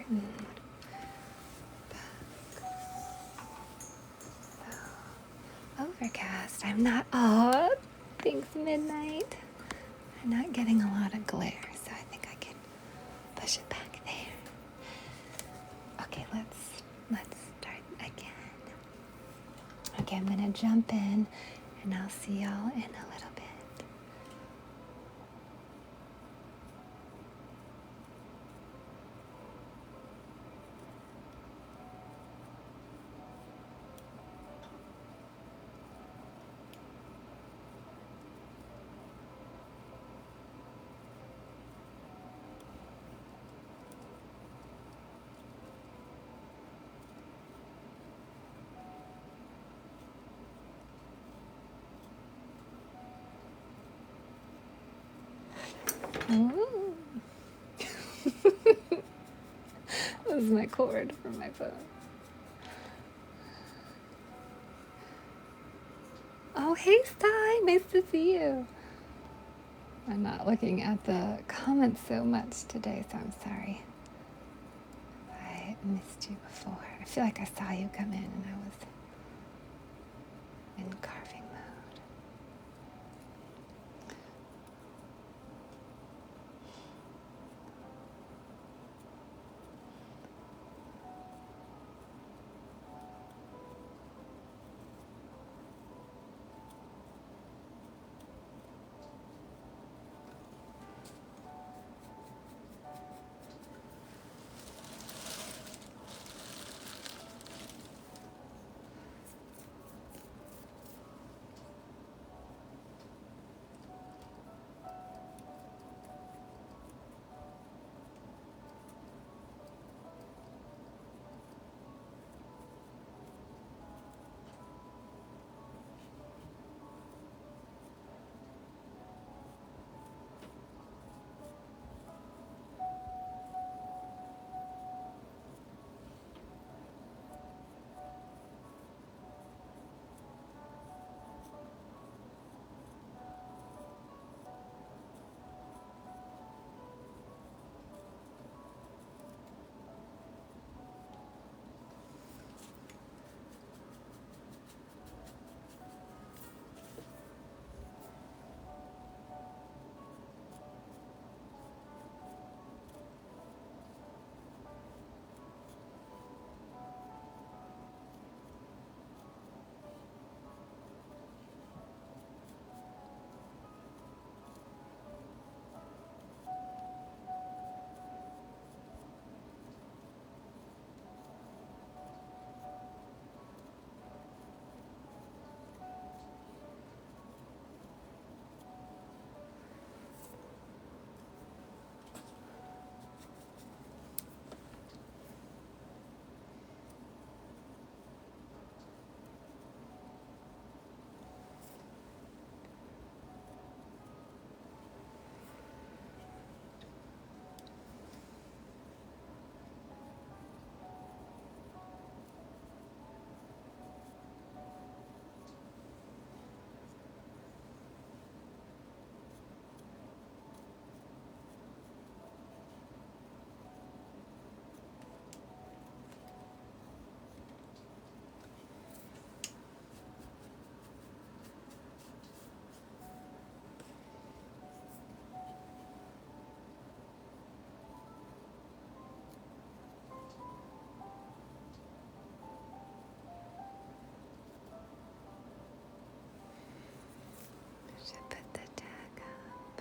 curtain. So, overcast. I'm not, oh, thanks midnight. I'm not getting a lot of glare, so I think I can push it back there. Okay, let's start again. Okay, I'm gonna jump in and I'll see y'all in a little bit. Ooh. This is my cord for my phone. Oh, hey, Sty. Nice to see you. I'm not looking at the comments so much today, so I'm sorry. I missed you before. I feel like I saw you come in and I was in carving mode. Should put the tag up.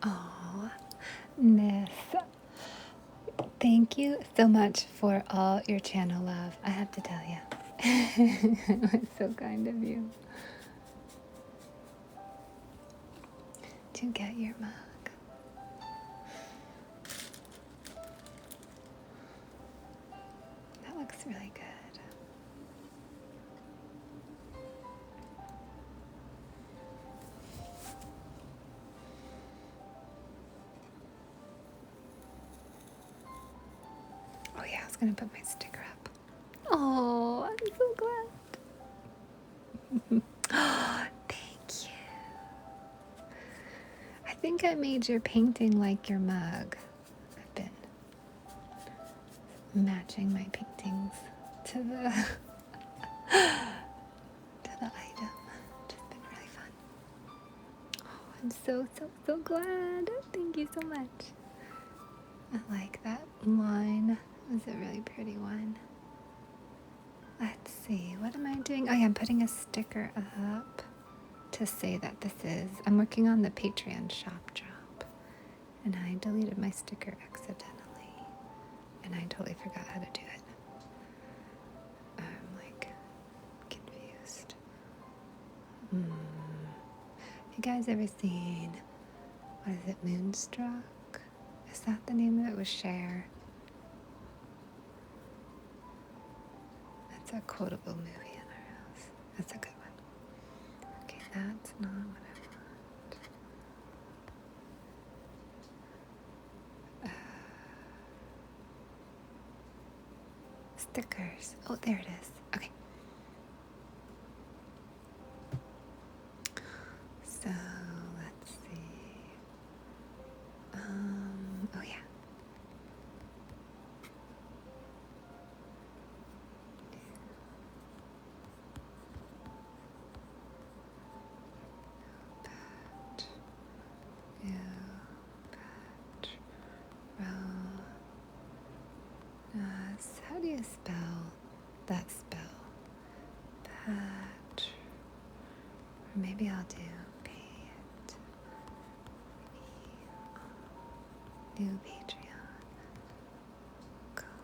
Oh, Miss. Thank you so much for all your channel love. I have to tell you. It was so kind of you to get your mug. That looks really good. Oh yeah, I was gonna put my sticker up. Oh, I'm so glad. Oh, thank you. I think I made your painting like your mug. I've been matching my paintings to the to the item. It's just been really fun. Oh, I'm so glad. Thank you so much. I like that line. It was a really pretty one. Let's see, what am I doing? Oh yeah, I'm putting a sticker up to say that I'm working on the Patreon shop drop. And I deleted my sticker accidentally. And I totally forgot how to do it. I'm like confused. You guys ever seen, what is it, Moonstruck? Is that the name of it? With Cher? That's a quotable movie in our house. That's a good one. Okay, that's not what I want. Stickers. Oh, there it is. Okay. So, let's see. Oh yeah. How do you spell that spell? Pat. Or maybe I'll do Pat. New Patreon. Collection.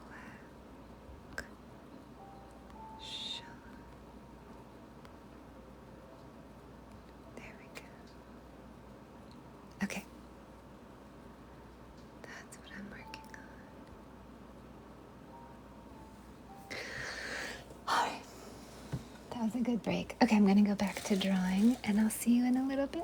There we go. Okay. That's what I'm working on. Alright. That was a good break. Okay, I'm going to go back to drawing, and I'll see you in a little bit.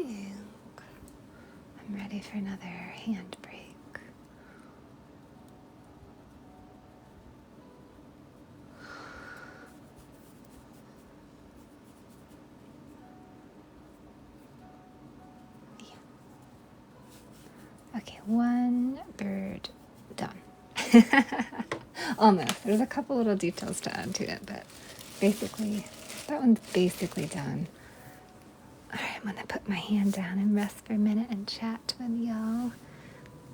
think I'm ready for another hand break. Okay, one bird done. Almost. There's a couple little details to add to it, but basically, that one's basically done. All right, I'm gonna put my hand down and rest for a minute and chat with y'all.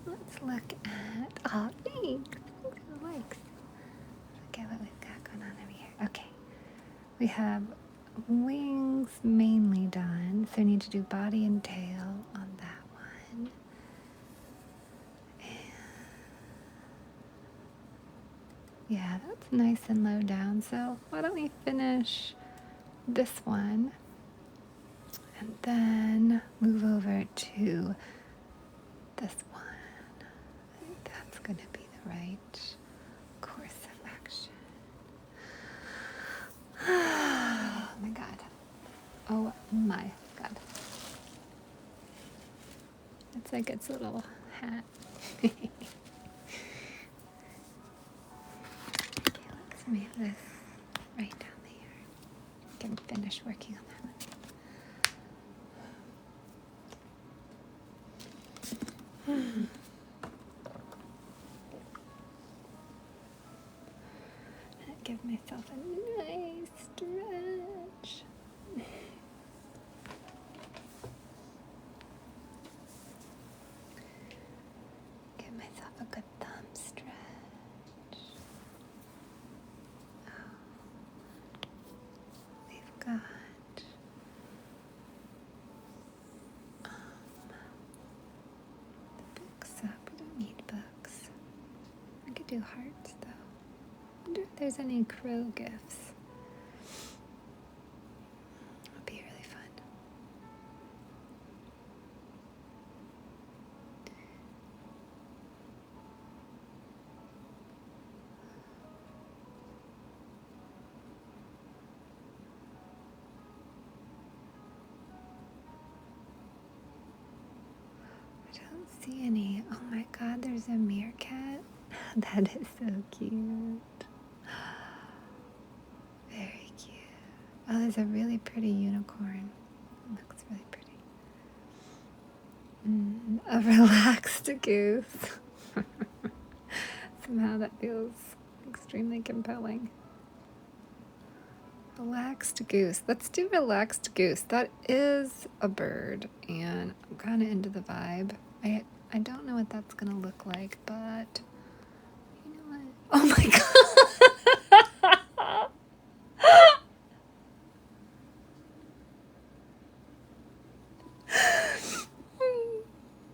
Let's look at, oh, thanks. Thanks for the likes. Look at what we've got going on over here. Okay, we have wings mainly done, so I need to do body and tail on that one. Yeah, that's nice and low down, so why don't we finish this one and then move over to this one. I think that's going to be the right course of action. Oh my god. Oh my god. It's like its little hat. Okay, let's move this right down there. I can finish working on that one. Give myself a nice stretch. Give myself a good thumb stretch. We've got the books up. We don't need books. I could do hearts though. I wonder if there's any crow gifts. It'll be really fun. I don't see any. Oh my god, there's a meerkat. That is so cute. Very cute. Oh, there's a really pretty unicorn. It looks really pretty. A relaxed goose. Somehow that feels extremely compelling. Relaxed goose. Let's do relaxed goose. That is a bird, and I'm kind of into the vibe. I don't know what that's gonna look like, but you know what? Oh my god!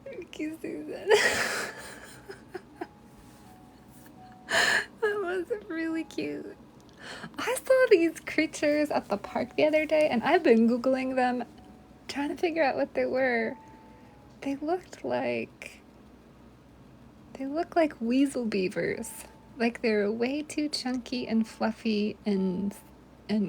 Thank you, Susan. That was really cute. I saw these creatures at the park the other day, and I've been Googling them, trying to figure out what they were. They looked like weasel beavers. Like they were way too chunky and fluffy and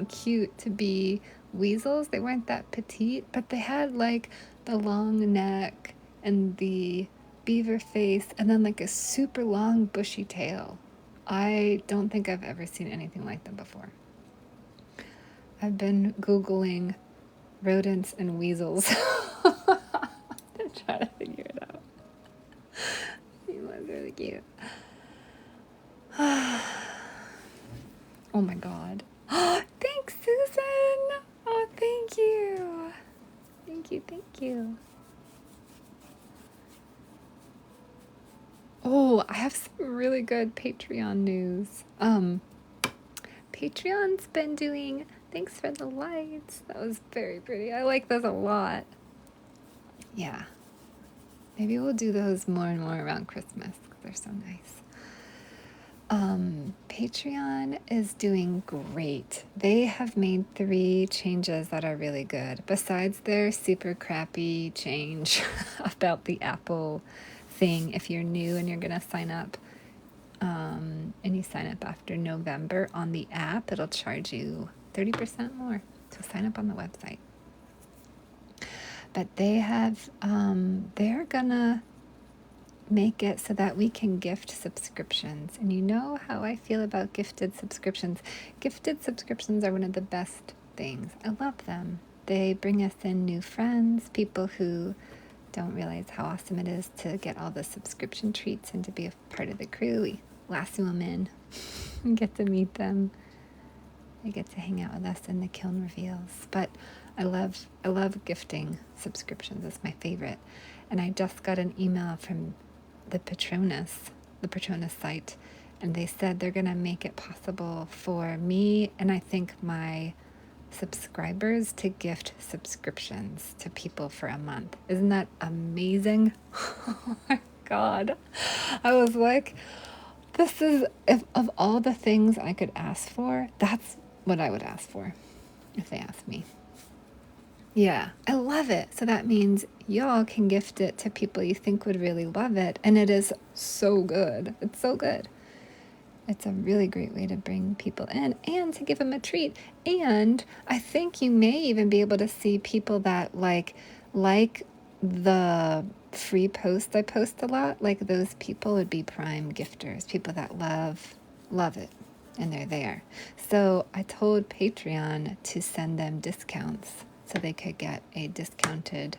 cute to be weasels. They weren't that petite, but they had like the long neck and the beaver face and then like a super long bushy tail. I don't think I've ever seen anything like them before. I've been Googling rodents and weasels to try to figure it out. It was really cute. Oh my god. Thanks, Susan! Oh, thank you. Thank you, thank you. Oh, I have some really good Patreon news. Patreon's been doing, thanks for the lights. That was very pretty. I like those a lot. Yeah. Maybe we'll do those more and more around Christmas because they're so nice. Patreon is doing great. They have made 3 changes that are really good. Besides their super crappy change about the Apple thing, if you're new and you're going to sign up, and you sign up after November on the app, it'll charge you 30% more. So sign up on the website. but they have, they're gonna make it so that we can gift subscriptions. And you know how I feel about gifted subscriptions. Gifted subscriptions are one of the best things. I love them. They bring us in new friends, people who don't realize how awesome it is to get all the subscription treats and to be a part of the crew. We lasso them in and get to meet them. They get to hang out with us in the kiln reveals. But I love gifting subscriptions. It's my favorite. And I just got an email from the Patronus site, and they said they're going to make it possible for me and I think my subscribers to gift subscriptions to people for a month. Isn't that amazing? Oh my God. I was like, this is, if of all the things I could ask for, that's what I would ask for if they asked me. Yeah, I love it. So that means y'all can gift it to people you think would really love it. And it is so good. It's so good. It's a really great way to bring people in and to give them a treat. And I think you may even be able to see people that like the free posts I post a lot. Like those people would be prime gifters, people that love it. And they're there. So I told Patreon to send them discounts so they could get a discounted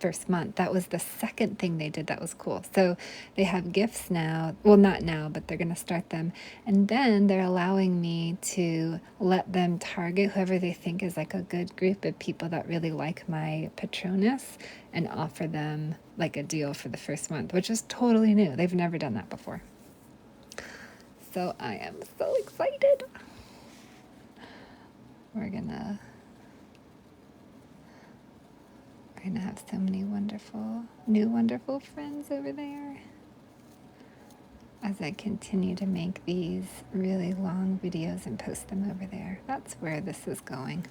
first month. That was the second thing they did that was cool. So they have gifts now. Well, not now, but they're going to start them. And then they're allowing me to let them target whoever they think is like a good group of people that really like my Patronus and offer them like a deal for the first month, which is totally new. They've never done that before. So I am so excited. We're gonna have so many wonderful friends over there as I continue to make these really long videos and post them over there. That's where this is going.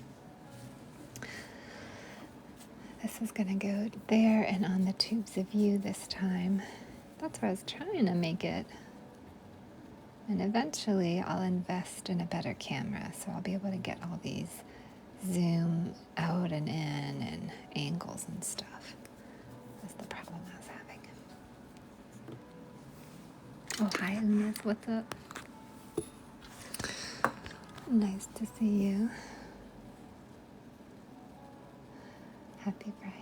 This is gonna go there and on the Tubes of You this time. That's where I was trying to make it. And eventually I'll invest in a better camera so I'll be able to get all these zoom out and in and angles and stuff. That's the problem I was having. Oh, hi, Unis. What's up? Nice to see you. Happy Friday.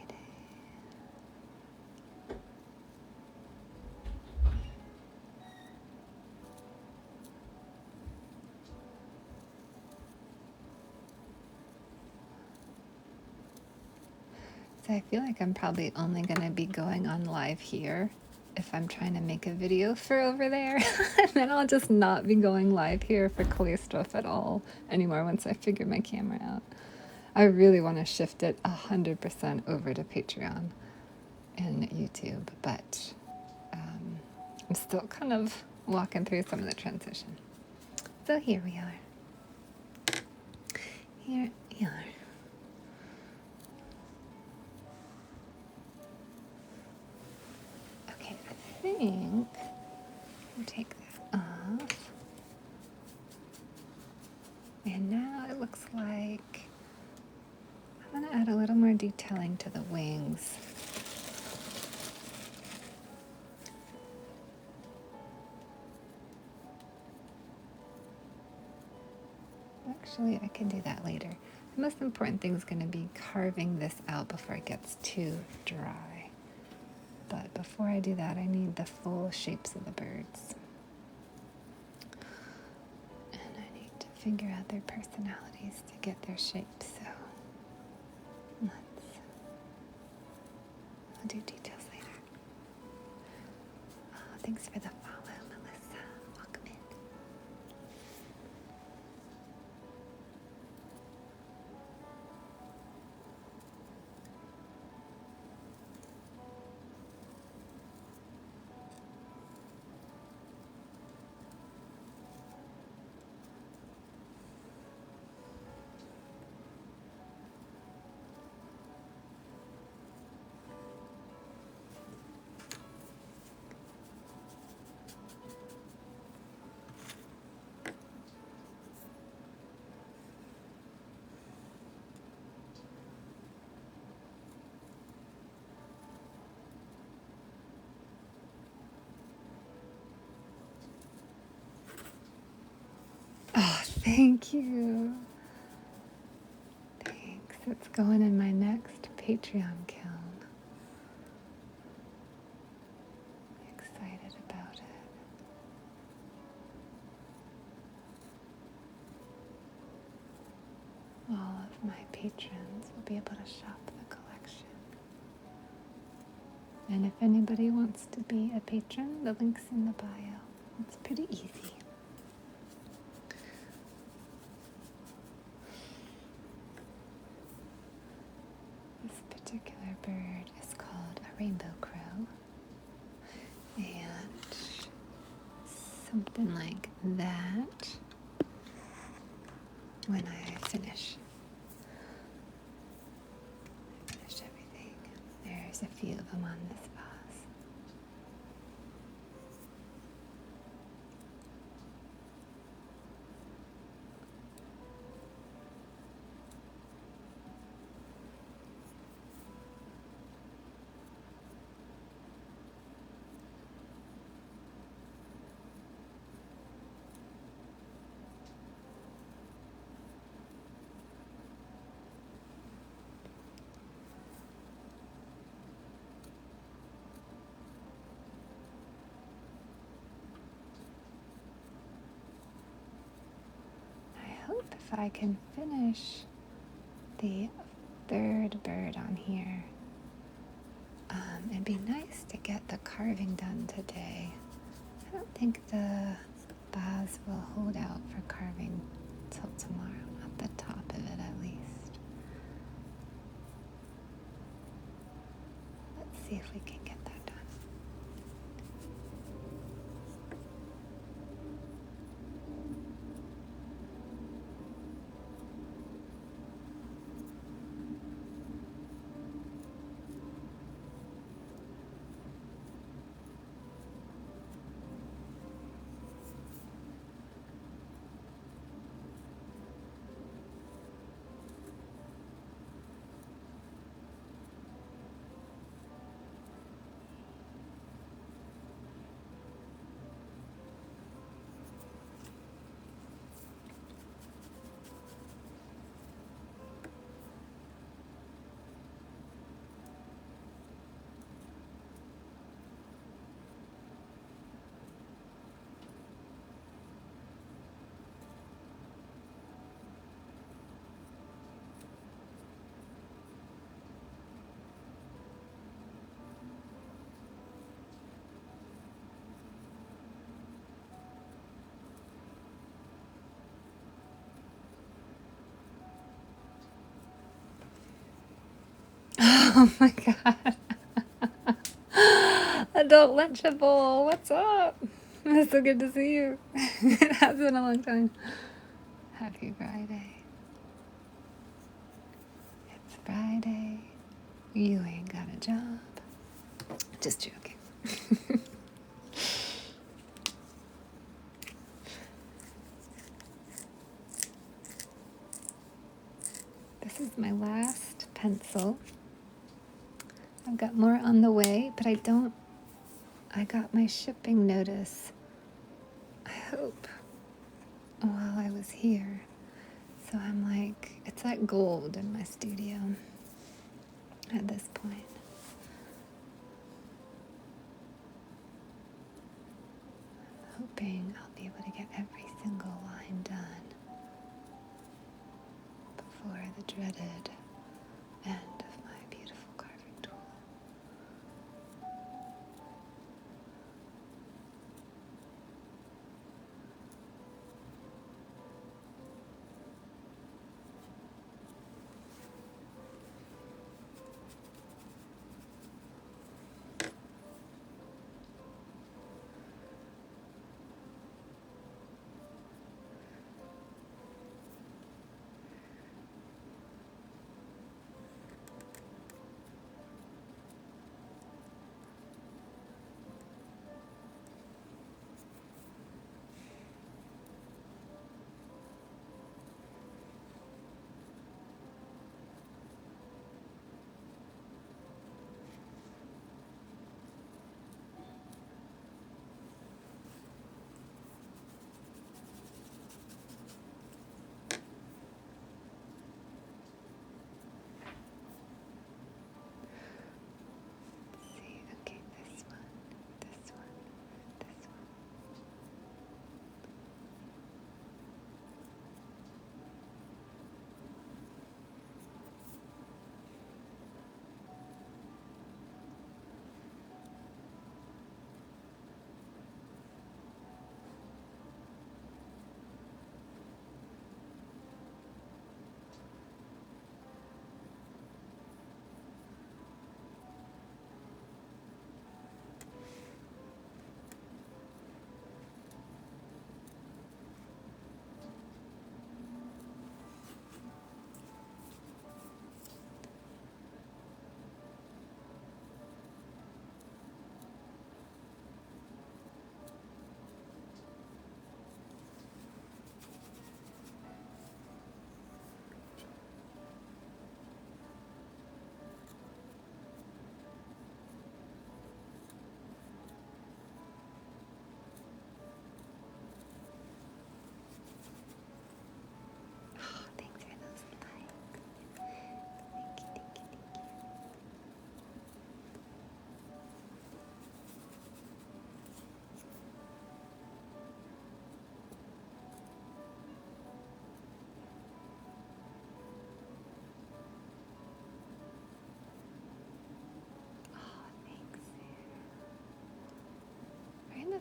So I feel like I'm probably only going to be going on live here if I'm trying to make a video for over there. And then I'll just not be going live here for Clay stuff at all anymore once I figure my camera out. I really want to shift it 100% over to Patreon and YouTube, but I'm still kind of walking through some of the transition. So here we are. Here we are. Okay, I think I'll take this off. And now it looks like I'm going to add a little more detailing to the wings. Actually, I can do that later. The most important thing is going to be carving this out before it gets too dry. But before I do that, I need the full shapes of the birds. And I need to figure out their personalities to get their shapes. So I'll do details later. Oh, thanks for the follow, Melissa. Welcome in. Thank you. Thanks. It's going in my next Patreon kiln. Excited about it. All of my patrons will be able to shop the collection. And if anybody wants to be a patron, the link's in the bio. It's pretty easy. This particular bird is called a rainbow crow. And something like that when I finish everything. There's a few of them on this vase. I hope if I can finish the third bird on here, it'd be nice to get the carving done today. I don't think the vase will hold out for carving till tomorrow, at the top of it at least. Let's see if we can get that done. Oh my god. Adult Lunchable, what's up? It's so good to see you. It has been a long time. Happy Friday. It's Friday. You ain't got a job. Just joking. This is my last pencil. I've got more on the way, but I got my shipping notice, I hope, while I was here. So I'm like, it's like gold in my studio at this point. I'm hoping I'll be able to get every single line done before the dreaded end of my beautiful carving tool.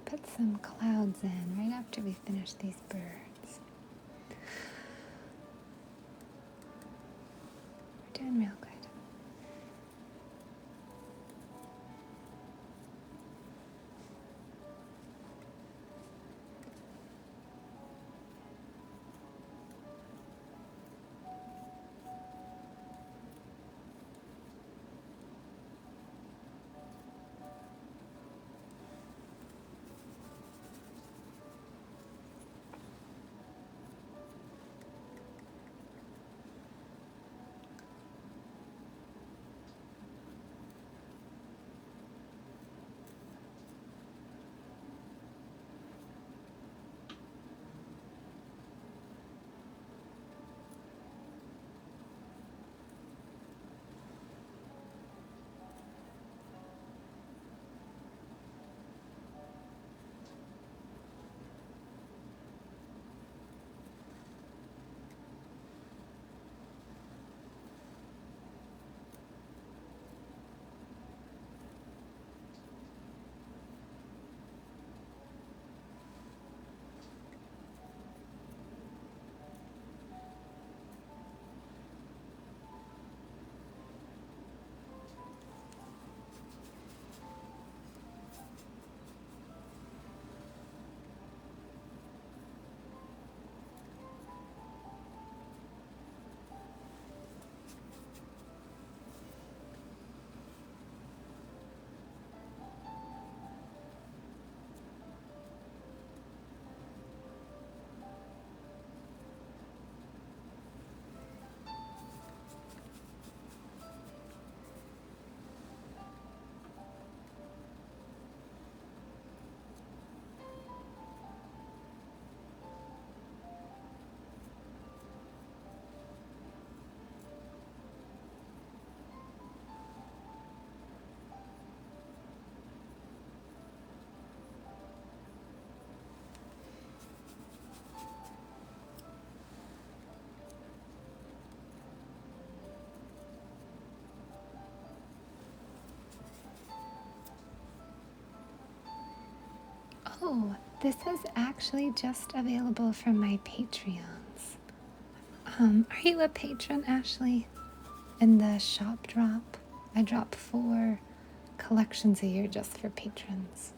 put some clouds in right after we finish these birds. We're doing real good. Oh, this is actually just available from my Patreons. Are you a patron, Ashley? In the shop drop, I drop 4 collections a year just for patrons.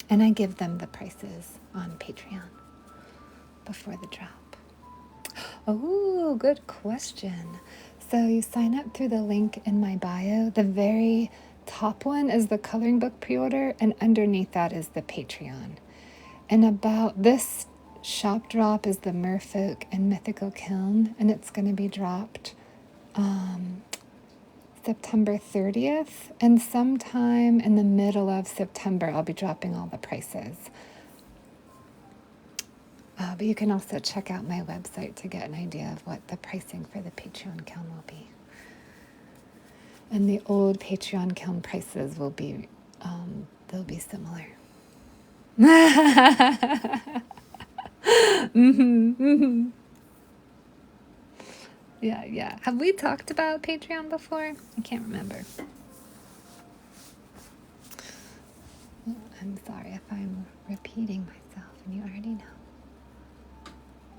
And I give them the prices on Patreon before the drop. Oh, good question. So you sign up through the link in my bio. The very top one is the coloring book pre-order, and underneath that is the Patreon. And about this shop drop is the Merfolk and Mythical Kiln, and it's going to be dropped September 30th, and sometime in the middle of September I'll be dropping all the prices. But you can also check out my website to get an idea of what the pricing for the Patreon kiln will be. And the old Patreon kiln prices will be, they'll be similar. Yeah. Have we talked about Patreon before? I can't remember. I'm sorry if I'm repeating myself and you already know.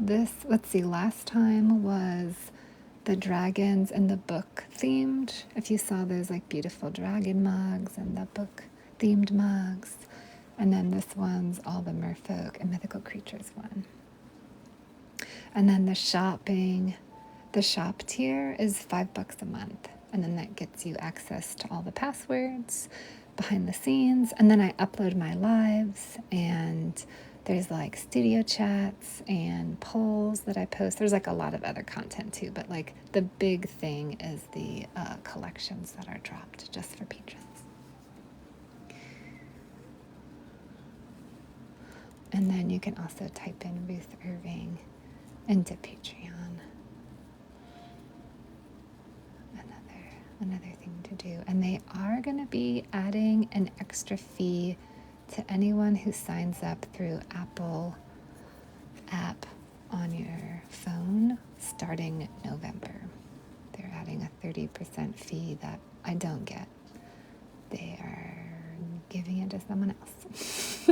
This, let's see, last time was the dragons and the book themed. If you saw those like beautiful dragon mugs and the book themed mugs. And then this one's all the merfolk and mythical creatures one. And then the shop tier is $5 a month. And then that gets you access to all the passwords, behind the scenes. And then I upload my lives, and there's like studio chats and polls that I post. There's like a lot of other content too, but like the big thing is the collections that are dropped just for patrons. And then you can also type in Ruth Irving into Patreon. Another thing to do. And they are going to be adding an extra fee to anyone who signs up through Apple app on your phone starting November. They're adding a 30% fee that I don't get. They are giving it to someone else.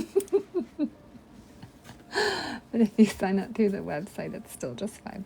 But if you sign up through the website, it's still just $5.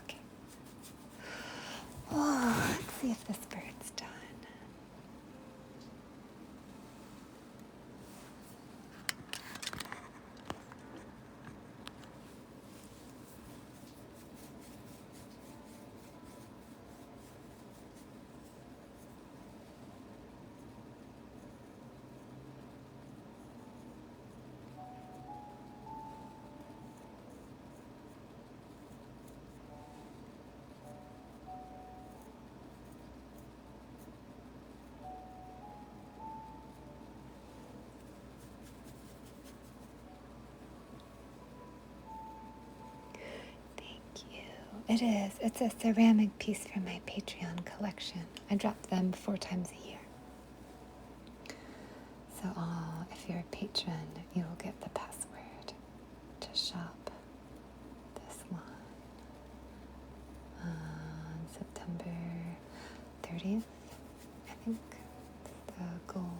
Okay. Oh, let's see if this bird's done. Thank you. It is. It's a ceramic piece from my Patreon collection. I drop them 4 times a year. So So if you're a patron, you will get the password to shop this one on September 30th, I think, is the goal.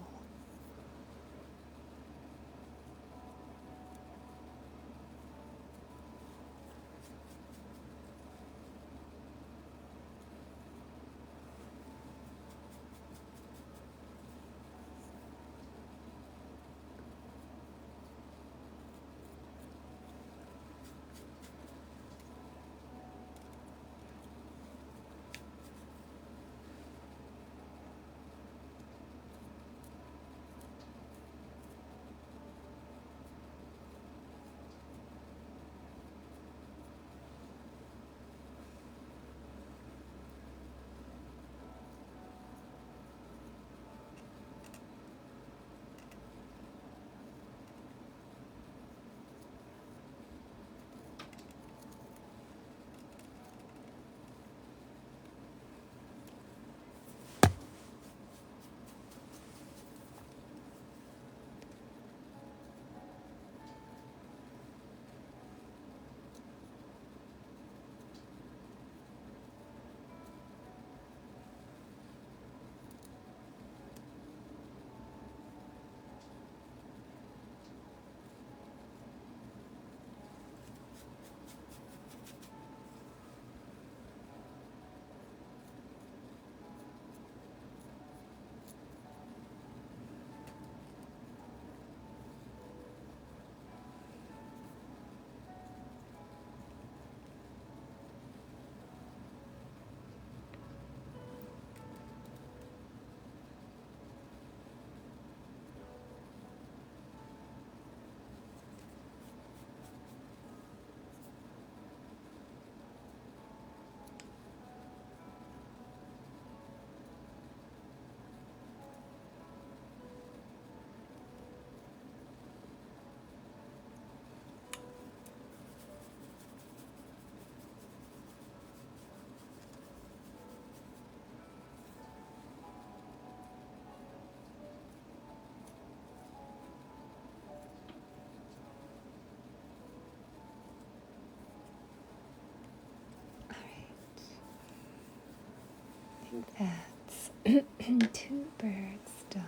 That's 2 birds done.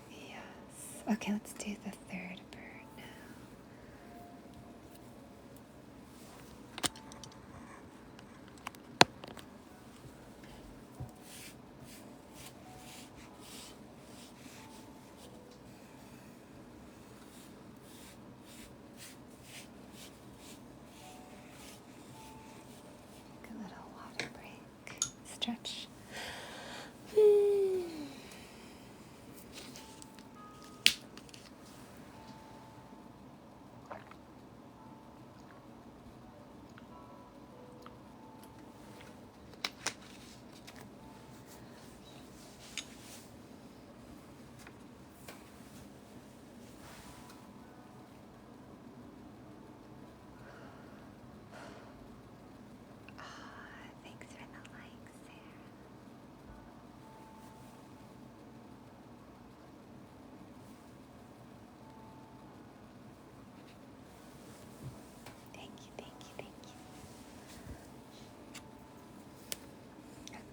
Yes. Okay, let's do the 3rd bird now. Good little water break. Stretch. Thanks for the likes, Sarah. Thank you, thank you, thank you. Okay.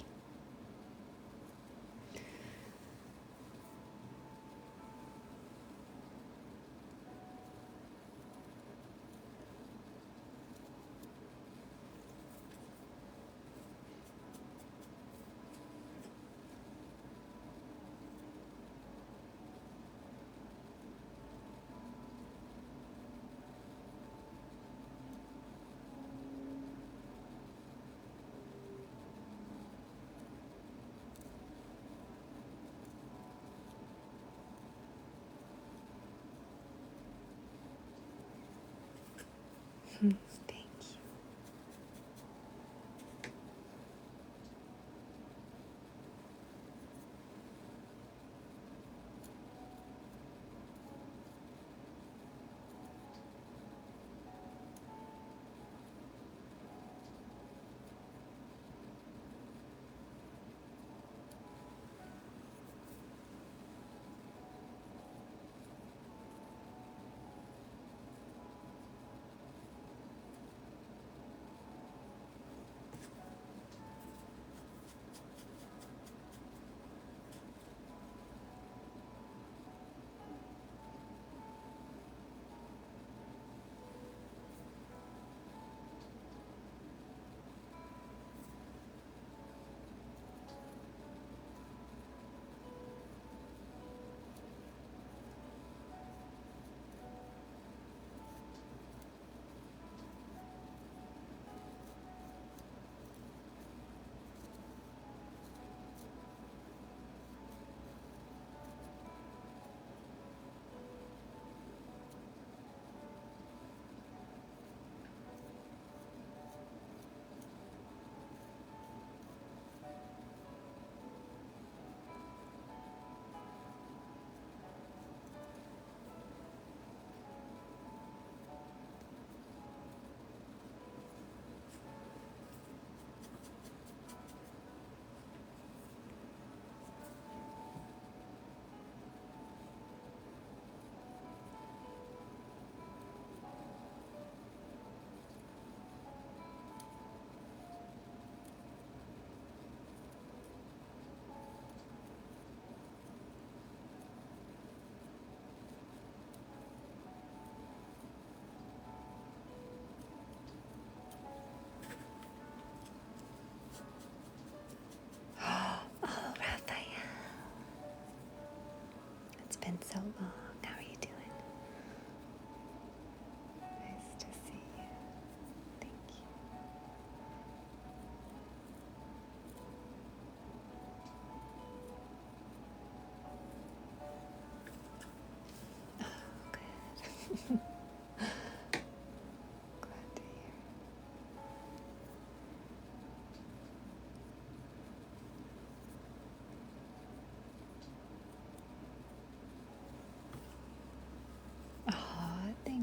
Thank you.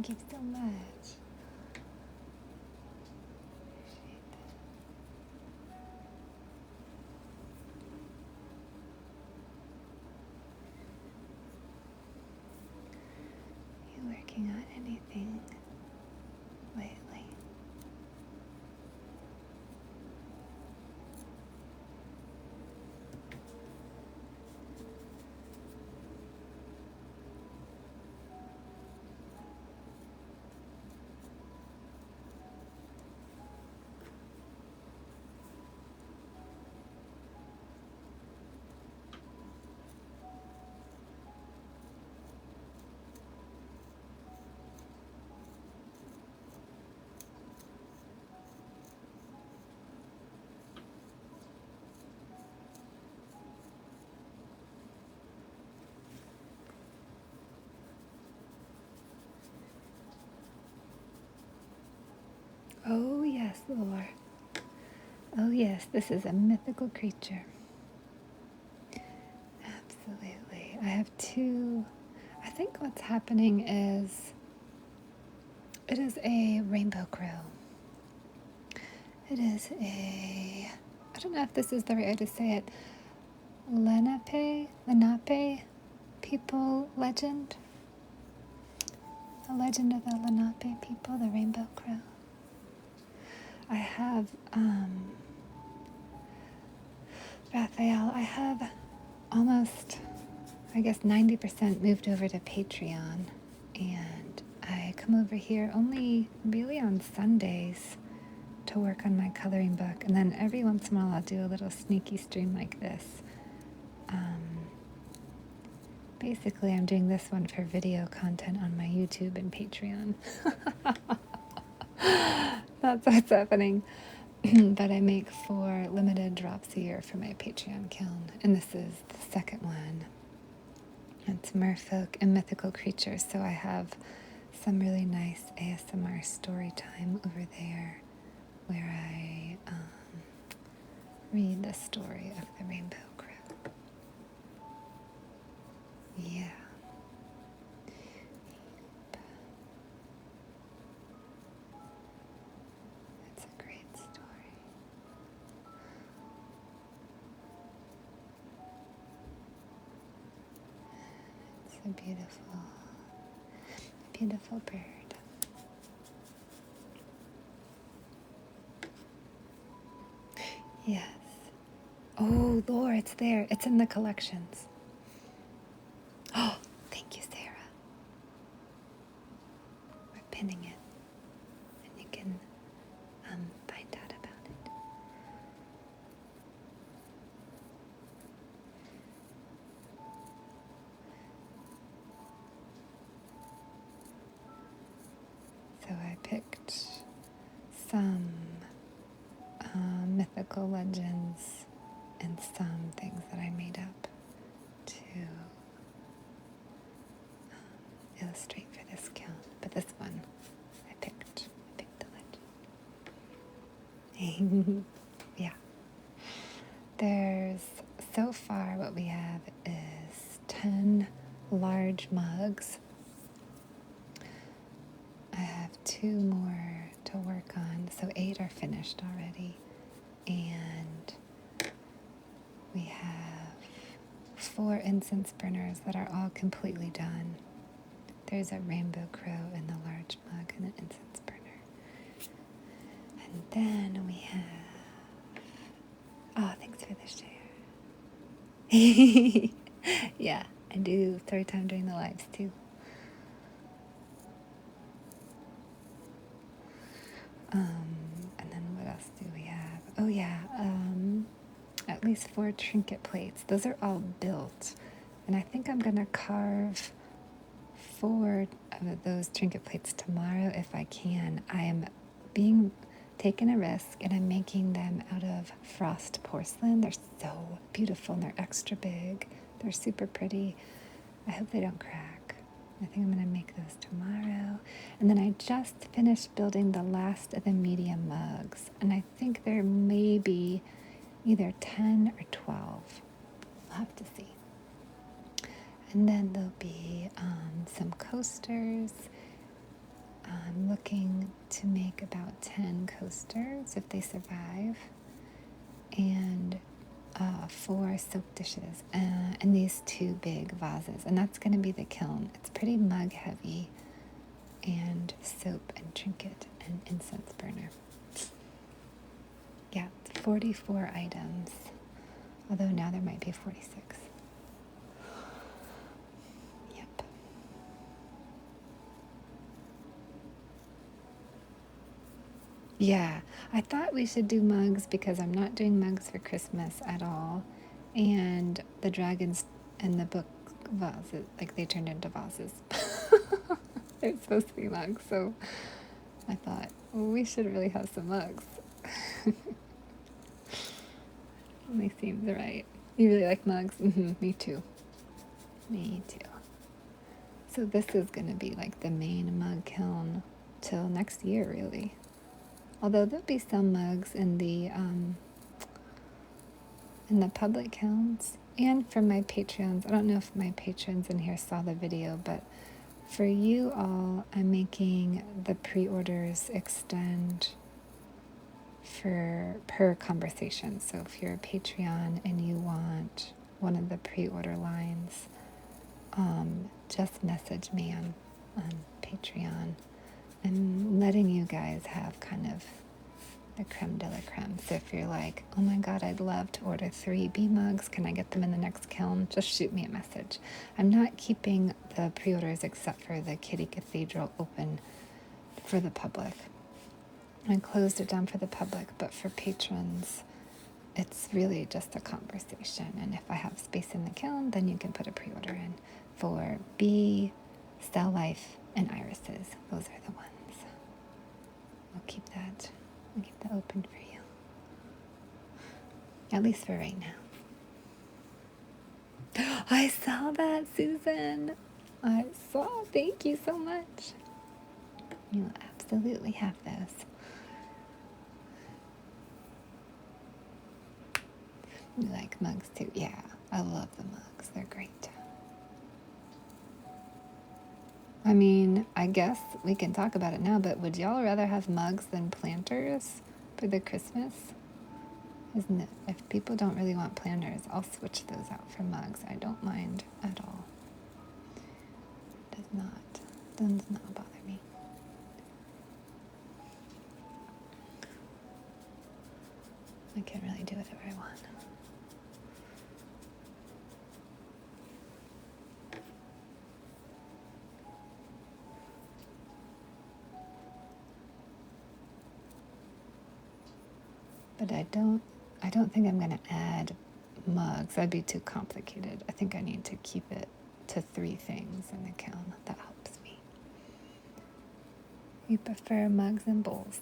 Thank you so much. Appreciate that. You working on anything lately? Oh yes, Lord. Oh yes, this is a mythical creature. Absolutely. I have two. I think what's happening is it is a rainbow crow. It is I don't know if this is the right way to say it, Lenape people legend. The legend of the Lenape people, the rainbow crow. I have, Raphael, I have almost, I guess 90% moved over to Patreon, and I come over here only really on Sundays to work on my coloring book, and then every once in a while I'll do a little sneaky stream like this. Basically, I'm doing this one for video content on my YouTube and Patreon. That's what's happening. That I make 4 limited drops a year for my Patreon kiln. And this is the second one. It's merfolk and mythical creatures. So I have some really nice ASMR story time over there where I read the story of the rainbow crow. Yeah. It's a great story. It's a beautiful, beautiful bird. Yes. Oh, Lord, it's there. It's in the collections. Oh, thank you, Sarah. We're pinning it, and you can find out about it. So I picked some mythical legends and some things that I made up to illustrate for this kiln. But this one I picked the legend. Yeah. There's, so far what we have is 10 large mugs. I have 2 more to work on, so 8 are finished already. And we have 4 incense burners that are all completely done. There's a rainbow crow in the large mug and an incense burner. And then we have, oh, thanks for the share. Yeah, I do story time during the lives too. And then what else do we have? Oh yeah, at least 4 trinket plates. Those are all built. And I think I'm gonna carve 4 of those trinket plates tomorrow if I can. I am taking a risk, and I'm making them out of frost porcelain. They're so beautiful, and they're extra big. They're super pretty. I hope they don't crack. I think I'm going to make those tomorrow. And then I just finished building the last of the medium mugs, and I think there may be either 10 or 12. We'll have to see. And then there'll be some coasters I'm looking to make about 10 coasters if they survive, and 4 soap dishes, and these 2 big vases. And that's going to be the kiln. It's pretty mug heavy, and soap and trinket and incense burner. Yeah, it's 44 items, although now there might be 46. Yep. Yeah, I thought we should do mugs because I'm not doing mugs for Christmas at all. And the dragons in the book vases, like they turned into vases. They're supposed to be mugs, so I thought, well, we should really have some mugs. They seems right. You really like mugs? Me too. Me too. So this is going to be like the main mug kiln till next year, really. Although there'll be some mugs in the public kilns and for my Patreons. I don't know if my patrons in here saw the video, but for you all, I'm making the pre-orders extend for per conversation. So if you're a Patreon and you want one of the pre-order lines, just message me on Patreon. I'm letting you guys have kind of the creme de la creme. So if you're like, oh my God, I'd love to order 3 bee mugs, can I get them in the next kiln? Just shoot me a message. I'm not keeping the pre-orders except for the Kitty Cathedral open for the public. I closed it down for the public, but for patrons, it's really just a conversation. And if I have space in the kiln, then you can put a pre-order in for bee, Cell Life, and irises. Those are the ones. I'll keep that open for you. At least for right now. I saw that, Susan. I saw. Thank you so much. You'll absolutely have those. You like mugs too? Yeah, I love the mugs. They're great. I mean, I guess we can talk about it now, but would y'all rather have mugs than planters for the Christmas? Isn't it? If people don't really want planters, I'll switch those out for mugs. I don't mind at all. Does not bother me. I can really do whatever I want. But I don't think I'm going to add mugs. That'd be too complicated. I think I need to keep it to 3 things in the kiln. That helps me. You prefer mugs and bowls.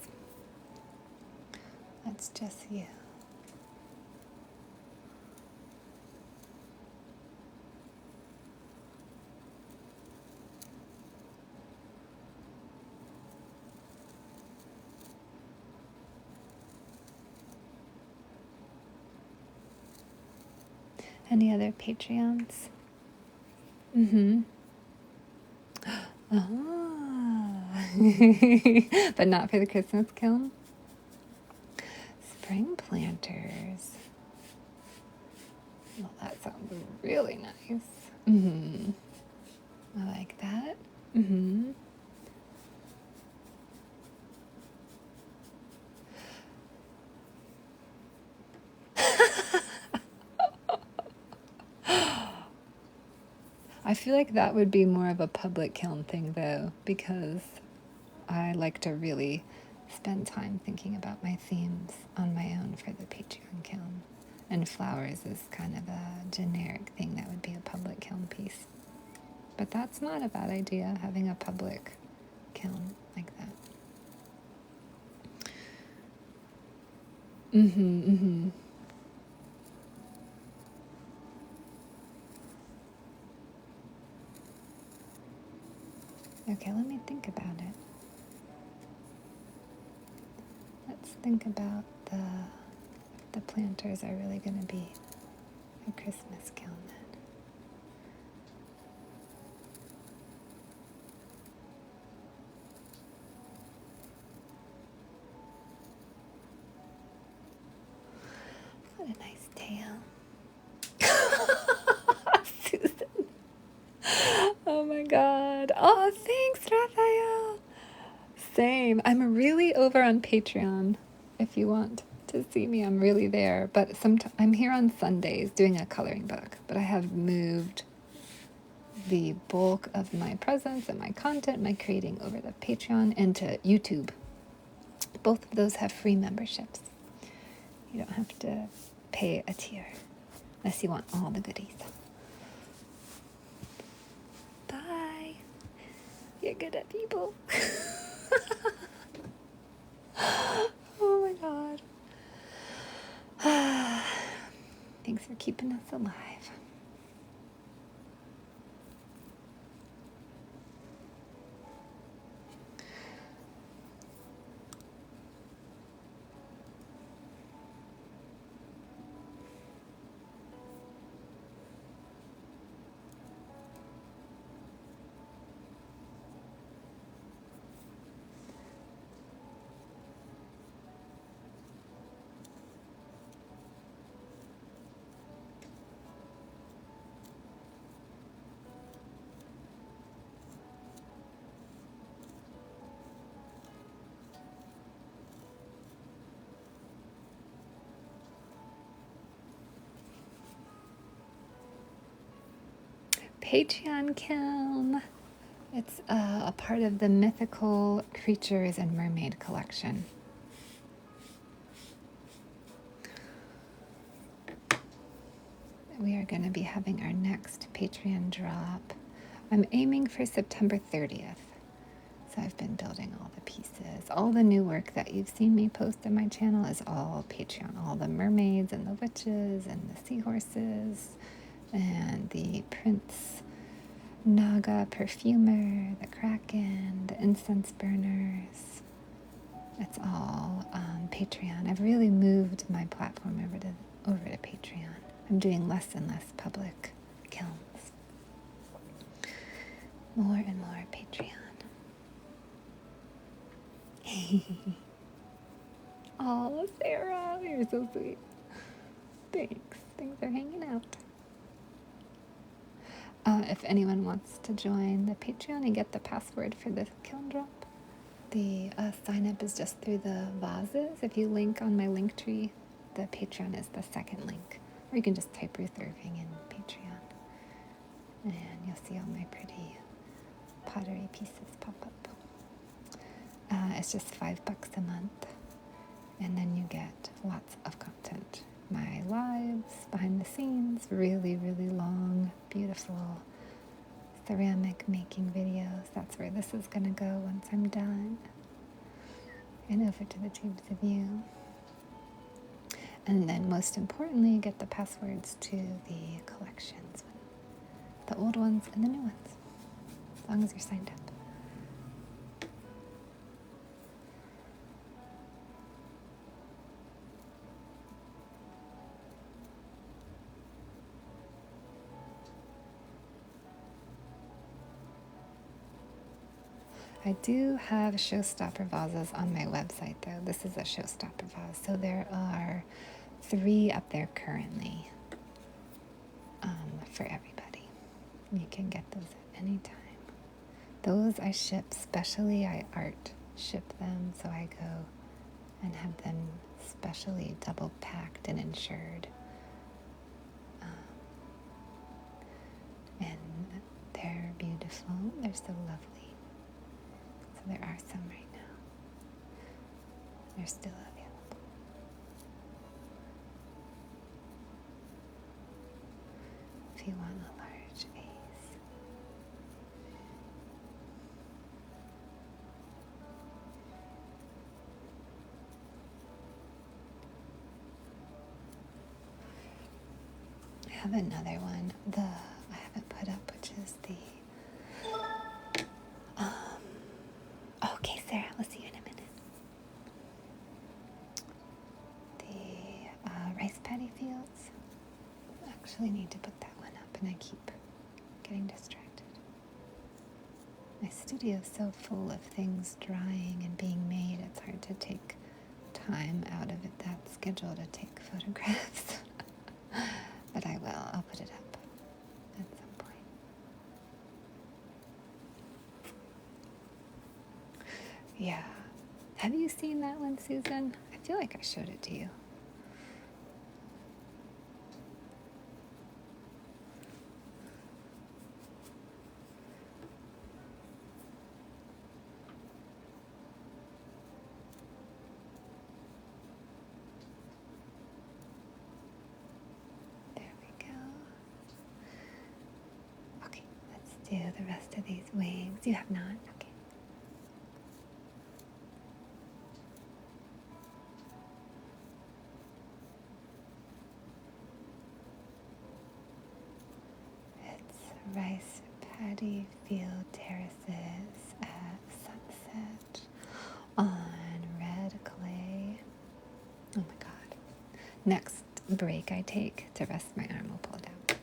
That's just you. Any other Patreons? Ah. But not for the Christmas kiln? Spring planters. Well, that sounds really nice. I like that. I feel like that would be more of a public kiln thing, though, because I like to really spend time thinking about my themes on my own for the Patreon kiln. And flowers is kind of a generic thing that would be a public kiln piece. But that's not a bad idea, having a public kiln like that. Okay, let me think about it. Let's think about the planters are really going to be a Christmas kiln then. What a nice tail. Susan. Oh my God. Oh, thanks, Raphael. Same. I'm really over on Patreon. If you want to see me, I'm really there. But I'm here on Sundays doing a coloring book. But I have moved the bulk of my presence and my content, my creating over the Patreon into YouTube. Both of those have free memberships. You don't have to pay a tier unless you want all the goodies. Bye. You're good at people. Oh my God. Thanks for keeping us alive. Patreon Kiln. It's a part of the Mythical Creatures and Mermaid collection. We are going to be having our next Patreon drop. I'm aiming for September 30th. So I've been building all the pieces. All the new work that you've seen me post on my channel is all Patreon. All the mermaids and the witches and the seahorses and the Prince Naga perfumer, the Kraken, the incense burners. It's all Patreon. I've really moved my platform over to Patreon. I'm doing less and less public kilns. More and more Patreon. Oh, Sarah, you're so sweet. Thanks. Thanks for hanging out. If anyone wants to join the Patreon and get the password for the kiln drop, the sign up is just through the vases. If you link on my link tree, the Patreon is the second link. Or you can just type Ruth Irving in Patreon. And you'll see all my pretty pottery pieces pop up. It's just $5 a month. And then you get lots of content. My lives, behind the scenes, really, really long, beautiful ceramic making videos. That's where this is going to go once I'm done. And over to the tubes of you. And then most importantly, you get the passwords to the collections. The old ones and the new ones. As long as you're signed up. I do have showstopper vases on my website, though. This is a showstopper vase. So there are 3 up there currently for everybody. You can get those at any time. Those I ship specially. I art ship them, so I go and have them specially double packed and insured. And they're beautiful. They're so lovely. So there are some right now. They're still available. If you want a large vase. I have another one. I haven't put up, which is the okay, Sarah, I'll see you in a minute. The rice paddy fields. I actually need to put that one up, and I keep getting distracted. My studio is so full of things drying and being made, it's hard to take time out of it. That's schedule to take photographs. But I will. I'll put it up at some point. Yeah. Have you seen that one, Susan? I feel like I showed it to you. There we go. Okay, let's do the rest of these wings. You have not? Okay. It's rice paddy field terraces at sunset on red clay. Oh my god. Next break I take to rest my arm will pull down.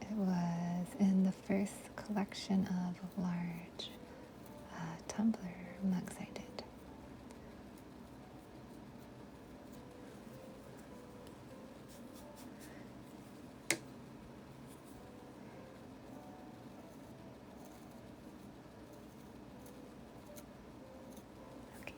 It was in the first collection of large tumbler mugs I did. Okay.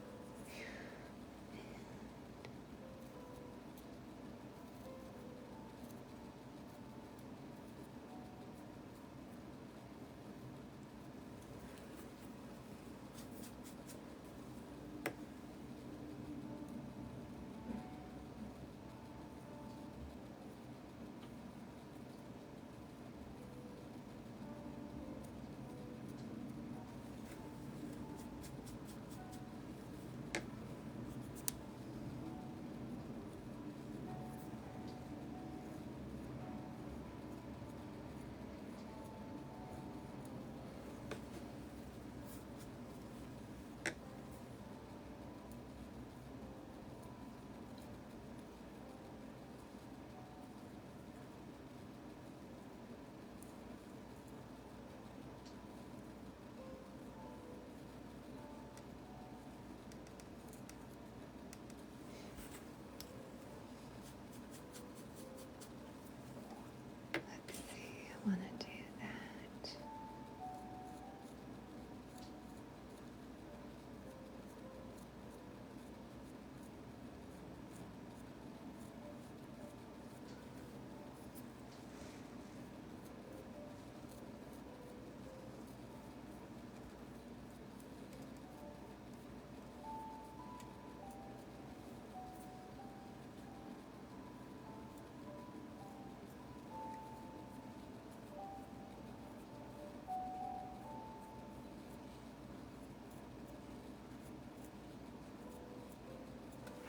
Let's see, I want to do that.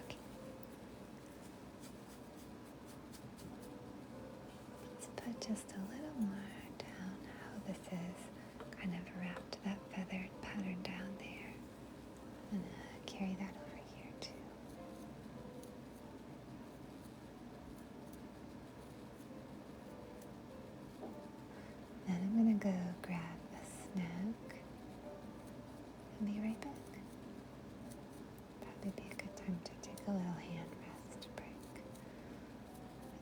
Okay. Let's put just a little more down how this is kind of wrapped that feathered pattern down there. And carry that over here too. Then I'm going to go grab a snack and be right back. Probably be a good time to take a little hand rest break.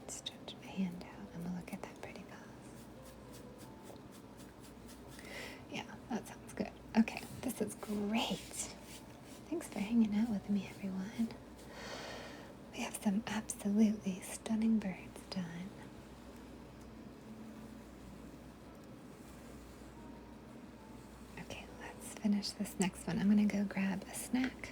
Let's stretch my hand out and we'll look at that pretty vase. Yeah, that sounds good. Okay, this is great. Thanks for hanging out with me, everyone. We have some absolutely stunning birds done. Okay, let's finish this next one. I'm gonna go grab a snack.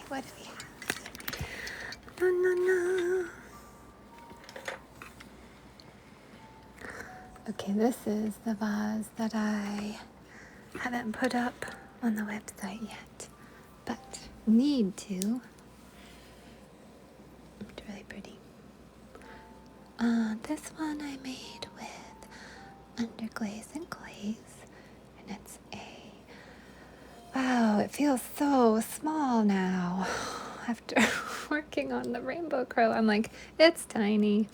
What do we have? No, no, no. Okay, this is the vase that I haven't put up on the website yet, but need to. It's really pretty. This one I made with underglaze and glaze, and it's wow, it feels so small now. After working on the rainbow crow, I'm like, it's tiny.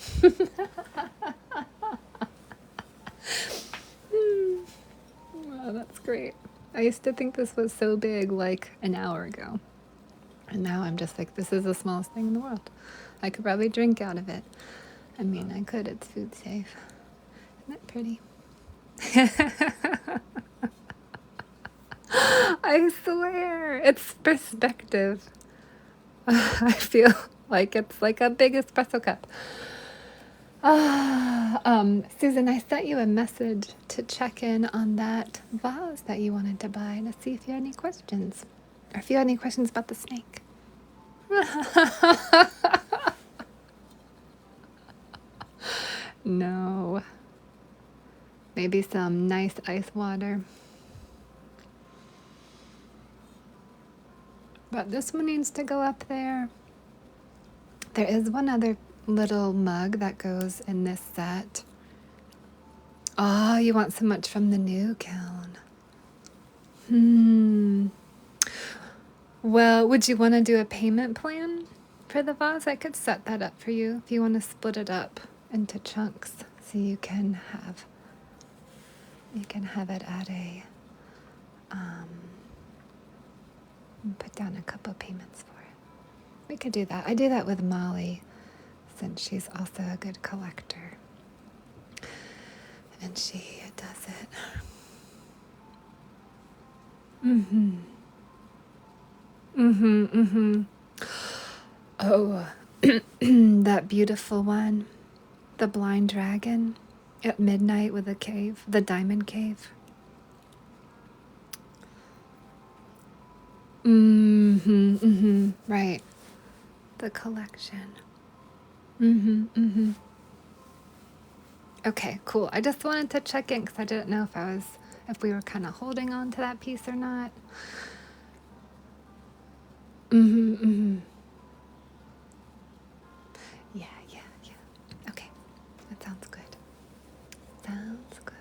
Wow, that's great. I used to think this was so big like an hour ago. And now I'm just like, this is the smallest thing in the world. I could probably drink out of it. I mean, I could, it's food safe. Isn't it pretty? I swear, it's perspective. I feel like it's like a big espresso cup. Susan, I sent you a message to check in on that vase that you wanted to buy to see if you had any questions. Or if you had any questions about the snake. No. Maybe some nice ice water. But this one needs to go up there. There is one other little mug that goes in this set. Oh, you want so much from the new kiln. Well, would you want to do a payment plan for the vase? I could set that up for you if you want to split it up into chunks so you can have it at a put down a couple payments for it. We could do that. I do that with Molly since she's also a good collector. And she does it. Oh, that beautiful one. The blind dragon at midnight with a cave, the diamond cave. Right. The collection. Okay, cool. I just wanted to check in because I didn't know if we were kind of holding on to that piece or not. Yeah. Okay, that sounds good. Sounds good.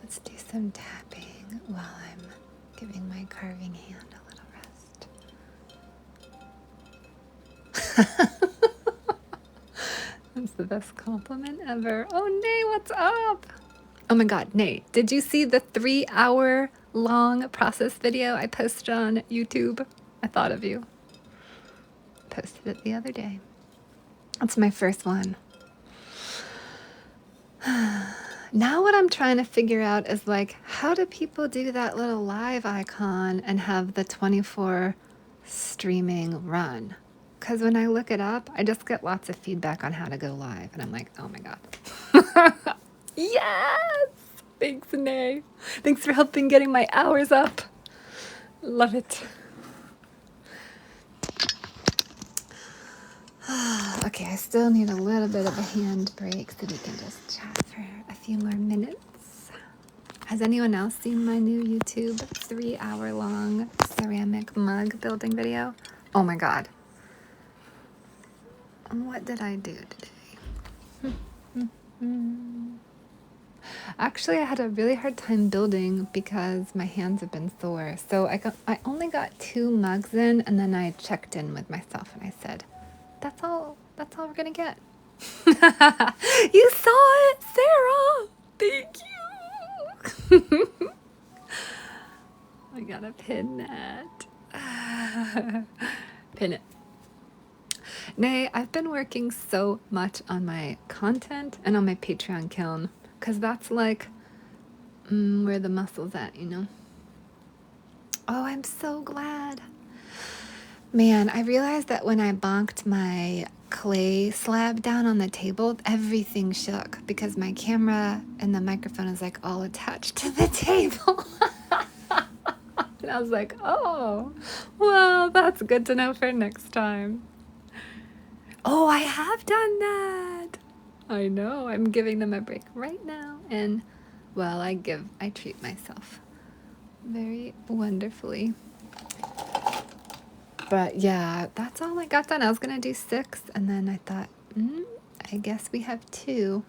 Let's do some tapping while I'm giving my carving hand a little rest. That's the best compliment ever. Oh, Nay, what's up? Oh my God, Nay, did you see the 3-hour long process video I posted on YouTube? I thought of you. Posted it the other day. That's my first one. Now what I'm trying to figure out is like, how do people do that little live icon and have the 24 streaming run? Because when I look it up, I just get lots of feedback on how to go live. And I'm like, oh my God. Yes! Thanks, Nay. Thanks for helping getting my hours up. Love it. Okay, I still need a little bit of a hand break so we can just chat for a few more minutes. Has anyone else seen my new YouTube 3-hour long ceramic mug building video? Oh my God. What did I do today? Actually, I had a really hard time building because my hands have been sore. So I only got 2 mugs in, and then I checked in with myself and I said, that's all we're gonna get. You saw it, Sarah. Thank you. I gotta pin that. Pin it. Nay, I've been working so much on my content and on my Patreon kiln because that's like where the muscle's at, you know? Oh, I'm so glad. Man, I realized that when I bonked my clay slab down on the table, everything shook because my camera and the microphone is like all attached to the table. And I was like, oh, well, that's good to know for next time. Oh, I have done that. I know. I'm giving them a break right now. And, well, I treat myself very wonderfully. But yeah, that's all I got done. I was going to do 6, and then I thought, I guess we have 2.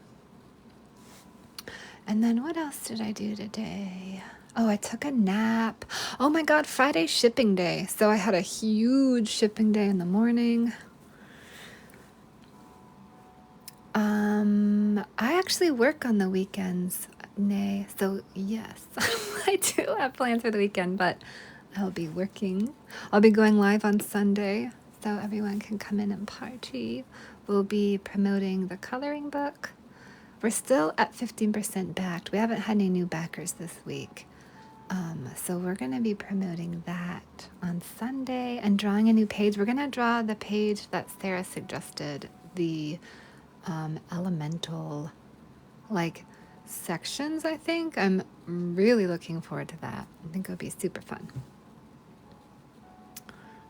And then what else did I do today? Oh, I took a nap. Oh my God, Friday shipping day. So I had a huge shipping day in the morning. I actually work on the weekends, Nay. So yes, I do have plans for the weekend, but I'll be working. I'll be going live on Sunday, so everyone can come in and party. We'll be promoting the coloring book. We're still at 15% backed. We haven't had any new backers this week. So we're going to be promoting that on Sunday and drawing a new page. We're going to draw the page that Sarah suggested, the elemental sections, I think. I'm really looking forward to that. I think it'll be super fun.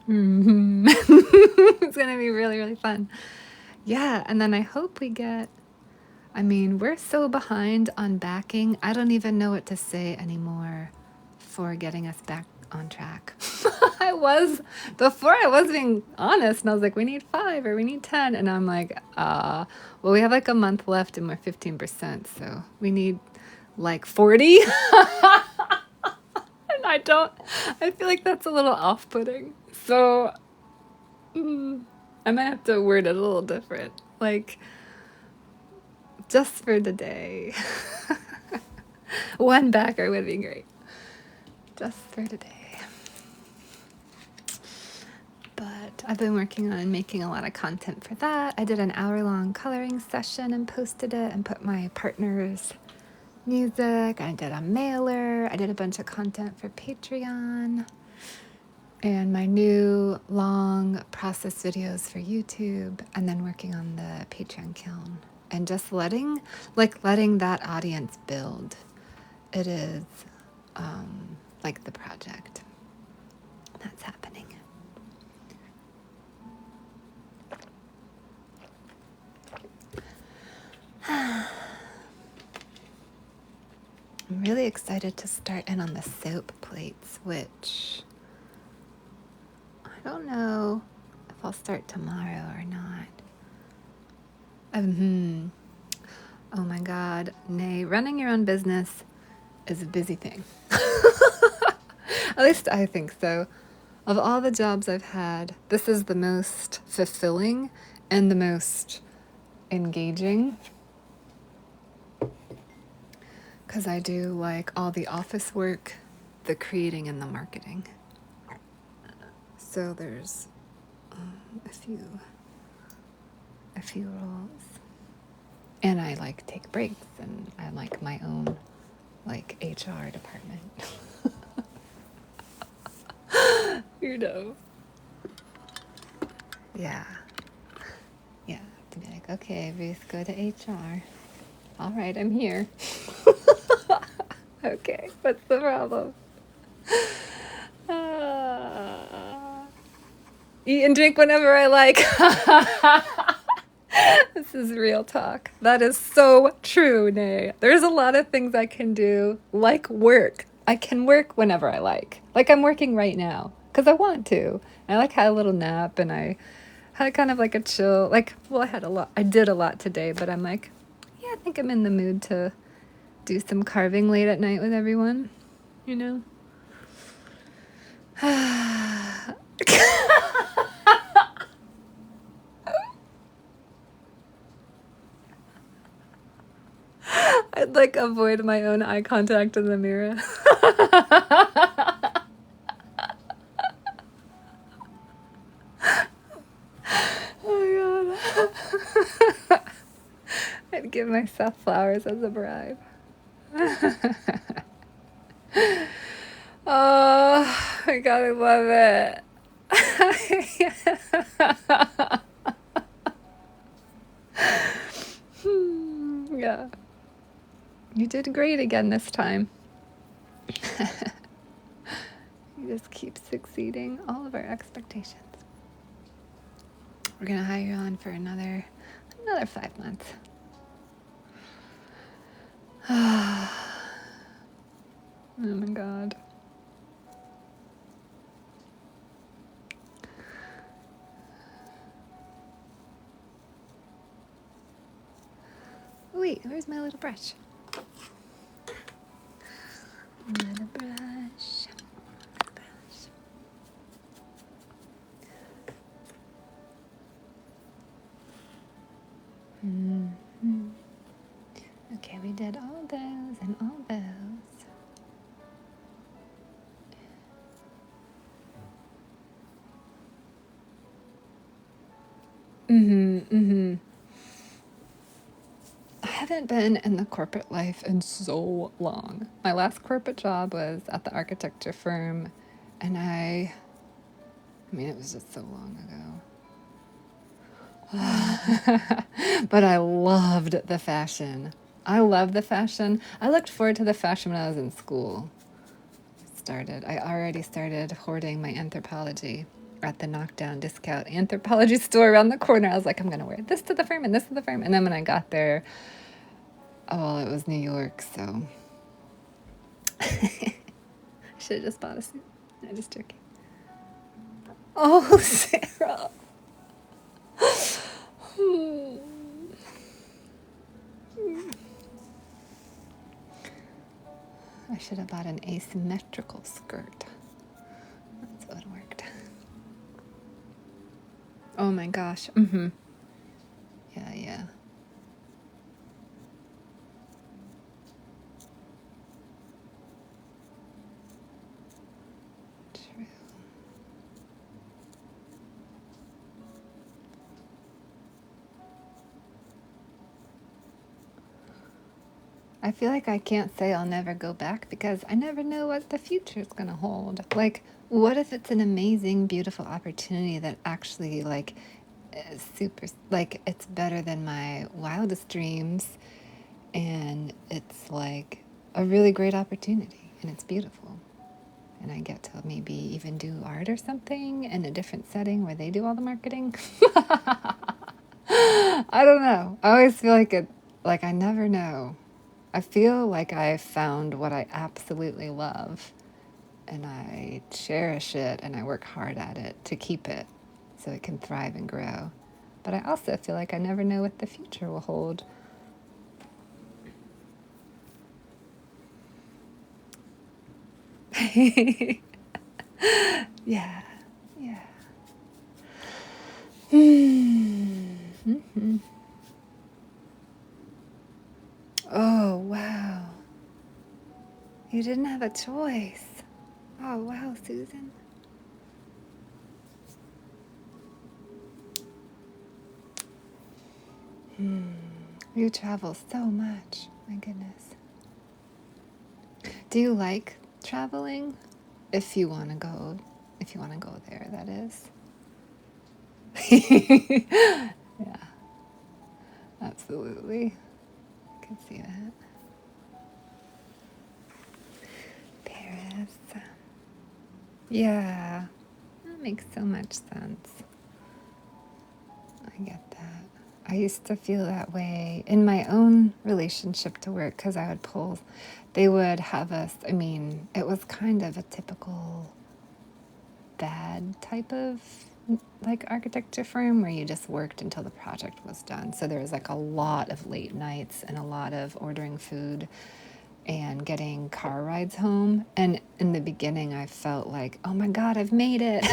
It's going to be really, really fun. Yeah, and then I hope we get... we're so behind on backing. I don't even know what to say anymore for getting us back on track. Before I was being honest, and I was like, we need 5 or we need 10. And I'm like, well, we have a month left and we're 15%. So we need 40. And I feel like that's a little off-putting. So I might have to word it a little different. Just for the day. 1 backer would be great. Just for today. But I've been working on making a lot of content for that. I did an hour-long coloring session and posted it and put my partner's music. I did a mailer. I did a bunch of content for Patreon. And my new long process videos for YouTube. And then working on the Patreon kiln. And just letting that audience build. It is the project that's happening. I'm really excited to start in on the soap plates, which I don't know if I'll start tomorrow or not. Oh my God, Nay, running your own business is a busy thing. At least I think so. Of all the jobs I've had, this is the most fulfilling and the most engaging. Because I do all the office work, the creating, and the marketing. So there's a few roles. And I take breaks, and I my own HR department. You know. Yeah. Yeah. To be okay, Ruth, go to HR. All right, I'm here. Okay, what's the problem? Eat and drink whenever I like. This is real talk. That is so true, Nay. There's a lot of things I can do, like work. I can work whenever I like. I'm working right now, because I want to. I had a little nap, and I had kind of a chill. I did a lot today, but I'm yeah, I think I'm in the mood to do some carving late at night with everyone, you know? I'd avoid my own eye contact in the mirror. Oh my God. I'd give myself flowers as a bribe. Oh, I gotta love it. Yeah. You did great again this time. You just keep succeeding all of our expectations. We're gonna hire you on for another 5 months. Oh my God. Wait, where's my little brush? Little brush. Mm-hmm. Okay, we did all those and all those. I haven't been in the corporate life in so long. My last corporate job was at the architecture firm, and I mean, it was just so long ago. But I loved the fashion. I love the fashion. I looked forward to the fashion when I was in school. I already started hoarding my anthropology at the knockdown discount anthropology store around the corner. I was like, I'm going to wear this to the firm and this to the firm. And then when I got there, oh, it was New York, so I should have just bought a suit. I'm just joking. Oh, Sarah. I should have bought an asymmetrical skirt. That's what worked. Oh my gosh. Mm-hmm. Yeah. True. I feel like I can't say I'll never go back because I never know what the future is going to hold. Like, what if it's an amazing, beautiful opportunity that actually, like, is super, like, it's better than my wildest dreams, and it's, like, a really great opportunity, and it's beautiful. And I get to maybe even do art or something in a different setting where they do all the marketing. I don't know. I always feel like I never know. I feel like I found what I absolutely love, and I cherish it, and I work hard at it to keep it so it can thrive and grow. But I also feel like I never know what the future will hold. Yeah. Mm-hmm. Oh, wow. You didn't have a choice. Oh, wow, Susan. You travel so much. My goodness. Do you like traveling? If you want to go there, that is. Yeah, absolutely. I can see that. Paris. Yeah, that makes so much sense. I get that. I used to feel that way in my own relationship to work because they would have us, I mean, it was kind of a typical bad type of like architecture firm where you just worked until the project was done. So there was like a lot of late nights and a lot of ordering food and getting car rides home. And in the beginning, I felt like, oh my God, I've made it.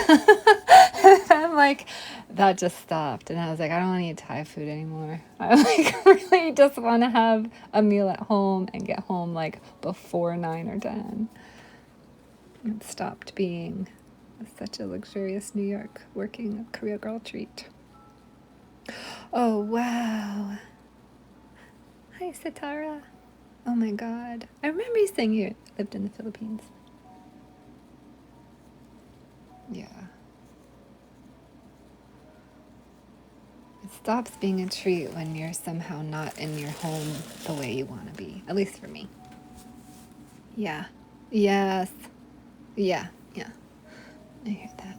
I'm like, that just stopped. And I was like, I don't want to eat Thai food anymore. I like really just want to have a meal at home and get home like before 9 or 10. It stopped being such a luxurious New York working career girl treat. Oh, wow. Hi, Sitara. Oh my God. I remember you saying you lived in the Philippines. Yeah. It stops being a treat when you're somehow not in your home the way you want to be. At least for me. Yeah. Yes. Yeah. Yeah, I hear that.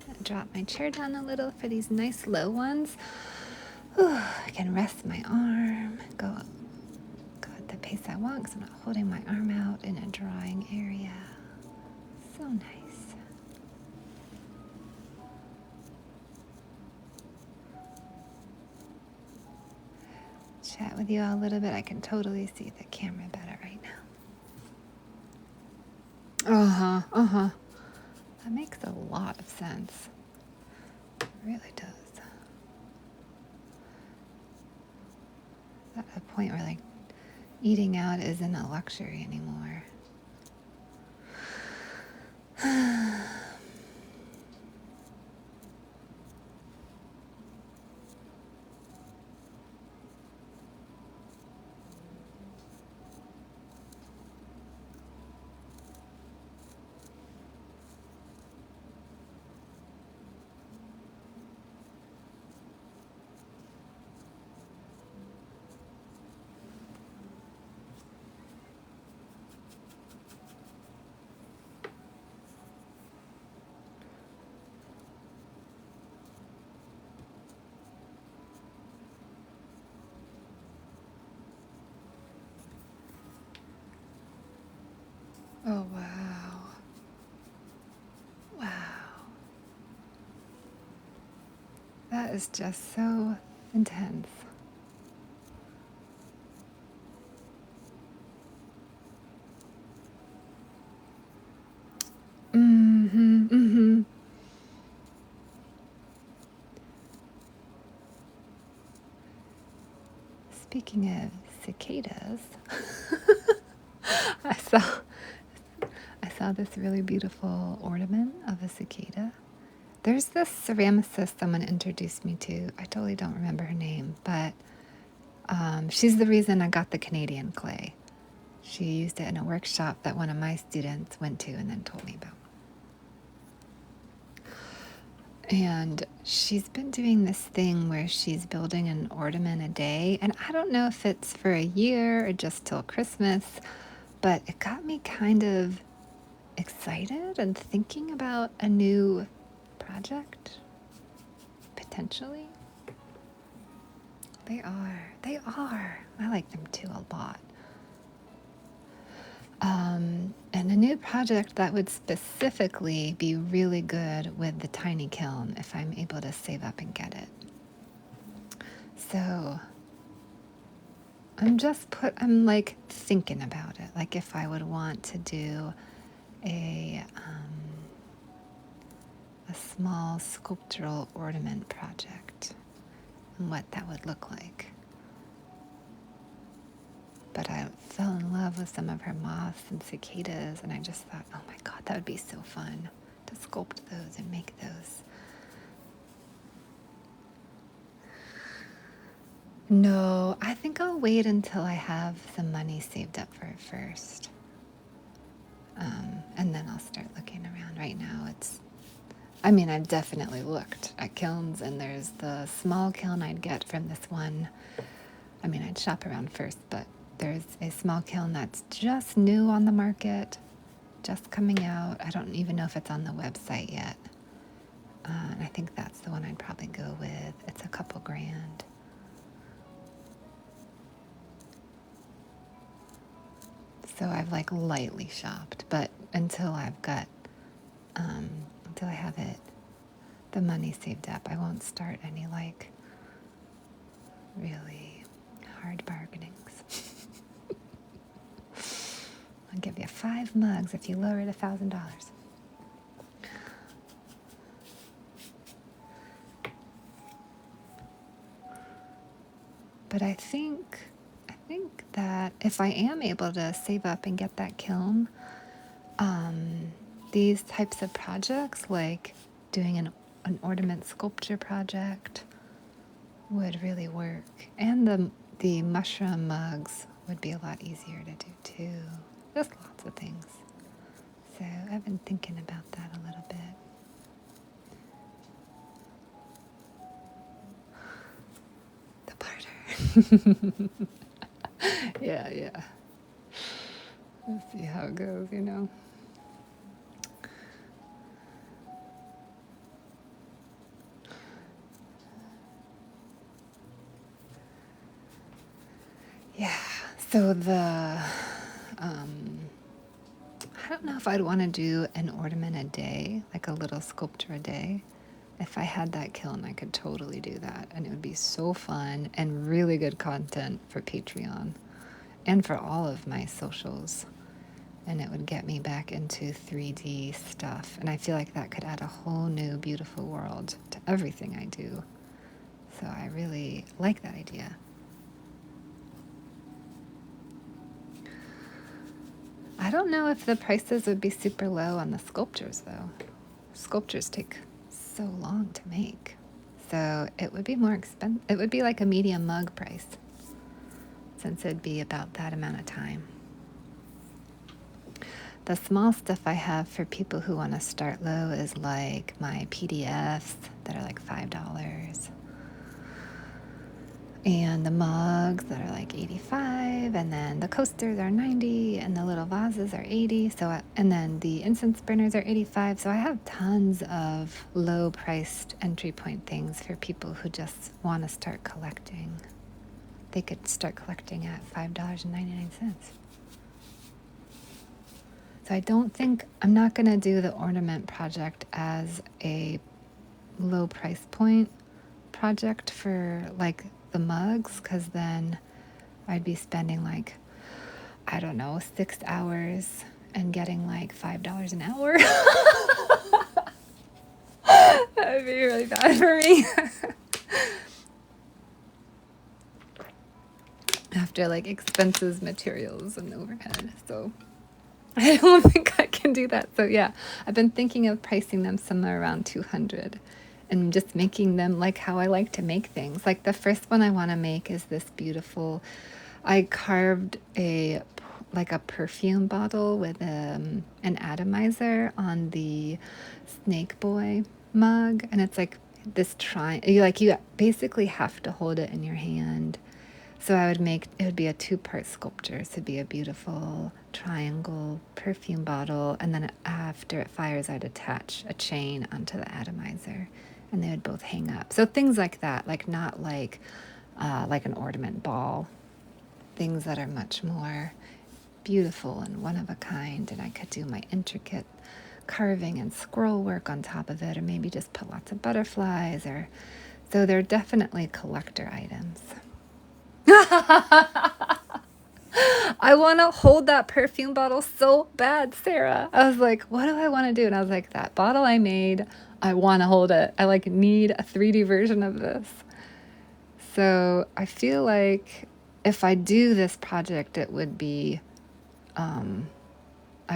I'll drop my chair down a little for these nice low ones. Whew, I can rest my arm, go at the pace I want because I'm not holding my arm out in a drawing area. So nice. Chat with you all a little bit. I can totally see the camera better right now. That makes a lot of sense. It really does. At a point where like eating out isn't a luxury anymore. Oh, wow. Wow. That is just so intense. Mm-hmm. Speaking of cicadas, I saw this really beautiful ornament of a cicada. There's this ceramicist someone introduced me to. I totally don't remember her name, but she's the reason I got the Canadian clay. She used it in a workshop that one of my students went to and then told me about. And she's been doing this thing where she's building an ornament a day. And I don't know if it's for a year or just till Christmas, but it got me kind of excited and thinking about a new project, potentially. They are. I like them too a lot. And a new project that would specifically be really good with the tiny kiln if I'm able to save up and get it. So I'm like thinking about it, like if I would want to do a small sculptural ornament project and what that would look like. But I fell in love with some of her moths and cicadas, and I just thought, oh my God, that would be so fun to sculpt those and make those. No, I think I'll wait until I have some money saved up for it first. And then I'll start looking around. Right now, I've definitely looked at kilns, and there's the small kiln I'd get from this one. I'd shop around first, but there's a small kiln that's just new on the market, just coming out. I don't even know if it's on the website yet. And I think that's the one I'd probably go with. It's a couple grand. So I've like lightly shopped, but until I have the money saved up, I won't start any like really hard bargainings. I'll give you 5 mugs if you lower it $1,000. But I think that if I am able to save up and get that kiln, these types of projects, like doing an ornament sculpture project, would really work. And the mushroom mugs would be a lot easier to do too. Just lots of things. So I've been thinking about that a little bit. The barter. Yeah. We'll see how it goes, So I don't know if I'd want to do an ornament a day, like a little sculpture a day. If I had that kiln, I could totally do that. And it would be so fun and really good content for Patreon and for all of my socials. And it would get me back into 3D stuff. And I feel like that could add a whole new beautiful world to everything I do. So I really like that idea. I don't know if the prices would be super low on the sculptures, though. Sculptures take so long to make. So it would be more expensive. It would be like a medium mug price, since it'd be about that amount of time. The small stuff I have for people who want to start low is like my PDFs that are like $5. And the mugs that are like $85, and then the coasters are $90, and the little vases are $80. And then the incense burners are $85. So I have tons of low-priced entry point things for people who just want to start collecting. They could start collecting at $5.99. So I'm not going to do the ornament project as a low price point project for like the mugs, because then I'd be spending like, I don't know, 6 hours and getting like $5 an hour. That would be really bad for me. After like expenses, materials, and overhead. So I don't think I can do that. So yeah, I've been thinking of pricing them somewhere around $200 and just making them like how I like to make things. Like the first one I want to make is this beautiful, I carved a perfume bottle with an atomizer on the Snake Boy mug, and it's like this you basically have to hold it in your hand. So it would be a 2-part sculpture. So it'd be a beautiful triangle perfume bottle, and then after it fires, I'd attach a chain onto the atomizer, and they would both hang up. So things like that, like not like an ornament ball, things that are much more beautiful and one of a kind, and I could do my intricate carving and scroll work on top of it, or maybe just put lots of butterflies, so they're definitely collector items. I want to hold that perfume bottle so bad, Sarah. I was like, what do I want to do? And I was like, that bottle I made, I want to hold it. I like need a 3D version of this. So I feel like if I do this project, it would be, I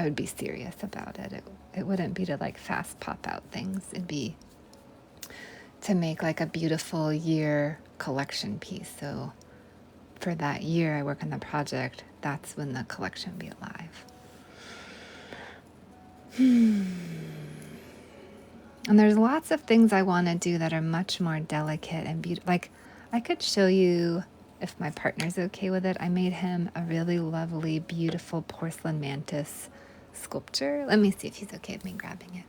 would be serious about it. It wouldn't be to like fast pop out things. It'd be to make like a beautiful year collection piece. So for that year I work on the project, that's when the collection will be alive. And there's lots of things I want to do that are much more delicate and beautiful. Like I could show you, if my partner's okay with it, I made him a really lovely, beautiful porcelain mantis sculpture. Let me see if he's okay with me grabbing it.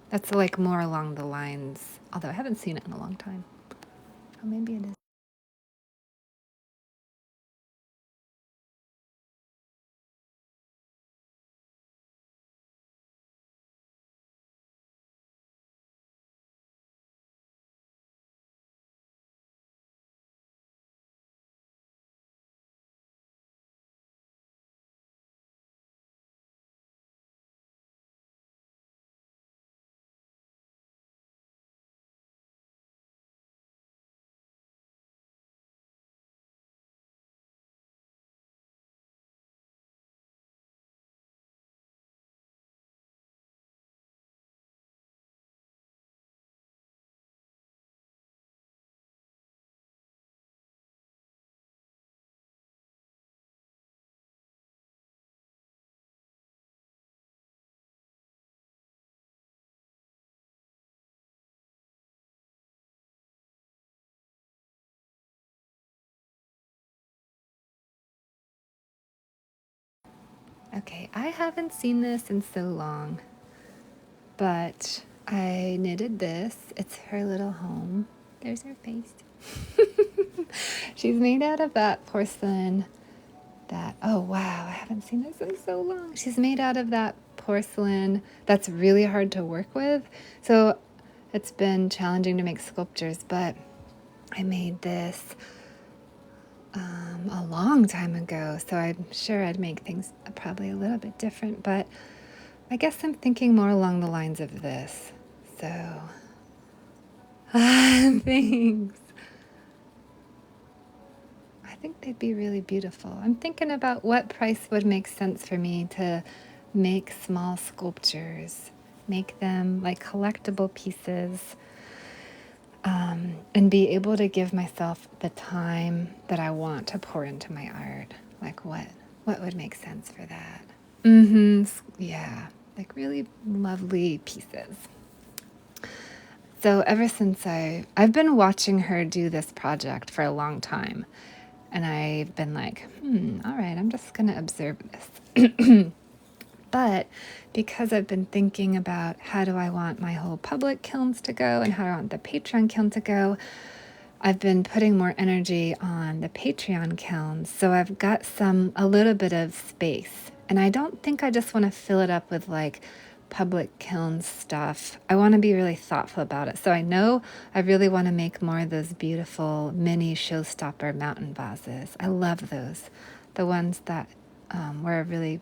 That's like more along the lines, although I haven't seen it in a long time. Oh, maybe it is. Okay, I haven't seen this in so long, but I knitted this. It's her little home. There's her face. She's made out of that porcelain that. Oh, wow, I haven't seen this in so long. She's made out of that porcelain that's really hard to work with. So it's been challenging to make sculptures, but I made this a long time ago. So I'm sure I'd make things probably a little bit different, but I guess I'm thinking more along the lines of this. So, thanks. I think they'd be really beautiful. I'm thinking about what price would make sense for me to make small sculptures, make them like collectible pieces, and be able to give myself the time that I want to pour into my art. Like what would make sense for that? Yeah, like really lovely pieces. So ever since I've been watching her do this project for a long time, and I've been like, all right, I'm just gonna observe this. But because I've been thinking about how do I want my whole public kilns to go and how I want the Patreon kiln to go, I've been putting more energy on the Patreon kilns. So I've got a little bit of space. And I don't think I just want to fill it up with like public kiln stuff. I want to be really thoughtful about it. So I know I really want to make more of those beautiful mini showstopper mountain vases. I love those. The ones that were a really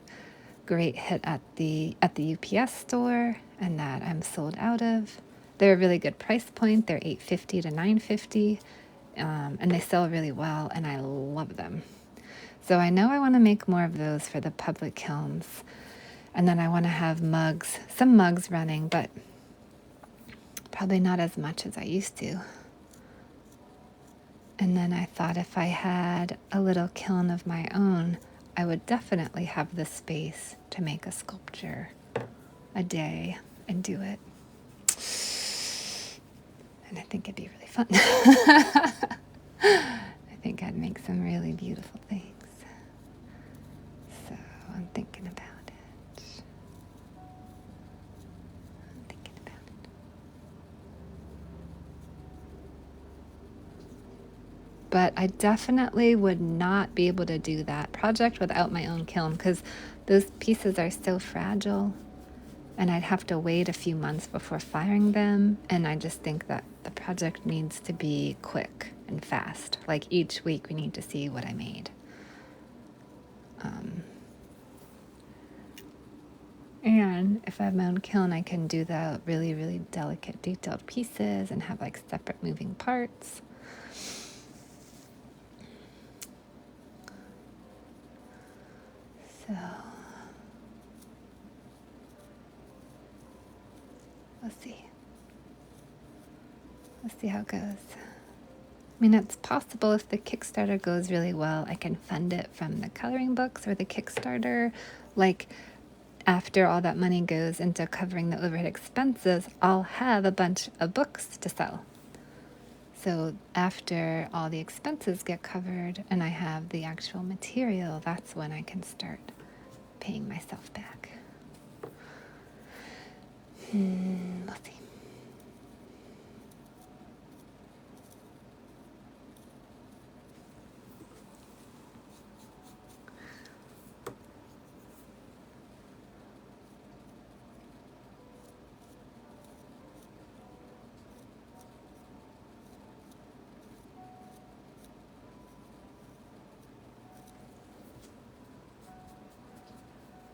great hit at the UPS store and that I'm sold out of. They're a really good price point. They're $8.50 to $9.50, and they sell really well, and I love them. So I know I want to make more of those for the public kilns, and then I want to have some mugs running, but probably not as much as I used to. And then I thought if I had a little kiln of my own, I would definitely have the space to make a sculpture a day and do it. And I think it'd be really fun. I think I'd make some really beautiful things. So I'm thinking about it. But I definitely would not be able to do that project without my own kiln because those pieces are so fragile and I'd have to wait a few months before firing them. And I just think that the project needs to be quick and fast. Like each week we need to see what I made. And if I have my own kiln, I can do the really, really delicate, detailed pieces and have like separate moving parts. So let's see. Let's see how it goes. I mean, it's possible if the Kickstarter goes really well, I can fund it from the coloring books or the Kickstarter. Like, after all that money goes into covering the overhead expenses, I'll have a bunch of books to sell. So after all the expenses get covered and I have the actual material, that's when I can start paying myself back. We'll see.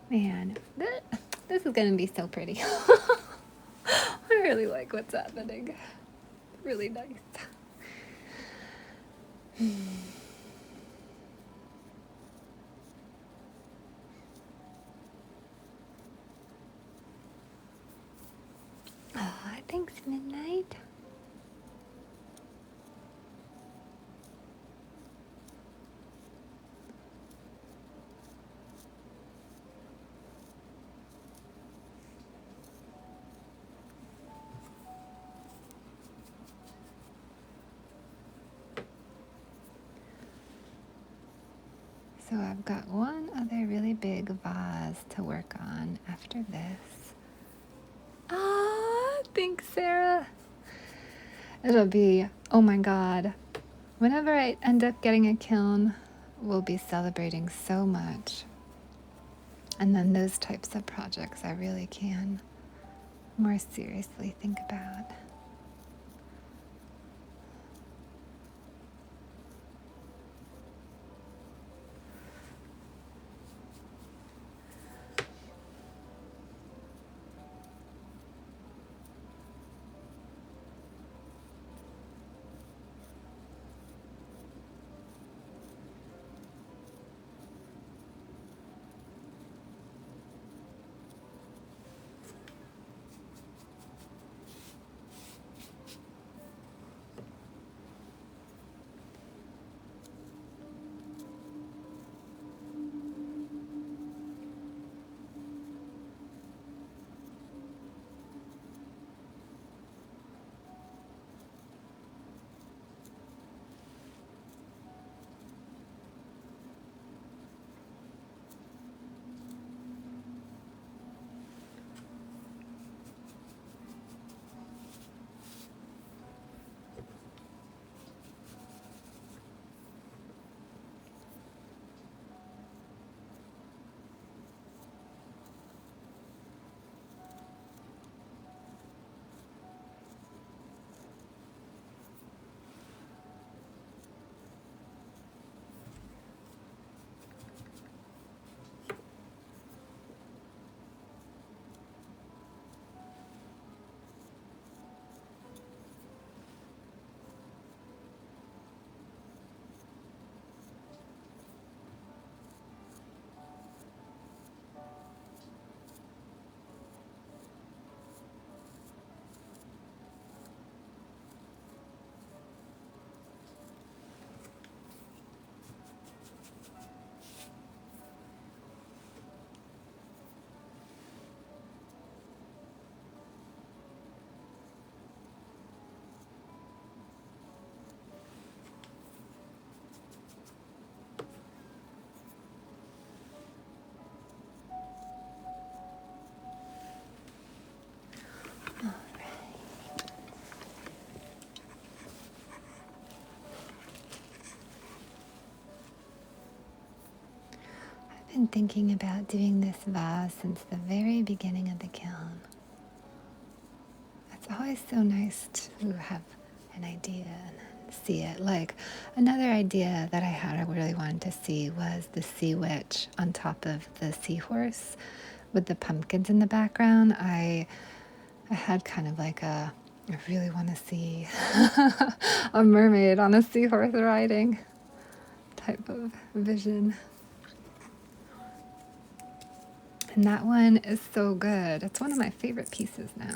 Man, this is going to be so pretty. I really like what's happening. Really nice. Oh, thanks, Midnight. So I've got one other really big vase to work on after this. Ah, thanks, Sarah. It'll be, oh my God. Whenever I end up getting a kiln, will be celebrating so much. And then those types of projects I really can more seriously think about. I've been thinking about doing this vase since the very beginning of the kiln. It's always so nice to have an idea and then see it. Like another idea that I had I really wanted to see was the sea witch on top of the seahorse with the pumpkins in the background. I had kind of like I really want to see a mermaid on a seahorse riding type of vision. And that one is so good. It's one of my favorite pieces now.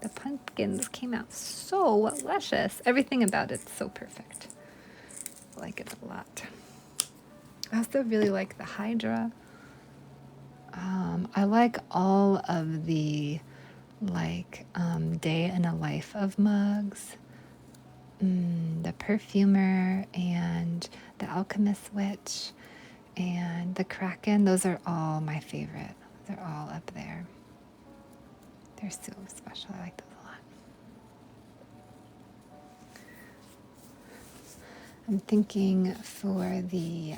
The pumpkins came out so luscious. Everything about it's so perfect. I like it a lot. I also really like the Hydra. I like all of the day in a life of mugs. The perfumer and the alchemist witch and the kraken. Those are all my favorite. They're all up there. They're so special. I like those a lot. I'm thinking for the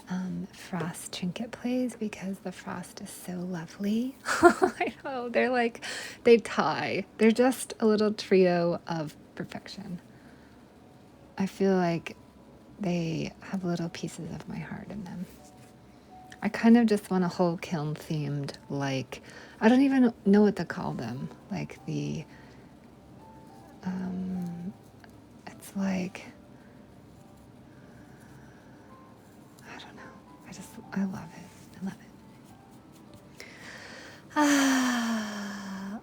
frost trinket plays because the frost is so lovely. I know, they tie. They're just a little trio of perfection. I feel like they have little pieces of my heart in them. I kind of just want a whole kiln themed, I don't even know what to call them. It's like, I don't know. I love it. I love it.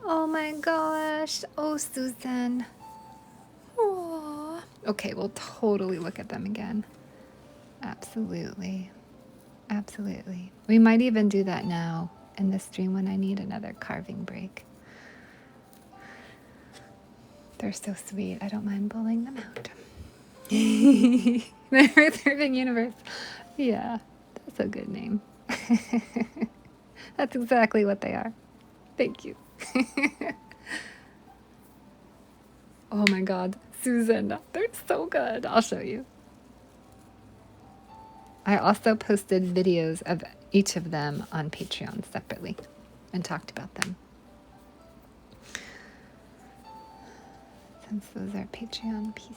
Oh my gosh. Oh, Susan. Oh. Okay, we'll totally look at them again. Absolutely. Absolutely. We might even do that now in the stream when I need another carving break. They're so sweet. I don't mind pulling them out. The Irving universe. Yeah, that's a good name. That's exactly what they are. Thank you. Oh my God, Susan, they're so good. I'll show you. I also posted videos of each of them on Patreon separately and talked about them. Since those are Patreon pieces.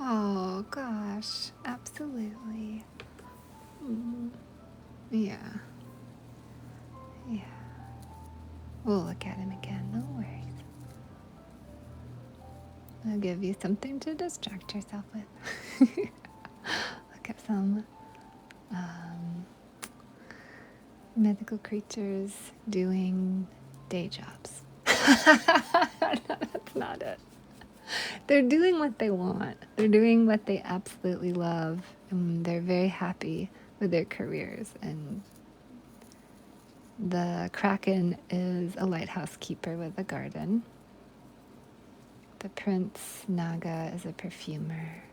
Oh gosh, absolutely. Yeah. Yeah. We'll look at him again, no worries. I'll give you something to distract yourself with. Look at some mythical creatures doing day jobs. No, that's not it. They're doing what they want. They're doing what they absolutely love. And they're very happy with their careers. And the Kraken is a lighthouse keeper with a garden. The Prince Naga is a perfumer.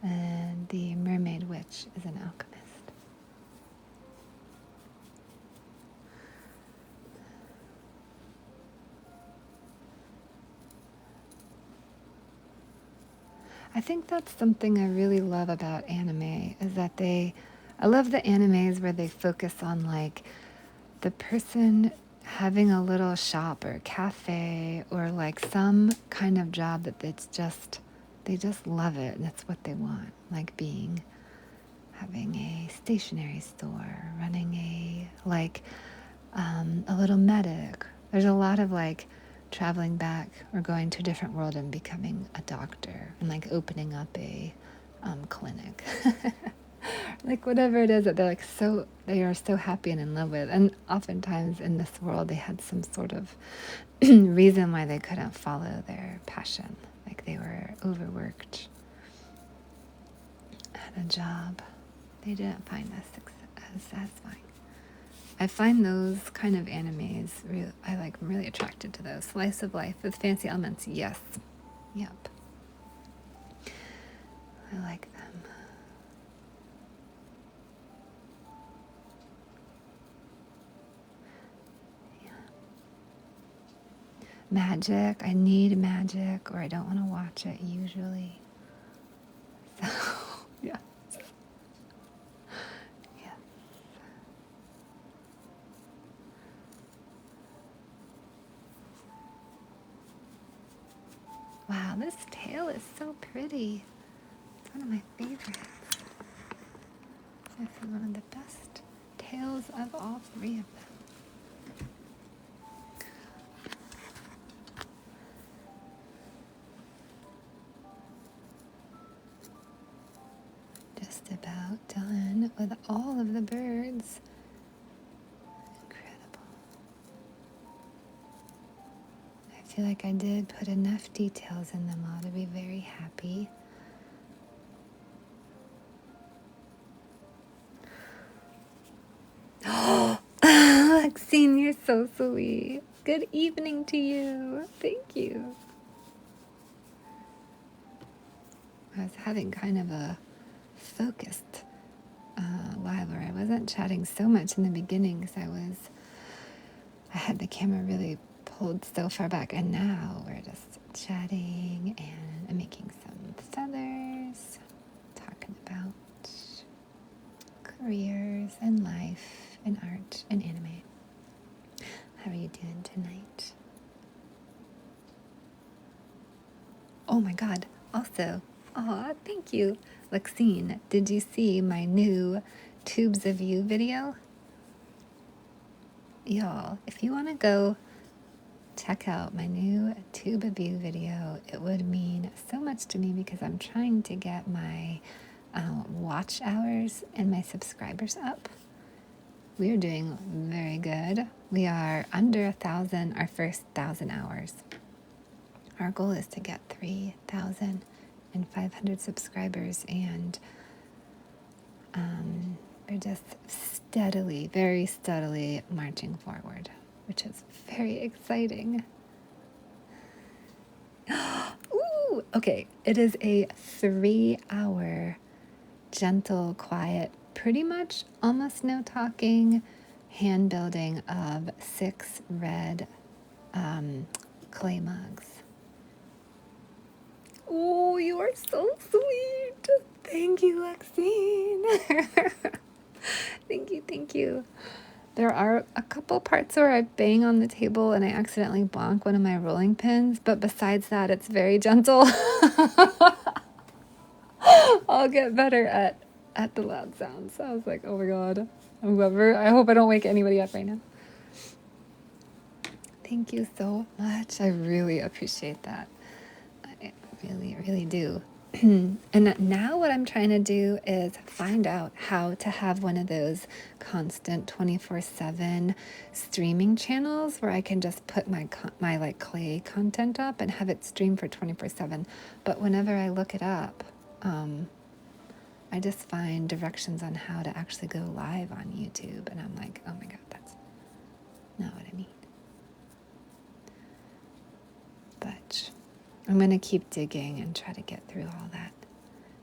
And the Mermaid Witch is an alchemist. I think that's something I really love about anime is that I love the animes where they focus on like the person having a little shop or cafe or like some kind of job that they just love it and that's what they want, like having a stationery store, running a little medic. There's a lot of like traveling back or going to a different world and becoming a doctor and like opening up a clinic. Like whatever it is that they are so happy and in love with. And oftentimes in this world they had some sort of reason why they couldn't follow their passion. Like they were overworked at a job they didn't find as satisfying. I find those kind of animes, I'm really attracted to those. Slice of life with fancy elements, yes. Yep. I like them. Yeah. Magic, I need magic or I don't want to watch it usually. So, yeah. Wow, this tail is so pretty. It's one of my favorites. This is one of the best tails of all three of them. Just about done with all of the birds. Incredible. I feel like I did put enough details in them all to be very happy. Oh, Maxine, you're so sweet. Good evening to you. Thank you. I was having kind of a focused live where I wasn't chatting so much in the beginning because I had the camera really pulled so far back, and now we're just chatting and I'm making some feathers, talking about careers and life and art and anime. How are you doing tonight? Oh my god, also, thank you, Lexine. Did you see my new Tubes of You video? Y'all, if you want to go check out my new Tube of You video, it would mean so much to me because I'm trying to get my watch hours and my subscribers up. We're doing very good. We are under 1,000, our first 1,000 hours. Our goal is to get 3,500 subscribers, and we're just very steadily marching forward, which is very exciting. Ooh, okay, it is a 3-hour gentle, quiet, pretty much almost no talking, hand building of 6 red clay mugs. Oh, you are so sweet. Thank you, Lexine. Thank you. There are a couple parts where I bang on the table and I accidentally bonk one of my rolling pins, but besides that, it's very gentle. I'll get better at the loud sounds. So I was like, oh my God, I hope I don't wake anybody up right now. Thank you so much. I really appreciate that. I really, really do. And now what I'm trying to do is find out how to have one of those constant 24/7 streaming channels where I can just put my like clay content up and have it stream for 24/7. But whenever I look it up, I just find directions on how to actually go live on YouTube, and I'm like, oh my God, that's not what I mean. But I'm going to keep digging and try to get through all that.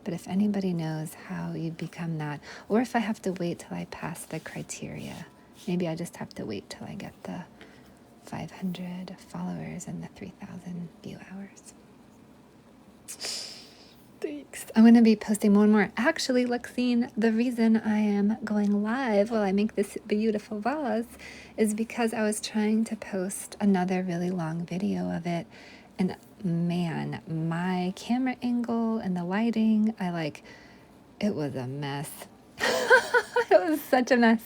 But if anybody knows how you become that, or if I have to wait till I pass the criteria, maybe I just have to wait till I get the 500 followers and the 3,000 view hours. Thanks. I'm going to be posting more and more. Actually, Lexine, the reason I am going live while I make this beautiful vase is because I was trying to post another really long video of it. And man, my camera angle and the lighting, it was a mess. It was such a mess.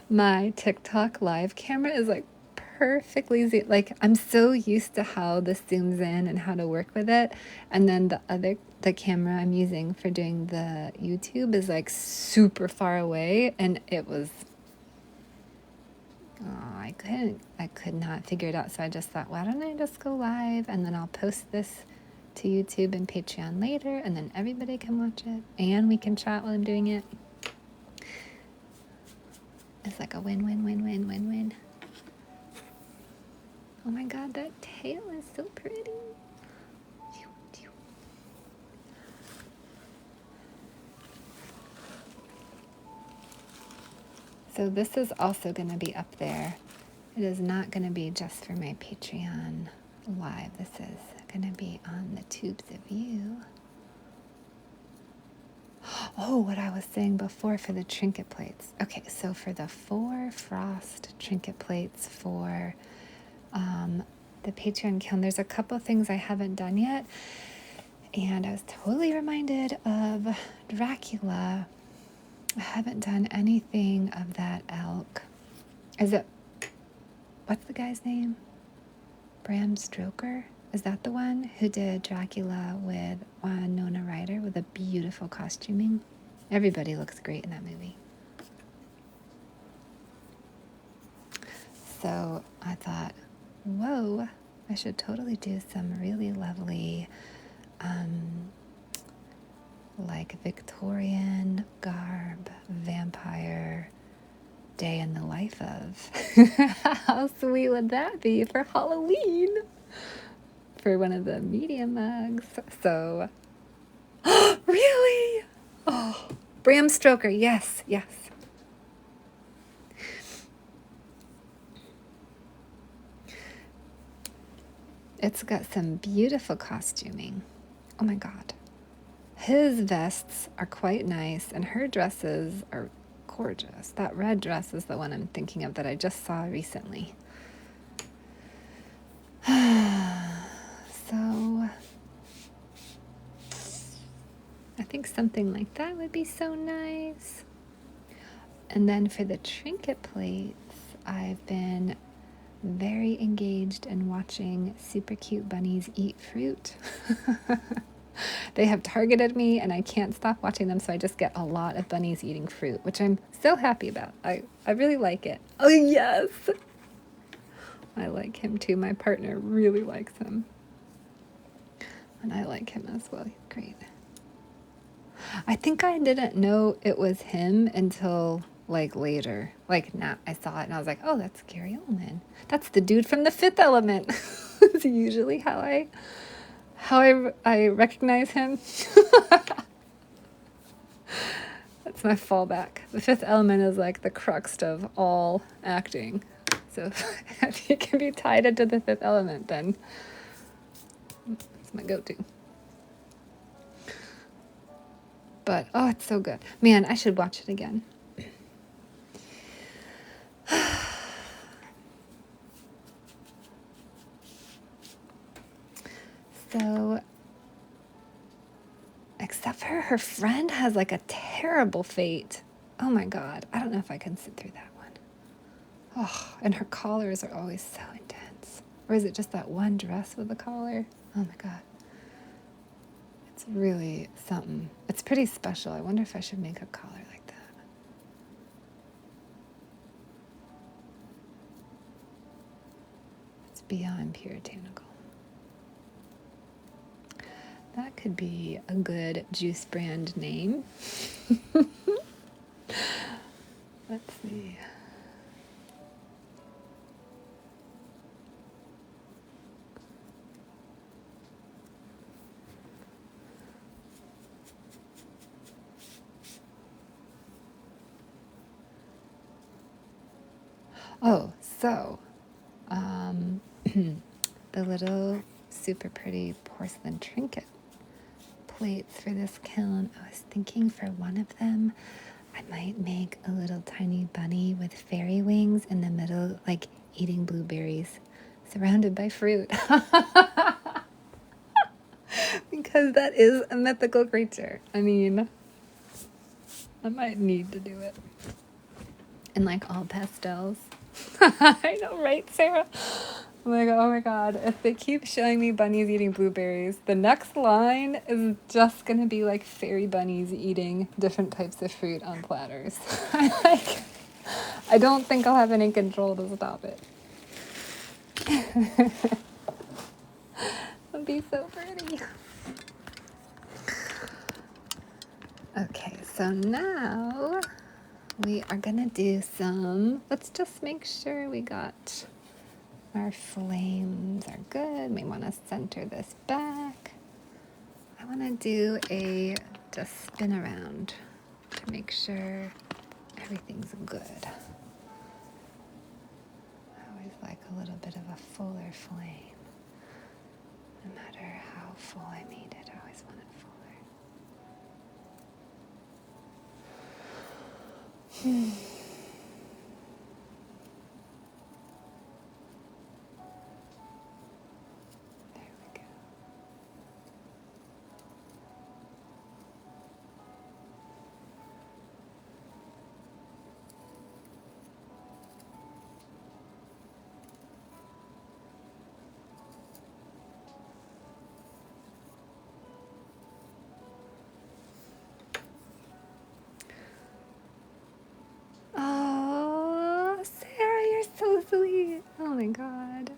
My TikTok live camera is perfectly I'm so used to how this zooms in and how to work with it. And then the camera I'm using for doing the YouTube is super far away, and it was, I could not figure it out. So I just thought, why don't I just go live and then I'll post this to YouTube and Patreon later, and then everybody can watch it and we can chat while I'm doing it. It's like a win. Oh my God, that tail is so pretty. So this is also going to be up there. It is not going to be just for my Patreon live. This is going to be on the tubes of you. Oh, what I was saying before for the trinket plates. Okay, so for the 4 frost trinket plates for the Patreon calendar, there's a couple things I haven't done yet. And I was totally reminded of Dracula. I haven't done anything of that elk. What's the guy's name? Bram Stoker? Is that the one who did Dracula with Winona Ryder with a beautiful costuming? Everybody looks great in that movie. So I thought, whoa, I should totally do some really lovely Victorian garb, vampire, day in the life of. How sweet would that be for Halloween? For one of the medium mugs. So, really? Oh, Bram Stoker, yes. It's got some beautiful costuming. Oh my God. His vests are quite nice, and her dresses are gorgeous. That red dress is the one I'm thinking of that I just saw recently. So, I think something like that would be so nice. And then for the trinket plates, I've been very engaged in watching super cute bunnies eat fruit. They have targeted me and I can't stop watching them, so I just get a lot of bunnies eating fruit, which I'm so happy about. I really like it. Oh, yes! I like him too. My partner really likes him. And I like him as well. He's great. I think I didn't know it was him until later. Now I saw it and I was like, oh, that's Gary Oldman. That's the dude from The Fifth Element. It's usually how I recognize him. It's my fallback. The fifth element is like the crux of all acting. So if you can be tied into the fifth element, then it's my go-to. But, oh, it's so good. Man, I should watch it again. So, except for her friend has like a terrible fate. Oh my God. I don't know if I can sit through that one. Oh, and her collars are always so intense. Or is it just that one dress with the collar? Oh my God. It's really something. It's pretty special. I wonder if I should make a collar like that. It's beyond puritanical. That could be a good juice brand name. Let's see. Oh, so the little super pretty porcelain trinket plates for this kiln, I was thinking for one of them, I might make a little tiny bunny with fairy wings in the middle, like eating blueberries, surrounded by fruit. Because that is a mythical creature. I mean, I might need to do it. And like all pastels. I know, right, Sarah? I'm like, oh my God, if they keep showing me bunnies eating blueberries, the next line is just going to be like fairy bunnies eating different types of fruit on platters. I don't think I'll have any control to stop it. It'll be so pretty. Okay, so now we are going to do some, let's just make sure we got our flames are good. We want to center this back. I want to do a just spin around to make sure everything's good. I always like a little bit of a fuller flame. No matter how full I made it, I always want it fuller. There we go. Oh, Sarah, you're so sweet. Oh my God.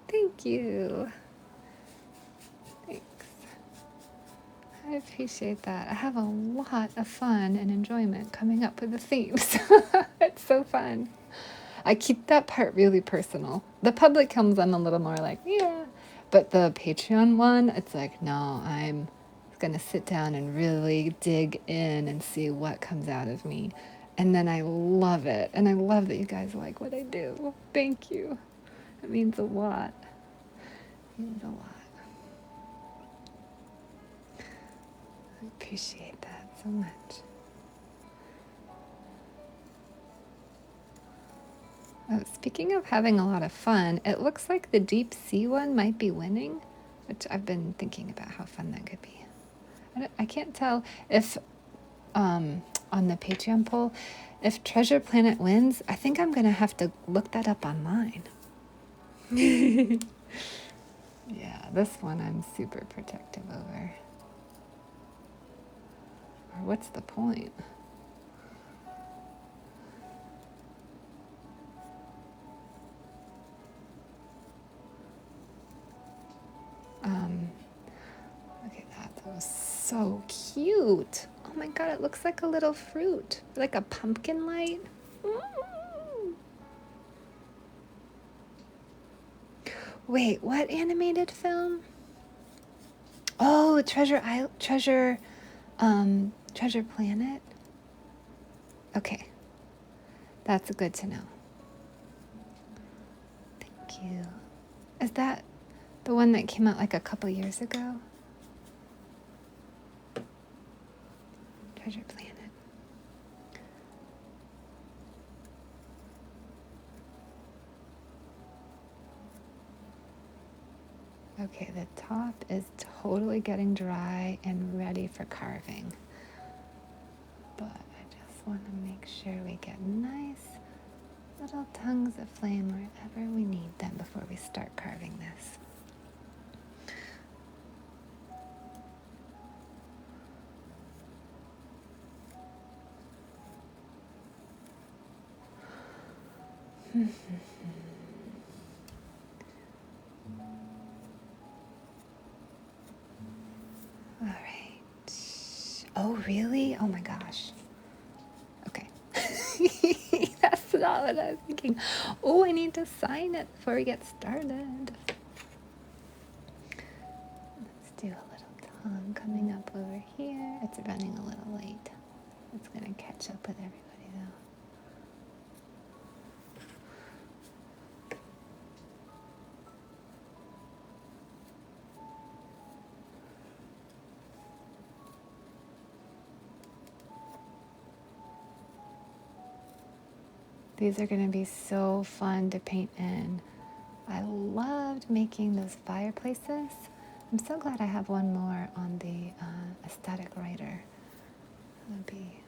Thank you. Thanks. I appreciate that. I have a lot of fun and enjoyment coming up with the themes. It's so fun. I keep that part really personal. The public comes, I'm a little more like, yeah. But the Patreon one, it's like, no, I'm going to sit down and really dig in and see what comes out of me. And then I love it. And I love that you guys like what I do. Thank you. It means a lot. It means a lot. I appreciate that so much. Oh, speaking of having a lot of fun, it looks like the deep sea one might be winning, which I've been thinking about how fun that could be. I can't tell if, on the Patreon poll, if Treasure Planet wins. I think I'm going to have to look that up online. Yeah, this one I'm super protective over. Or what's the point? Look at that. That was so cute. Oh my God, it looks like a little fruit. Like a pumpkin light. Mm. Wait, what animated film? Oh, Treasure Treasure Planet? Okay. That's good to know. Thank you. Is that the one that came out like a couple years ago? Treasure Planet. Okay, the top is totally getting dry and ready for carving. But I just want to make sure we get nice little tongues of flame wherever we need them before we start carving this. All right. Oh, really? Oh my gosh. Okay. That's not what I was thinking. Oh, I need to sign it before we get started. Let's do a little tongue coming up over here. It's running a little late. It's going to catch up with everybody though. These are going to be so fun to paint in. I loved making those fireplaces. I'm so glad I have one more on the aesthetic writer. It would be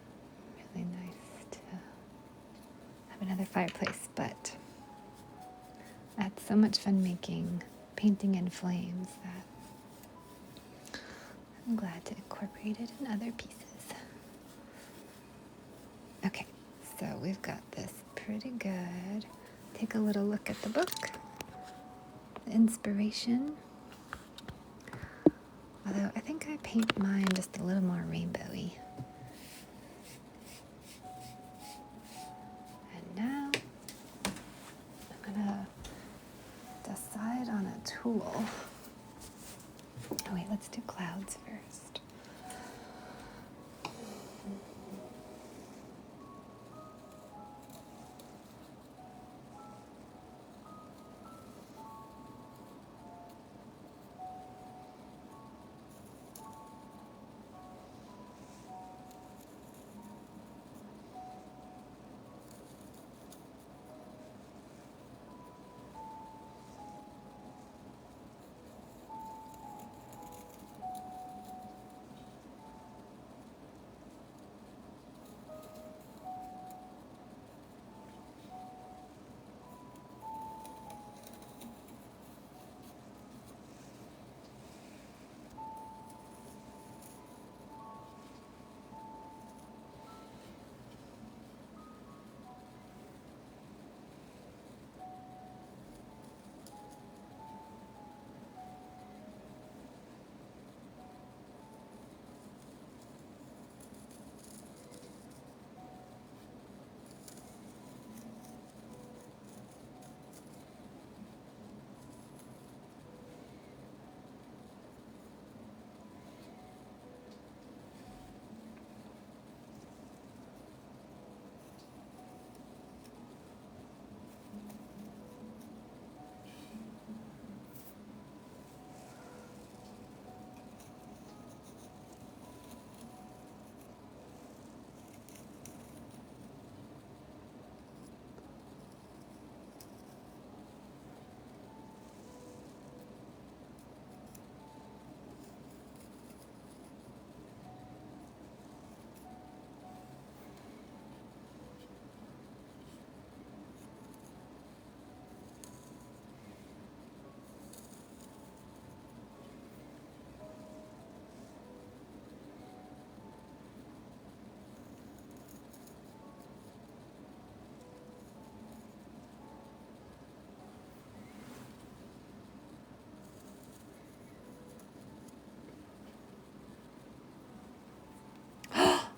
really nice to have another fireplace, but I had so much fun painting in flames that I'm glad to incorporate it in other pieces. Okay, so we've got this pretty good. Take a little look at the book. The inspiration. Although I think I paint mine just a little more rainbowy. And now I'm gonna decide on a tool. Oh wait, let's do clouds first.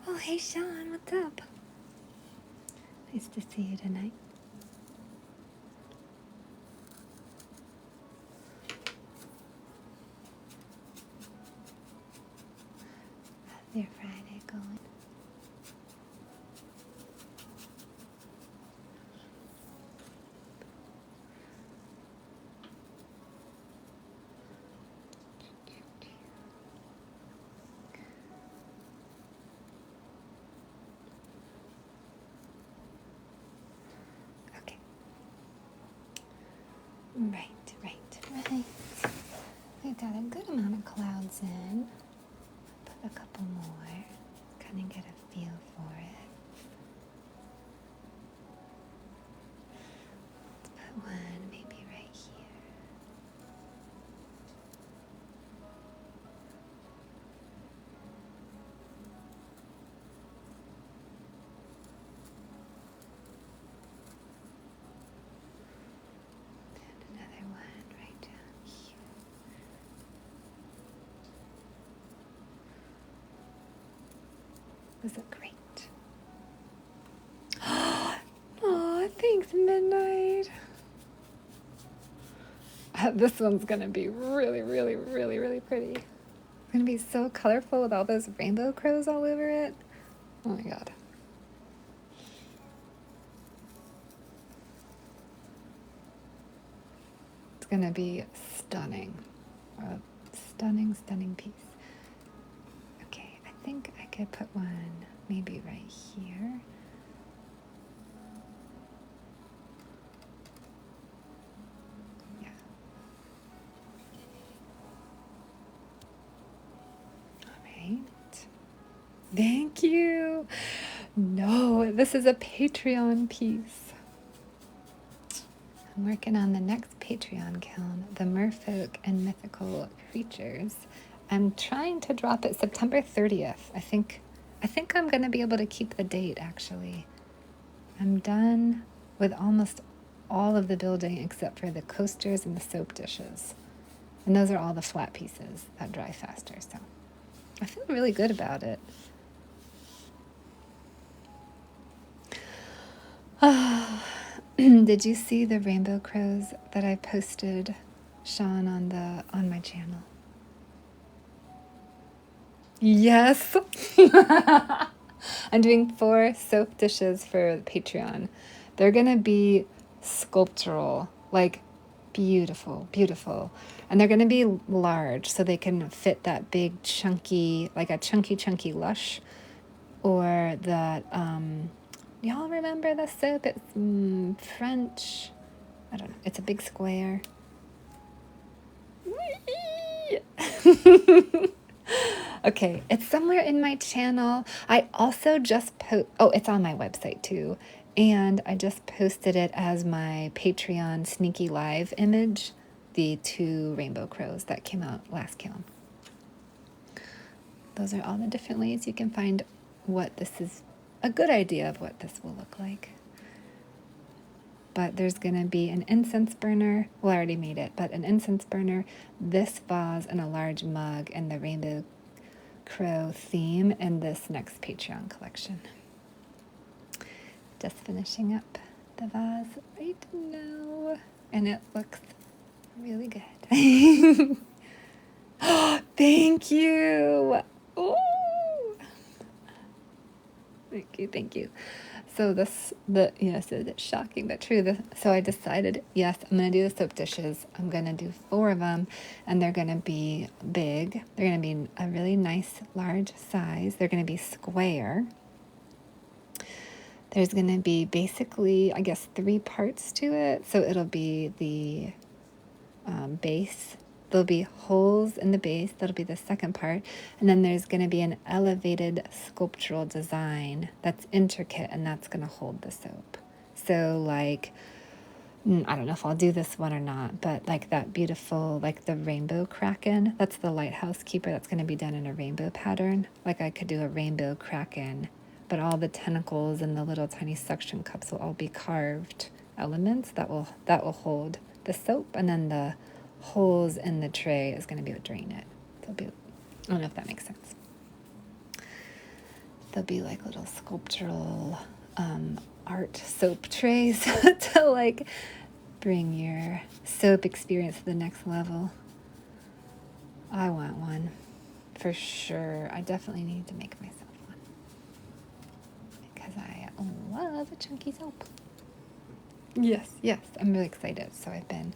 Oh, hey Sean, what's up? Nice to see you tonight. How's your Friday going? Right. We've got a good amount of clouds in. Put a couple more. Kind of get a feel for it. Let's put one maybe right here. And another one right down here. Those look great. Oh, thanks, Midnight. This one's gonna be really, really, really, really pretty. It's gonna be so colorful with all those rainbow crows all over it. Oh my god. It's gonna be stunning. A stunning piece. Okay, I think I could put one maybe right here. Yeah. All right. Thank you. No, this is a Patreon piece. I'm working on the next Patreon kiln, the Merfolk and Mythical Creatures. I'm trying to drop it September 30th. I think I'm going to be able to keep the date, actually. I'm done with almost all of the building except for the coasters and the soap dishes. And those are all the flat pieces that dry faster, so I feel really good about it. Did you see the rainbow crows that I posted, Sean, on my channel? Yes. I'm doing 4 soap dishes for Patreon. They're gonna be sculptural, like beautiful. And they're gonna be large so they can fit that big chunky, like a chunky lush, or that, y'all remember the soap? It's French. I don't know. It's a big square. Okay, it's somewhere in my channel. I also just it's on my website too. And I just posted it as my Patreon sneaky live image, the 2 rainbow crows that came out last kiln. Those are all the different ways you can find what this is, a good idea of what this will look like. But there's going to be an incense burner. Well, I already made it, but an incense burner, this vase, and a large mug, and the rainbow crow theme in this next Patreon collection. Just finishing up the vase right now, and it looks really good. Oh, thank you. Ooh. Thank you. So it's shocking but true. So I decided, yes, I'm going to do the soap dishes. I'm going to do 4 of them, and they're going to be big. They're going to be a really nice, large size. They're going to be square. There's going to be basically, I guess, 3 parts to it. So it'll be the base. There'll be holes in the base. That'll be the second part. And then there's going to be an elevated sculptural design that's intricate, and that's going to hold the soap. So like, I don't know if I'll do this one or not, but like that beautiful, like the rainbow kraken, that's the lighthouse keeper. That's going to be done in a rainbow pattern. Like I could do a rainbow kraken, but all the tentacles and the little tiny suction cups will all be carved elements that will hold the soap, and then the holes in the tray is going to be what drain it. I don't know if that makes sense. There'll be like little sculptural art soap trays to like bring your soap experience to the next level. I want one for sure. I definitely need to make myself one because I love a chunky soap. Yes, I'm really excited. So I've been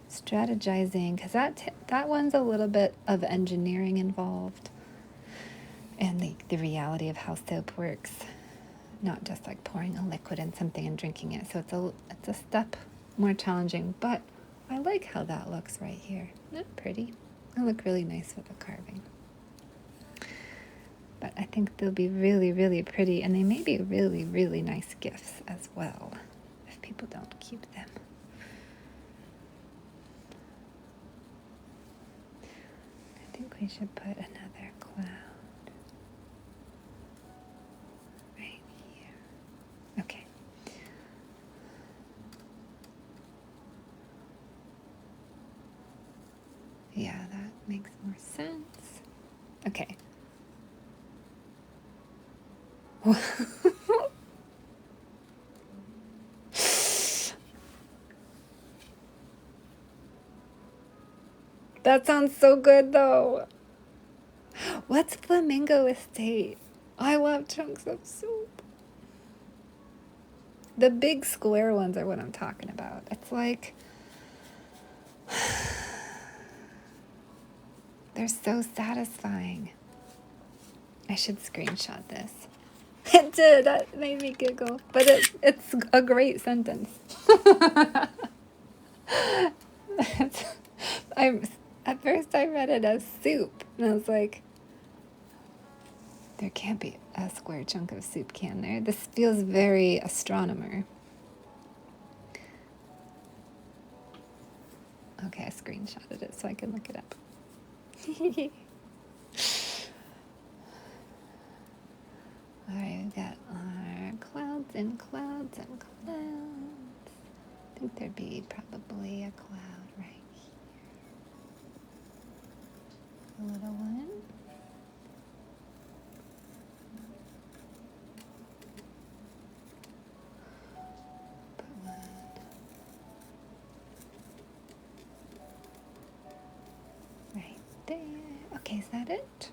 strategizing because that one's a little bit of engineering involved, and the reality of how soap works, not just like pouring a liquid in something and drinking it. So it's a step more challenging, but I like how that looks right here. Isn't that pretty? It'll look really nice with the carving. But I think they'll be really, really pretty, and they may be really, really nice gifts as well, if people don't keep them. I think we should put another cloud right here. Okay. Yeah, that makes more sense. Okay. That sounds so good, though. What's Flamingo Estate? I love chunks of soup. The big square ones are what I'm talking about. It's like, they're so satisfying. I should screenshot this. It did. That made me giggle. But it's a great sentence. At first I read it as soup. And I was like, there can't be a square chunk of soup, can there? This feels very astronomer. Okay, I screenshotted it so I can look it up. Alright, we've got our clouds and clouds and clouds. I think there'd be probably a cloud right here. A little one. Put one. Right there. Okay, is that it?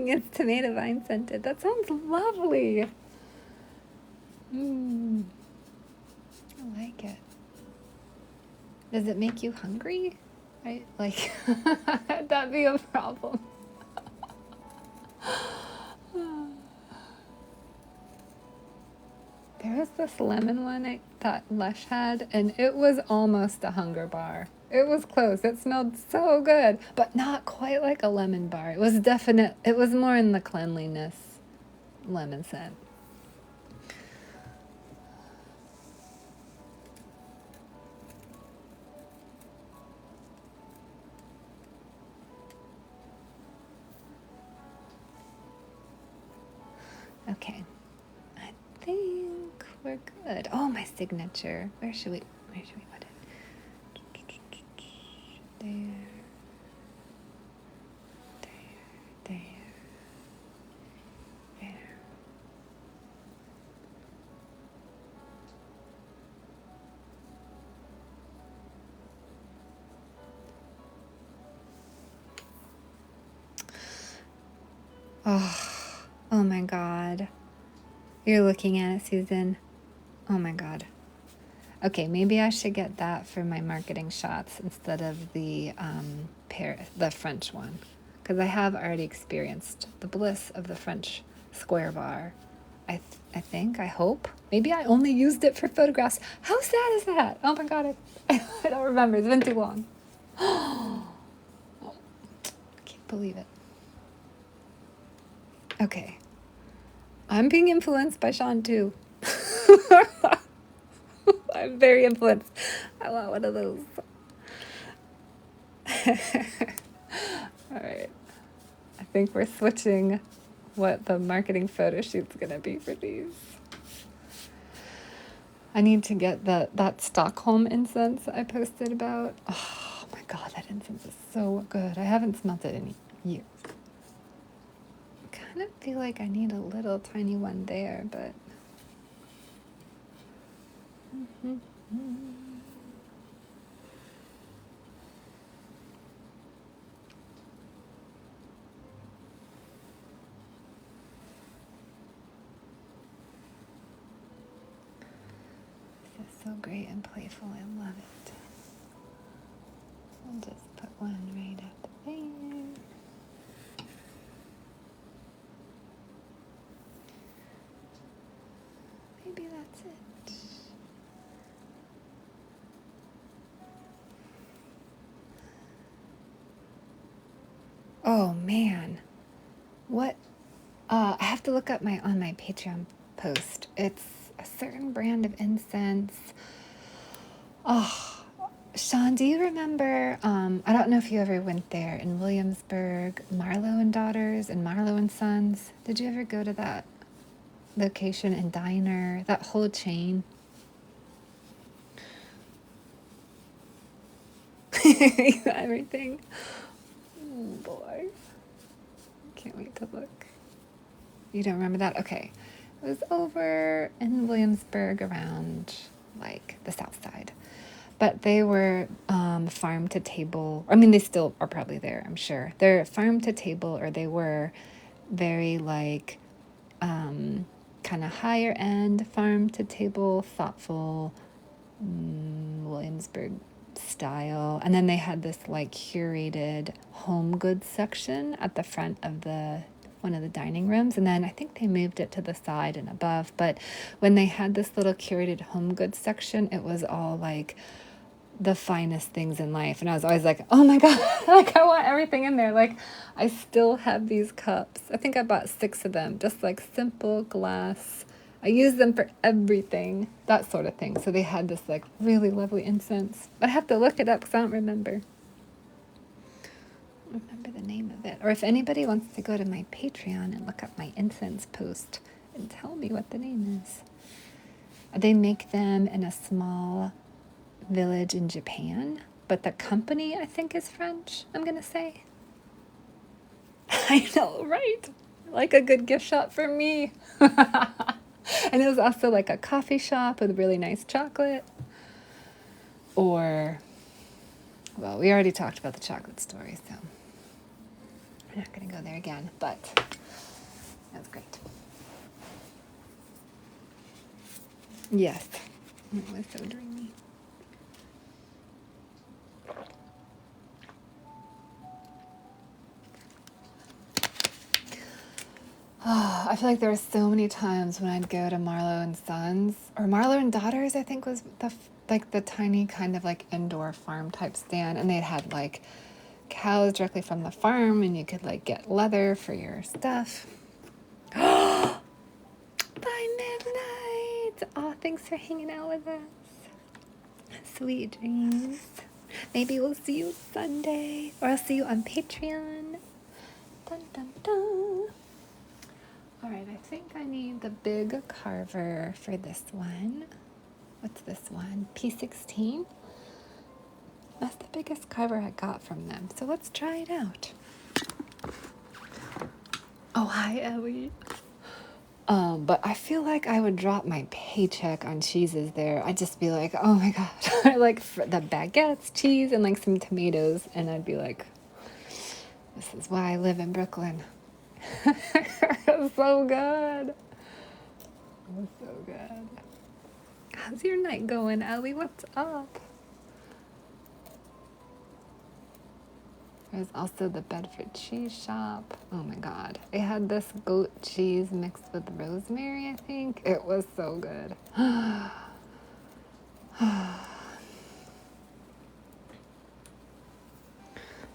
It's tomato vine scented. That sounds lovely. I like it. Does it make you hungry? Right? Like, that'd be a problem. There was this lemon one I thought Lush had, and it was almost a hunger bar. It was close. It smelled so good, but not quite like a lemon bar. It was definite. It was more in the cleanliness lemon scent. Okay, I think we're good. Oh, my signature. Where should we put it? There. Oh my God. You're looking at it, Susan. Oh my God. Okay, maybe I should get that for my marketing shots instead of the French one, because I have already experienced the bliss of the French square bar. I hope. Maybe I only used it for photographs. How sad is that? Oh my God, I don't remember. It's been too long. I can't believe it. Okay. I'm being influenced by Sean too. I'm very influenced. I want one of those. All right. I think we're switching what the marketing photo shoot's gonna be for these. I need to get that Stockholm incense I posted about. Oh my God, that incense is so good. I haven't smelled it in years. I kind of feel like I need a little tiny one there, but this is so great and playful. I love it. I'll just put one right up there. maybe that's it. Oh man, what? I have to look up on my Patreon post. It's a certain brand of incense. Oh, Sean, do you remember? I don't know if you ever went there in Williamsburg, Marlowe and Daughters and Marlowe and Sons. Did you ever go to that location and diner? That whole chain. Everything. Oh boy, can't wait to look. You don't remember that? Okay. It was over in Williamsburg around like the south side. But they were farm to table. I mean, they still are probably there, I'm sure. They're farm to table, or they were very like kind of higher end farm to table, thoughtful Williamsburg style. And then they had this like curated home goods section at the front of one of the dining rooms, and then I think they moved it to the side and above. But when they had this little curated home goods section, it was all like the finest things in life. And I was always like, oh my God, like I want everything in there. Like I still have these cups. I think I bought 6 of them, just like simple glass. I use them for everything, that sort of thing. So they had this like really lovely incense. I have to look it up because I don't remember. The name of it. Or if anybody wants to go to my Patreon and look up my incense post and tell me what the name is. They make them in a small village in Japan, but the company I think is French, I'm gonna say. I know, right? Like a good gift shop for me. And it was also like a coffee shop with really nice chocolate. Or, well, we already talked about the chocolate story, so I'm not gonna go there again, but that was great. Yes, it was so dreamy. Oh, I feel like there were so many times when I'd go to Marlowe and Sons, or Marlowe and Daughters, I think was the tiny kind of like indoor farm type stand, and they'd had like cows directly from the farm, and you could like get leather for your stuff. By midnight! Oh, thanks for hanging out with us. Sweet dreams. Maybe we'll see you Sunday, or I'll see you on Patreon. Dun dun dun. All right, I think I need the big carver for this one. What's this one? P16? That's the biggest carver I got from them. So let's try it out. Oh, hi, Ellie. But I feel like I would drop my paycheck on cheeses there. I'd just be like, oh my God. Like the baguettes, cheese, and like some tomatoes. And I'd be like, this is why I live in Brooklyn. So good. It was so good. How's your night going, Ellie? What's up? There's also the Bedford cheese shop. Oh my God. They had this goat cheese mixed with rosemary, I think. It was so good.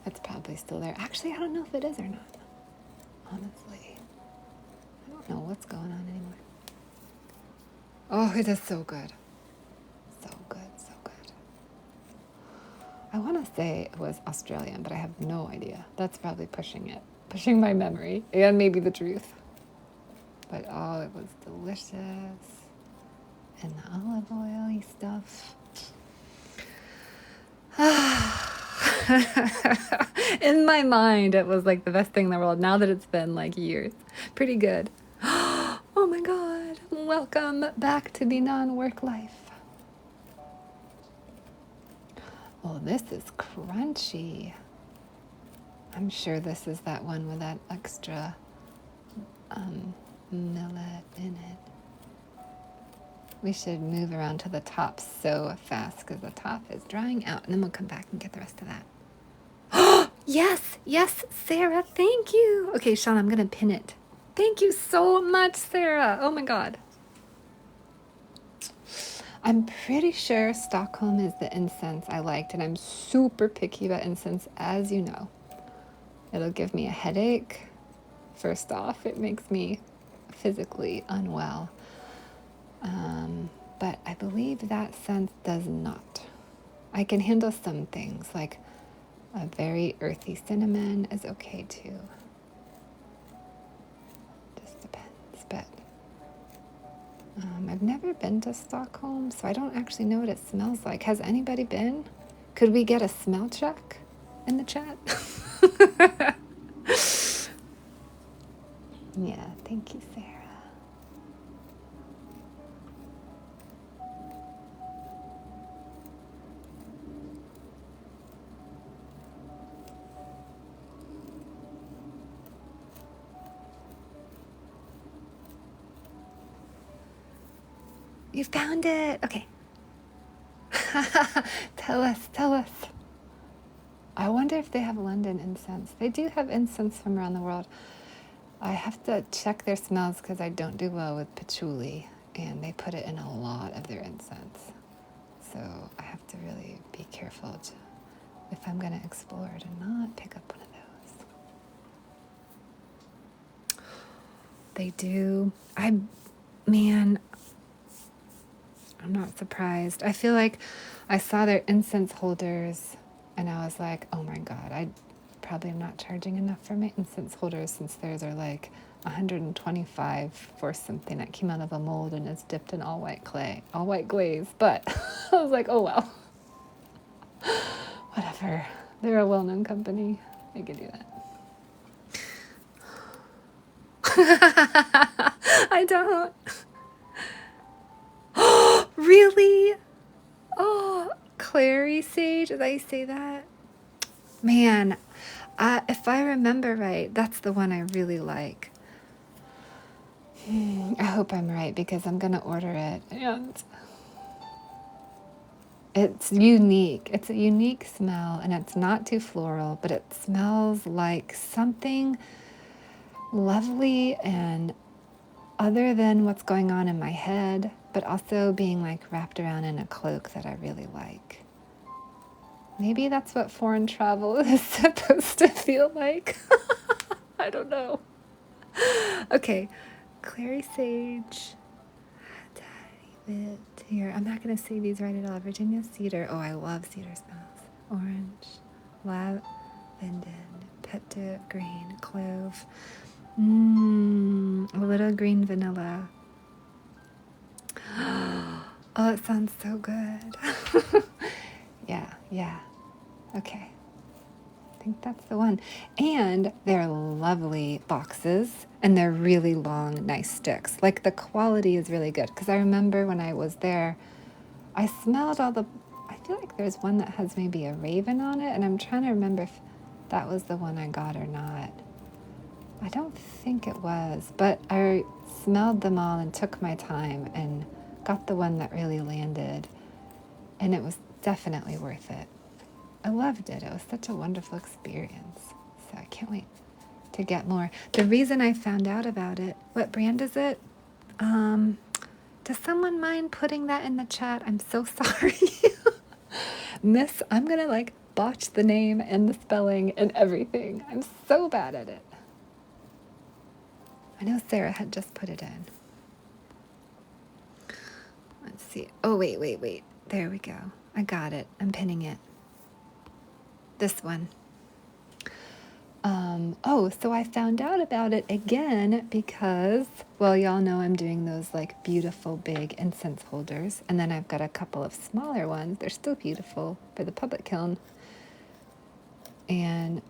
It's probably still there. Actually, I don't know if it is or not. Honestly. I don't know what's going on anymore. Oh, it is so good. So good, so good. I want to say it was Australian, but I have no idea. That's probably pushing my memory, and maybe the truth. But oh, it was delicious. And the olive oil-y stuff. In my mind, it was like the best thing in the world. Now that it's been like years. Pretty good. Oh my God. Welcome back to the non-work life. Oh, this is crunchy. I'm sure this is that one with that extra millet in it. We should move around to the top so fast because the top is drying out, and then we'll come back and get the rest of that. Yes, Sarah, thank you. Okay, Sean, I'm going to pin it. Thank you so much, Sarah. Oh my God. I'm pretty sure Stockholm is the incense I liked, and I'm super picky about incense, as you know. It'll give me a headache. First off, it makes me physically unwell. But I believe that scent does not. I can handle some things, like a very earthy cinnamon is okay too. Just depends, but I've never been to Stockholm, so I don't actually know what it smells like. Has anybody been? Could we get a smell check in the chat? Yeah, thank you, Sarah. You found it. Okay. Tell us, tell us. I wonder if they have London incense. They do have incense from around the world. I have to check their smells because I don't do well with patchouli, and they put it in a lot of their incense. So I have to really be careful if I'm going to explore to not pick up one of those. They do. Man, I'm not surprised. I feel like I saw their incense holders and I was like, oh my God, I probably am not charging enough for my incense holders since theirs are like 125 for something that came out of a mold and is dipped in all white glaze. But I was like, oh well, whatever. They're a well-known company. They could do that. I don't. Really? Oh, clary sage? Did I say that? Man, if I remember right, that's the one I really like. I hope I'm right because I'm going to order it. And it's unique. It's a unique smell and it's not too floral, but it smells like something lovely and other than what's going on in my head, but also being like wrapped around in a cloak that I really like. Maybe that's what foreign travel is supposed to feel like. I don't know. Okay, clary sage. Tiny bit here. I'm not going to say these right at all. Virginia cedar. Oh, I love cedar smells. Orange, lavender, pepper, green, clove. A little green vanilla. Oh, it sounds so good. Yeah. Okay. I think that's the one. And they're lovely boxes and they're really long, nice sticks. Like the quality is really good. Because I remember when I was there, I smelled I feel like there's one that has maybe a raven on it. And I'm trying to remember if that was the one I got or not. I don't think it was, but I smelled them all and took my time and got the one that really landed. And it was definitely worth it. I loved it. It was such a wonderful experience. So I can't wait to get more. The reason I found out about it, what brand is it? Does someone mind putting that in the chat? I'm so sorry. Miss, I'm going to like botch the name and the spelling and everything. I'm so bad at it. I know Sarah had just put it in. Let's see. Oh, wait. There we go. I got it. I'm pinning it. This one. So I found out about it again because, well, y'all know I'm doing those like beautiful big incense holders. And then I've got a couple of smaller ones. They're still beautiful for the public kiln. And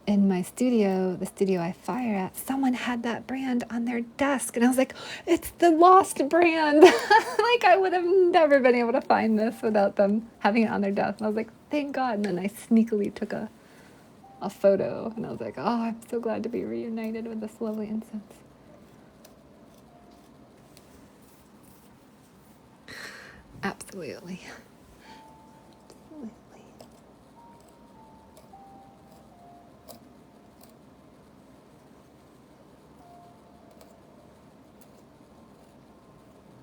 in my studio, the studio I fire at, someone had that brand on their desk. And I was like, it's the lost brand. Like I would have never been able to find this without them having it on their desk. And I was like, thank God. And then I sneakily took a photo and I was like, oh, I'm so glad to be reunited with this lovely incense. Absolutely.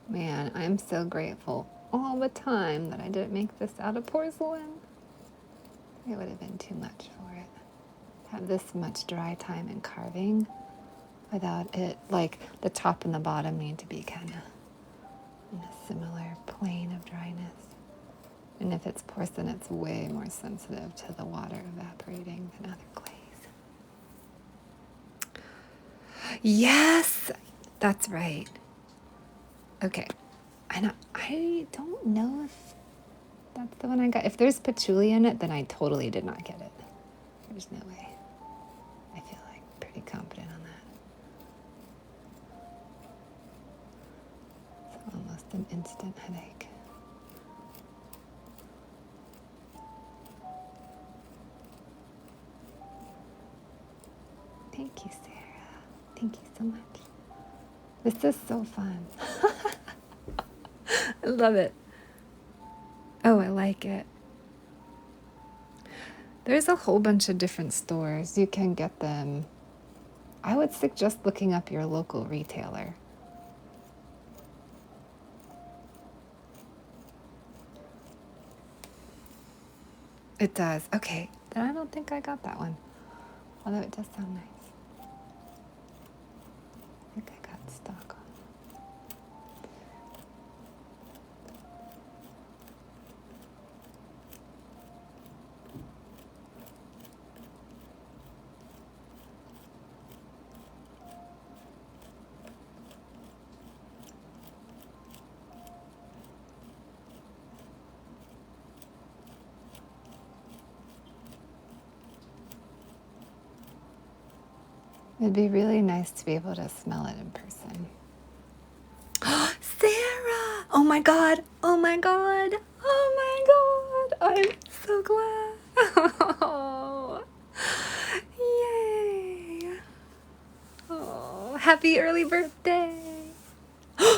Man, I'm so grateful all the time that I didn't make this out of porcelain. It would have been too much for it. Have this much dry time in carving without it, like the top and the bottom need to be kind of in a similar plane of dryness. And if it's porcelain, it's way more sensitive to the water evaporating than other clays. Yes, that's right. Okay. I don't know if that's the one I got. If there's patchouli in it, then I totally did not get it. There's no way. I feel like pretty confident on that. It's almost an instant headache. Thank you, Sarah. Thank you so much. This is so fun. I love it. Oh, I like it. There's a whole bunch of different stores. You can get them. I would suggest looking up your local retailer. It does. Okay. Then I don't think I got that one. Although it does sound nice. I think I got stock on. It'd be really nice to be able to smell it in person. Sarah! Oh my God! Oh my God! Oh my God! I'm so glad! Oh, yay! Oh, happy early birthday!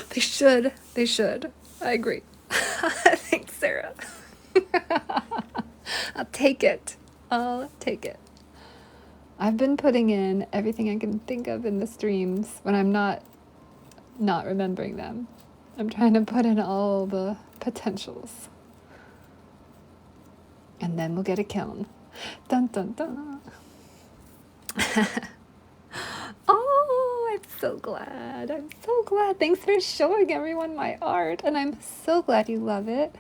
They should. They should. I agree. Thanks, Sarah. I'll take it. I'll take it. I've been putting in everything I can think of in the streams when I'm not remembering them. I'm trying to put in all the potentials. And then we'll get a kiln. Dun dun dun. Oh, I'm so glad. I'm so glad. Thanks for showing everyone my art. And I'm so glad you love it.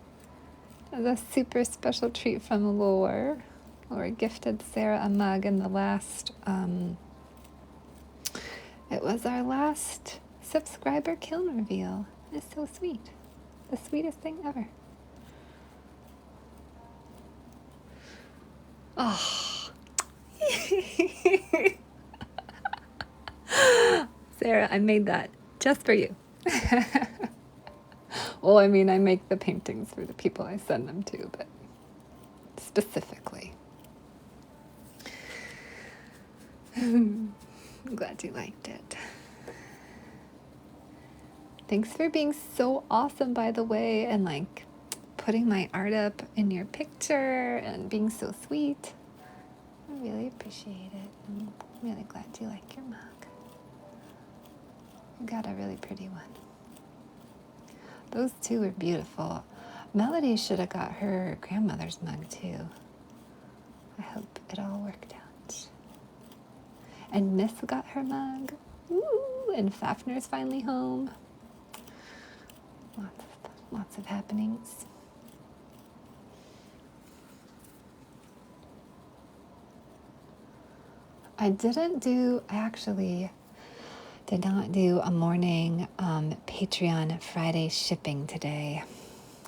It was a super special treat from Lore. Lore gifted Sarah a mug in the last, it was our last subscriber kiln reveal. It's so sweet. The sweetest thing ever. Oh. Sarah, I made that just for you. Well, I mean, I make the paintings for the people I send them to, but specifically. I'm glad you liked it. Thanks for being so awesome, by the way, and like putting my art up in your picture and being so sweet. I really appreciate it. I'm really glad you like your mug. You got a really pretty one. Those two are beautiful. Melody should have got her grandmother's mug too. I hope it all worked out. And Miss got her mug. Woo! And Fafner's finally home. Lots of happenings. I actually did not do a morning Patreon Friday shipping today.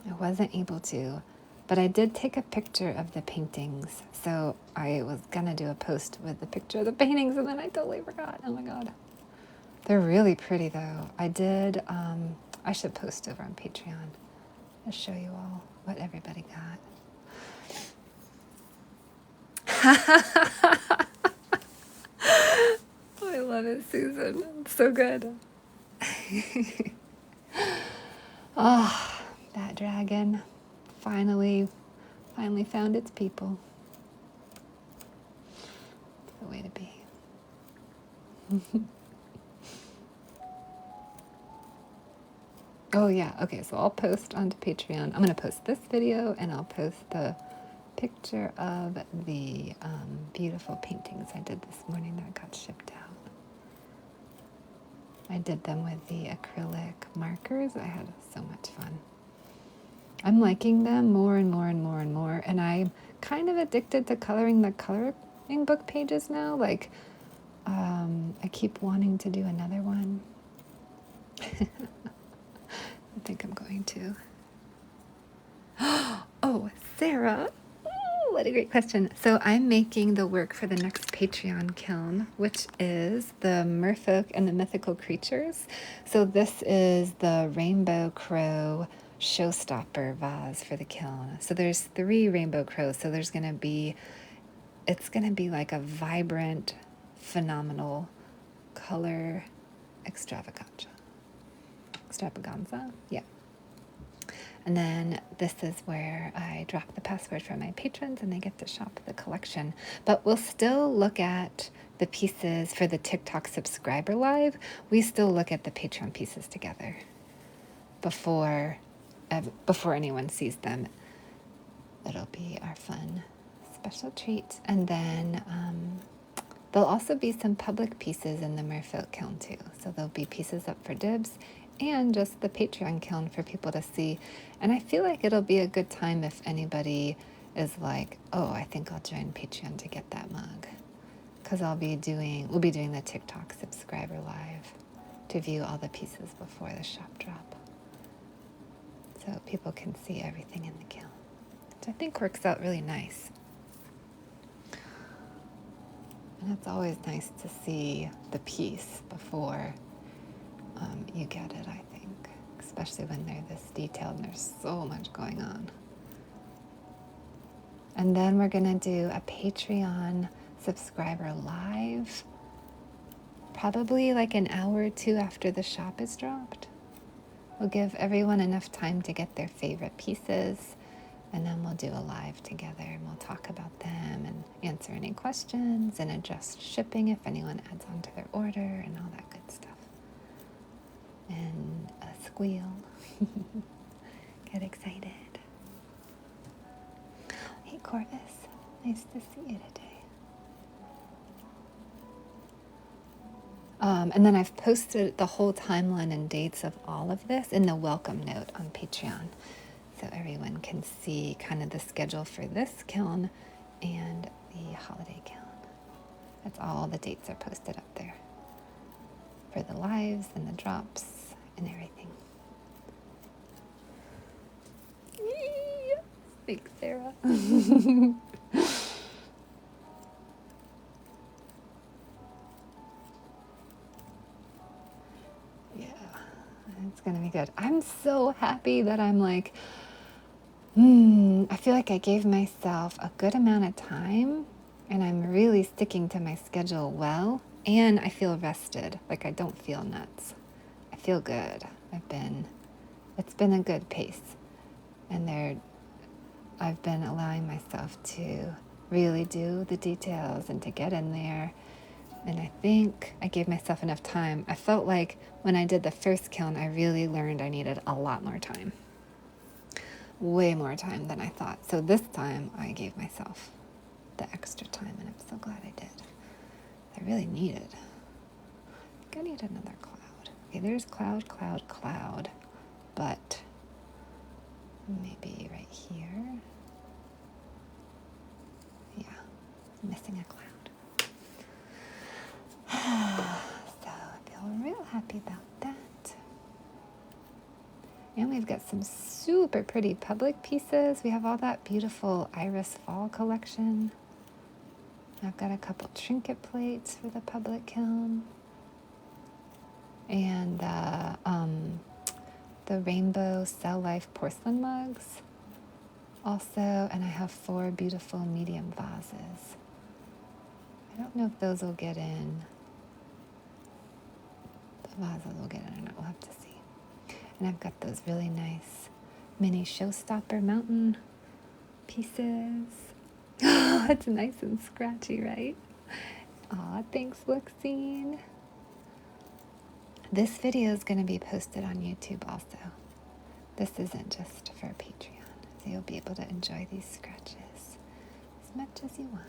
I wasn't able to, but I did take a picture of the paintings. So I was gonna do a post with the picture of the paintings and then I totally forgot. Oh my God. They're really pretty though. I should post over on Patreon. I'll show you all what everybody got. I love it, Susan. It's so good. Oh, that dragon finally found its people. It's the way to be. Oh yeah, okay, so I'll post onto Patreon. I'm gonna post this video and I'll post the picture of the beautiful paintings I did this morning that got shipped out. I did them with the acrylic markers. I had so much fun. I'm liking them more and more and more and more, and I'm kind of addicted to coloring the coloring book pages now. Like, I keep wanting to do another one. I think I'm going to. Oh, Sarah. Oh, what a great question. So I'm making the work for the next Patreon kiln, which is the Merfolk and the Mythical Creatures. So this is the Rainbow Crow showstopper vase for the kiln. So there's 3 rainbow crows. So there's going to be, it's going to be like a vibrant, phenomenal color extravaganza. Extravaganza? Yeah. And then this is where I drop the password for my patrons and they get to shop the collection. But we'll still look at the pieces for the TikTok subscriber live. We still look at the Patreon pieces together before anyone sees them. It'll be our fun special treat. And then there'll also be some public pieces in the Merfolk kiln too. So there'll be pieces up for dibs and just the Patreon kiln for people to see. And I feel like it'll be a good time if anybody is like, oh, I think I'll join Patreon to get that mug. Because we'll be doing the TikTok subscriber live to view all the pieces before the shop drop. So people can see everything in the kiln, which I think works out really nice. And it's always nice to see the piece before you get it, I think. Especially when they're this detailed and there's so much going on. And then we're going to do a Patreon subscriber live, probably like an hour or 2 after the shop is dropped. We'll give everyone enough time to get their favorite pieces, and then we'll do a live together and we'll talk about them and answer any questions and adjust shipping if anyone adds on to their order and all that good stuff. And a squeal. Get excited. Hey Corvus, nice to see you today. And then I've posted the whole timeline and dates of all of this in the welcome note on Patreon. So everyone can see kind of the schedule for this kiln and the holiday kiln. That's all the dates are posted up there for the lives and the drops and everything. Thanks, Sarah. Yeah, it's gonna be good. I'm so happy that I'm like, I feel like I gave myself a good amount of time and I'm really sticking to my schedule well, and I feel rested. Like I don't feel nuts. I feel good. It's been a good pace. And I've been allowing myself to really do the details and to get in there. And I think I gave myself enough time. I felt like when I did the first kiln, I really learned I needed a lot more time. Way more time than I thought. So this time I gave myself the extra time, and I'm so glad I did. I really needed. I think I need another cloud. Okay, there's cloud, cloud, cloud. But maybe right here. Yeah, missing a cloud. So I feel real happy about that. And we've got some super pretty public pieces. We have all that beautiful Iris Fall collection. I've got a couple trinket plates for the public kiln. And the rainbow cell life porcelain mugs also. And I have 4 beautiful medium vases. I don't know if those will get in. The vases will get in or not. We'll have to see. And I've got those really nice mini showstopper mountain pieces. Oh, it's nice and scratchy, right? Aw, thanks, Luxine. This video is going to be posted on YouTube also. This isn't just for Patreon, so you'll be able to enjoy these scratches as much as you want.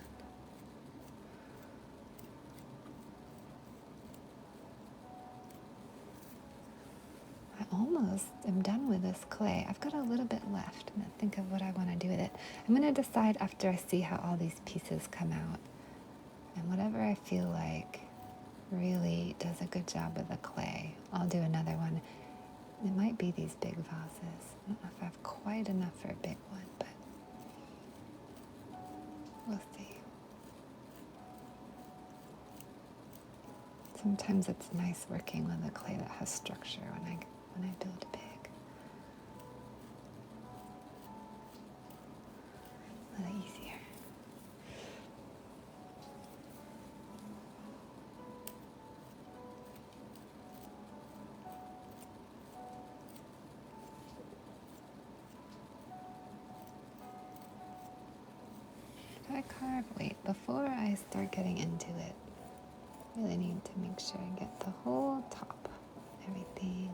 I almost am done with this clay. I've got a little bit left. I'm going to think of what I want to do with it. I'm going to decide after I see how all these pieces come out. And whatever I feel like really does a good job with the clay, I'll do another one. It might be these big vases. I don't know if I have quite enough for a big one, but we'll see. Sometimes it's nice working with a clay that has structure when I build big. A little easier. Should I carve? Wait, before I start getting into it, I really need to make sure I get the whole top, everything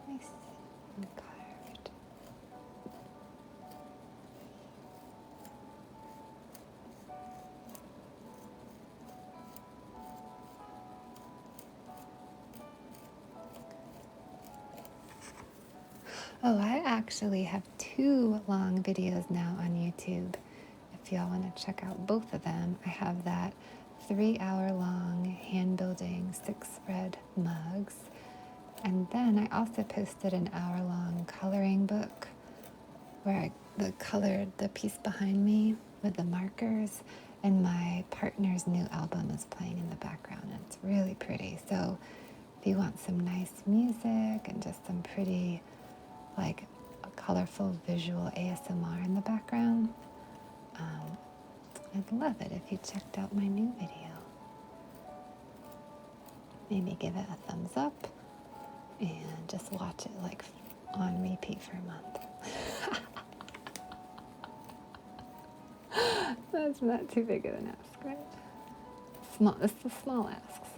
nice and carved. Oh, I actually have 2 long videos now on YouTube. If y'all want to check out both of them, I have that 3-hour-long hand-building 6-spread mugs. And then I also posted an hour-long coloring book where I colored the piece behind me with the markers, and my partner's new album is playing in the background, and it's really pretty. So if you want some nice music and just some pretty, like, a colorful visual ASMR in the background, I'd love it if you checked out my new video. Maybe give it a thumbs up and just watch it like on repeat for a month. That's not too big of an ask, right? It's the small asks.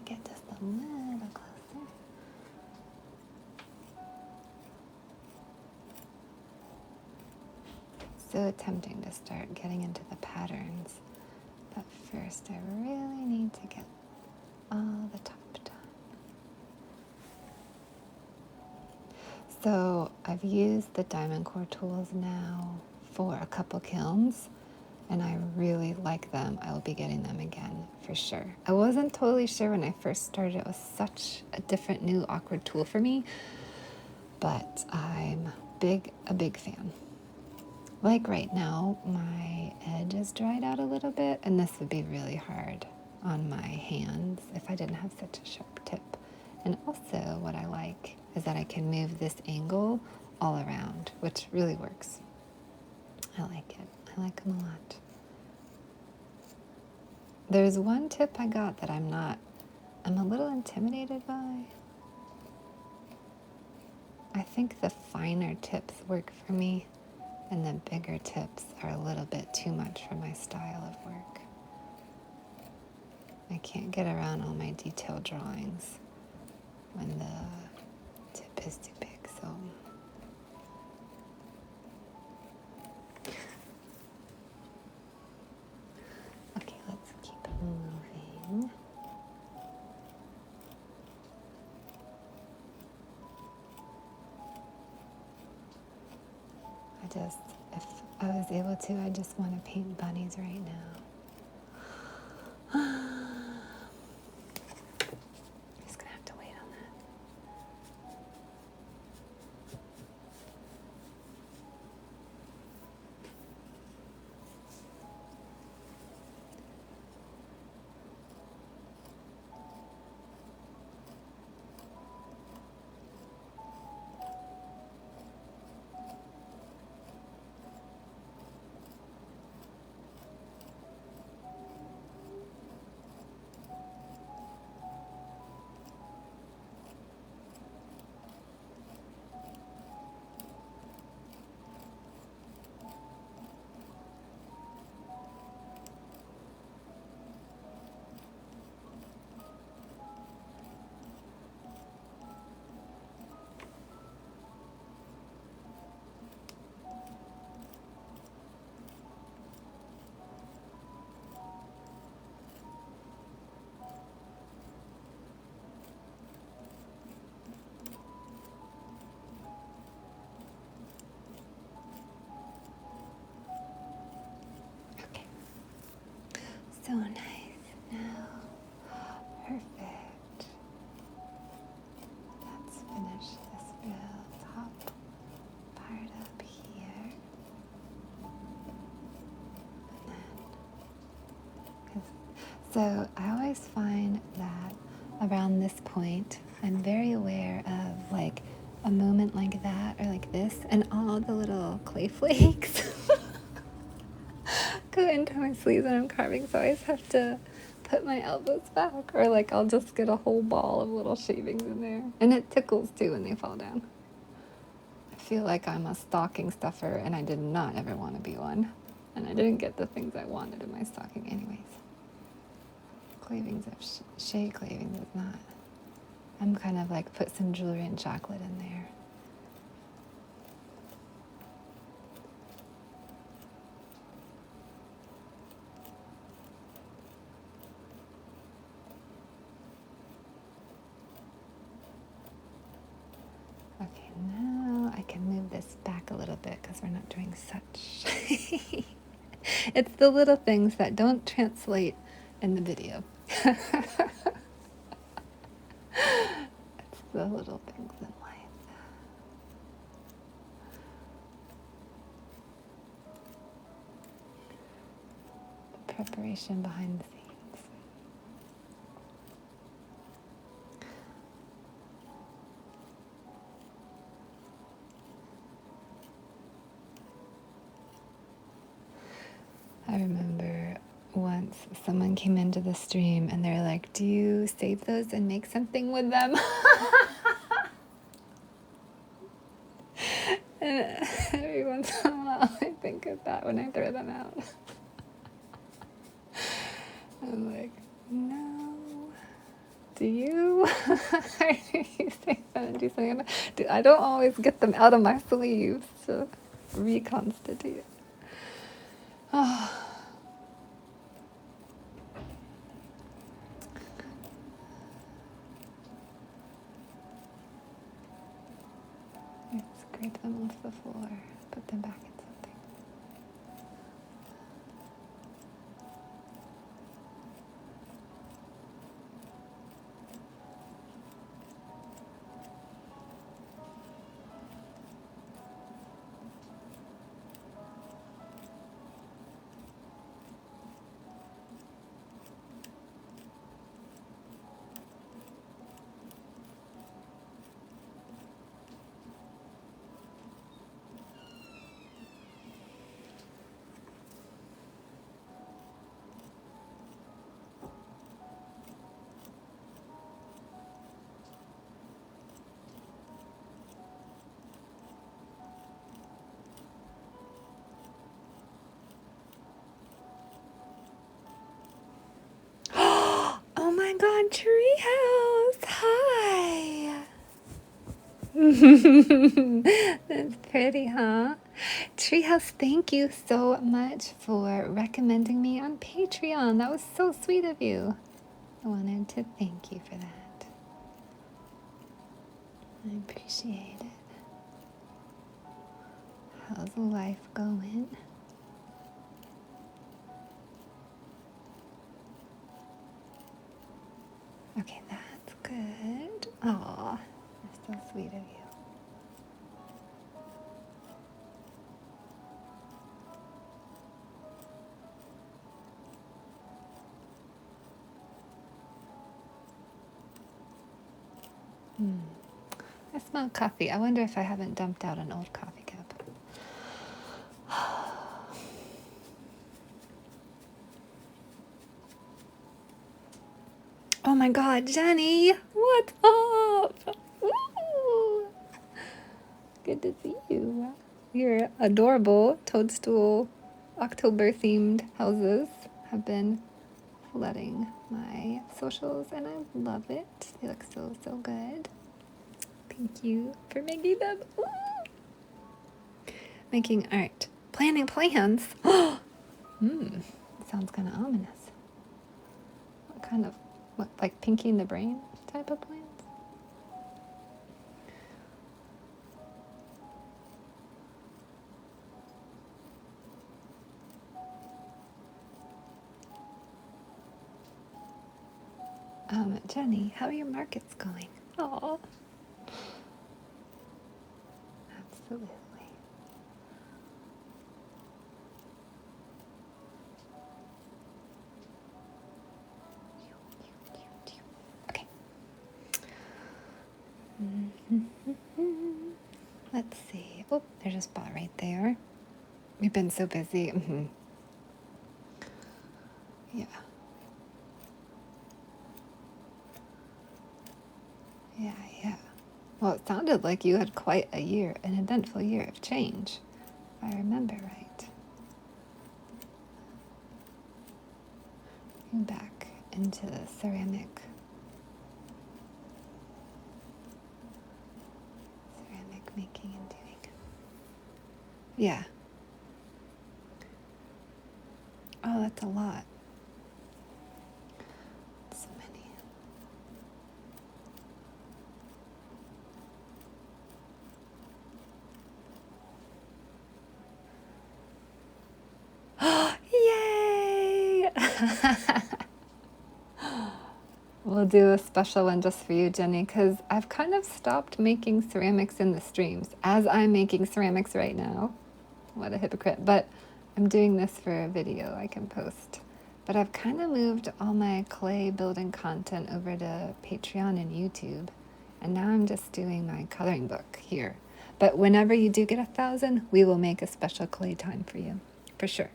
Get just a little closer. So tempting to start getting into the patterns, but first I really need to get all the top done. So I've used the diamond core tools now for a couple kilns, and I really like them. I will be getting them again for sure. I wasn't totally sure when I first started. It was such a different, new, awkward tool for me, but I'm a big fan. Like right now, my edge is dried out a little bit, and this would be really hard on my hands if I didn't have such a sharp tip. And also what I like is that I can move this angle all around, which really works. I like it. I like them a lot. There's one tip I got that I'm a little intimidated by. I think the finer tips work for me, and the bigger tips are a little bit too much for my style of work. I can't get around all my detailed drawings when the tip is too big, so. Okay, let's keep moving. If I was able to, I just want to paint bunnies right now. Just gonna have to wait on that. So I always find that around this point, I'm very aware of like a moment like that or like this, and all the little clay flakes go into my sleeves when I'm carving. So I always have to put my elbows back, or like I'll just get a whole ball of little shavings in there. And it tickles too when they fall down. I feel like I'm a stocking stuffer, and I did not ever want to be one. And I didn't get the things I wanted in my stocking anyways. Clavings of shade clavings is not. I'm kind of like put some jewelry and chocolate in there. Okay, now I can move this back a little bit because we're not doing such. It's the little things that don't translate in the video. It's the little things in life. The preparation behind the scenes. I remember once someone came into the stream and they're like, do you save those and make something with them? And every once in a while I think of that when I throw them out. I'm like, no. Do you? Or do you save them and do something about it? I don't always get them out of my sleeves to reconstitute. Oh. Let's scrape them off the floor, put them back in something. Oh my god, Treehouse! Hi! That's pretty, huh? Treehouse, thank you so much for recommending me on Patreon. That was so sweet of you. I wanted to thank you for that. I appreciate it. How's life going? Okay, that's good. Aw, that's so sweet of you. I smell coffee. I wonder if I haven't dumped out an old coffee cup. Oh my god, Jenny! What's up? Woo! Good to see you. Your adorable toadstool October-themed houses have been flooding my socials, and I love it. They look so, so good. Thank you for making them. Ooh. Making art. Planning plans. Sounds kind of ominous. What kind of, like Pinky in the Brain type of plans? Jenny, how are your markets going? Oh, absolutely. There's a spot right there. We've been so busy. Yeah. Yeah. Well, it sounded like you had quite a year, an eventful year of change, if I remember right. Back into the ceramic making and doing. Yeah. Oh, that's a lot. So many. Yay! We'll do a special one just for you, Jenny, because I've kind of stopped making ceramics in the streams, as I'm making ceramics right now. What a hypocrite. But I'm doing this for a video I can post. But I've kind of moved all my clay building content over to Patreon and YouTube. And now I'm just doing my coloring book here. But whenever you do get 1,000, we will make a special clay time for you, for sure.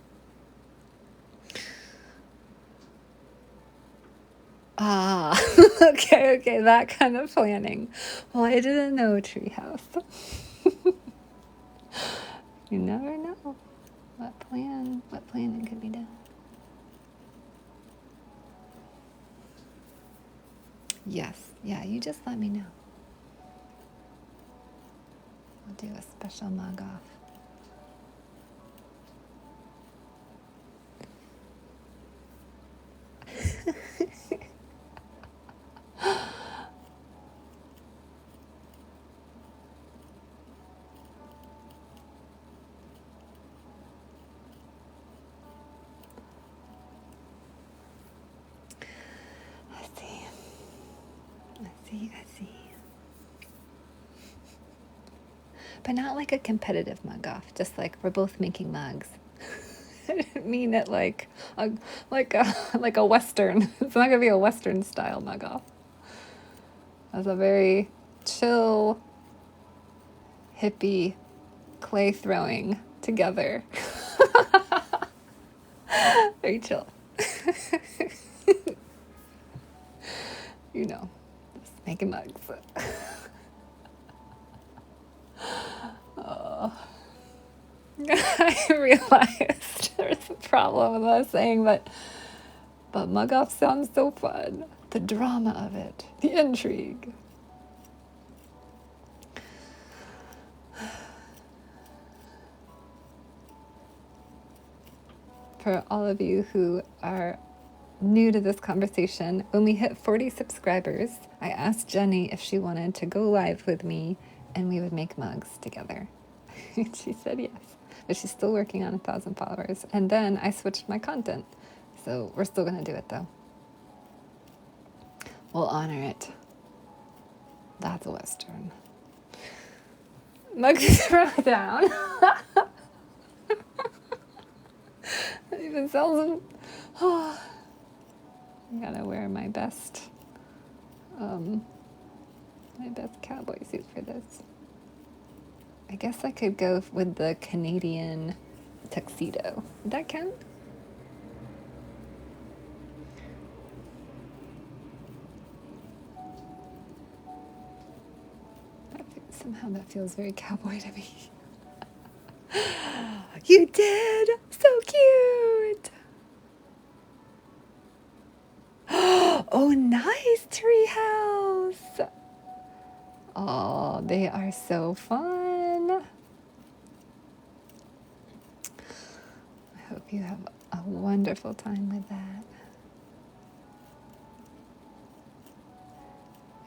Ah, okay, that kind of planning. Well, I didn't know Treehouse. You never know what planning could be done. Yes, yeah, you just let me know. We'll do a special mug off. I see. But not like a competitive mug off, just like we're both making mugs. I didn't mean it like a Western. It's not gonna be a Western style mug off. It's a very chill, hippie clay throwing together. Very chill. You know, just making mugs. Oh. I realized there's a problem with what I was saying, but mug off sounds so fun. The drama of it, the intrigue. For all of you who are new to this conversation, when we hit 40 subscribers, I asked Jenny if she wanted to go live with me and we would make mugs together. She said yes, but she's still working on 1,000 followers. And then I switched my content. So we're still going to do it though. We'll honor it. That's a Western. Mugs throw down. That even sells them. Oh. I gotta wear my best cowboy suit for this. I guess I could go with the Canadian tuxedo. Would that count? Somehow that feels very cowboy to me. You did! So cute! Oh, nice, Treehouse! Oh, they are so fun. I hope you have a wonderful time with that.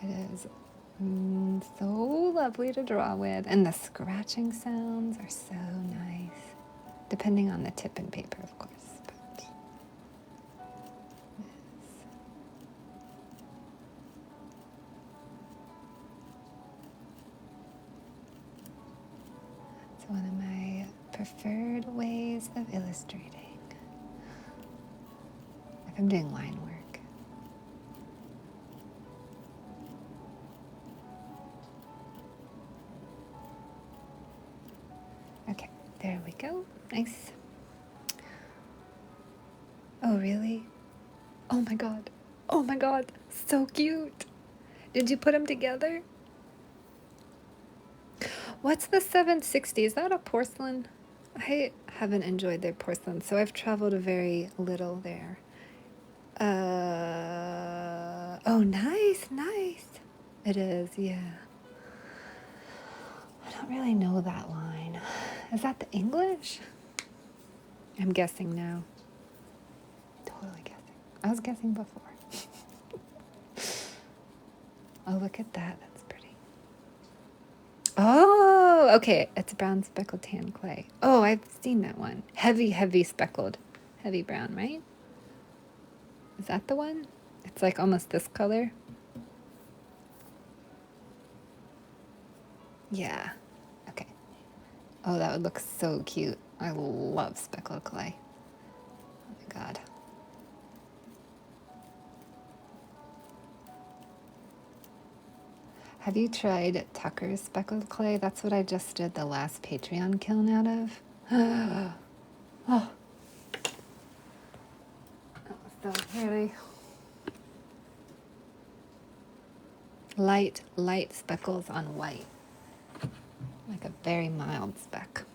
It is so lovely to draw with, and the scratching sounds are so nice, depending on the tip and paper, of course. But it's one of my preferred ways of illustrating if I'm doing line work. go. Nice. Oh, really? Oh my god. Oh my god. So cute. Did you put them together? What's the 760? Is that a porcelain? I haven't enjoyed their porcelain, so I've traveled very little there. Oh, nice, nice. It is, yeah. I don't really know that line. Is that the English? I'm guessing now. Totally guessing. I was guessing before. Oh, look at that. That's pretty. Oh, okay. It's brown speckled tan clay. Oh, I've seen that one. Heavy, heavy speckled. Heavy brown, right? Is that the one? It's like almost this color. Yeah. Okay. Oh, that would look so cute. I love speckled clay. Oh my god. Have you tried Tucker's speckled clay? That's what I just did the last Patreon kiln out of. Oh, that was so pretty. Light, light speckles on white. Like a very mild speck.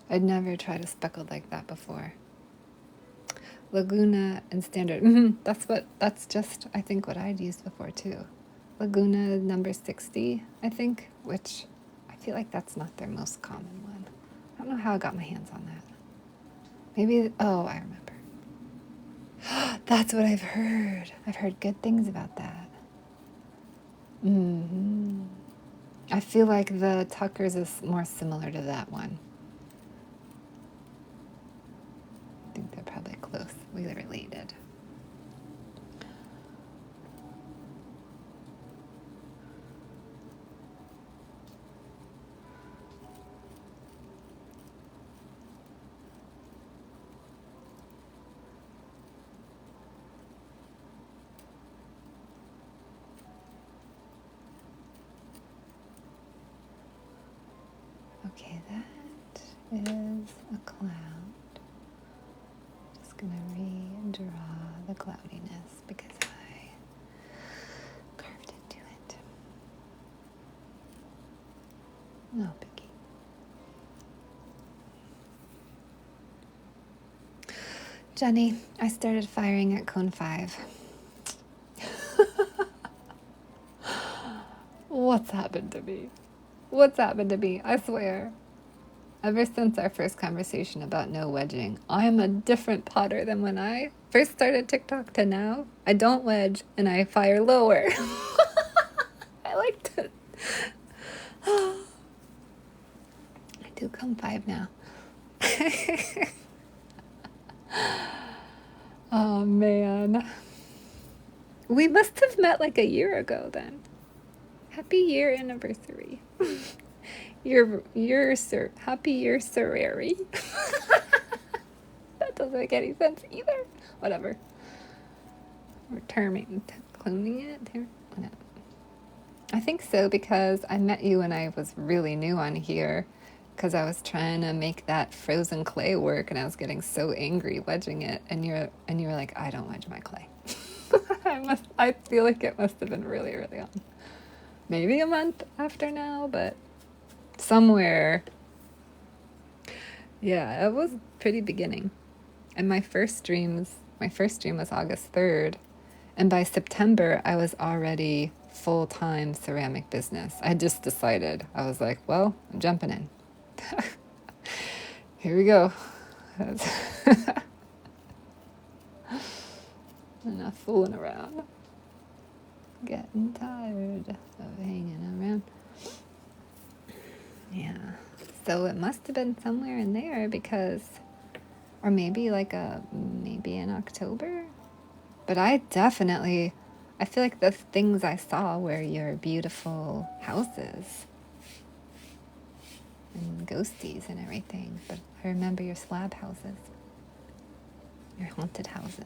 I'd never tried a speckled like that before. Laguna and standard. That's just, I think, what I'd used before too. Laguna number 60, I think, which I feel like that's not their most common one. I don't know how I got my hands on that. Maybe, oh, I remember. That's what I've heard. I've heard good things about that. I feel like the Tucker's is more similar to that one. I think they're probably closely related. Okay, that is a cloud. Just gonna redraw the cloudiness because I carved into it. No biggie. Jenny, I started firing at cone 5. What's happened to me? What's happened to me? I swear. Ever since our first conversation about no wedging, I am a different potter than when I first started TikTok to now. I don't wedge and I fire lower. I like to... I do cone 5 now. Oh man. We must have met like a year ago then. Happy year anniversary. Happy year sorority. That doesn't make any sense either. Whatever. We're cloning it. No. I think so because I met you when I was really new on here because I was trying to make that frozen clay work and I was getting so angry wedging it and you were like, I don't wedge my clay. I feel like it must have been really early on. Maybe a month after now, but somewhere. Yeah, it was pretty beginning. And my first stream was August 3rd. And by September, I was already full-time ceramic business. I just decided. I was like, well, I'm jumping in. Here we go. Enough fooling around. Getting tired of hanging around. Yeah. So it must have been somewhere in there because, or maybe maybe in October. But I feel like the things I saw were your beautiful houses and ghosties and everything. But I remember your slab houses. your haunted houses.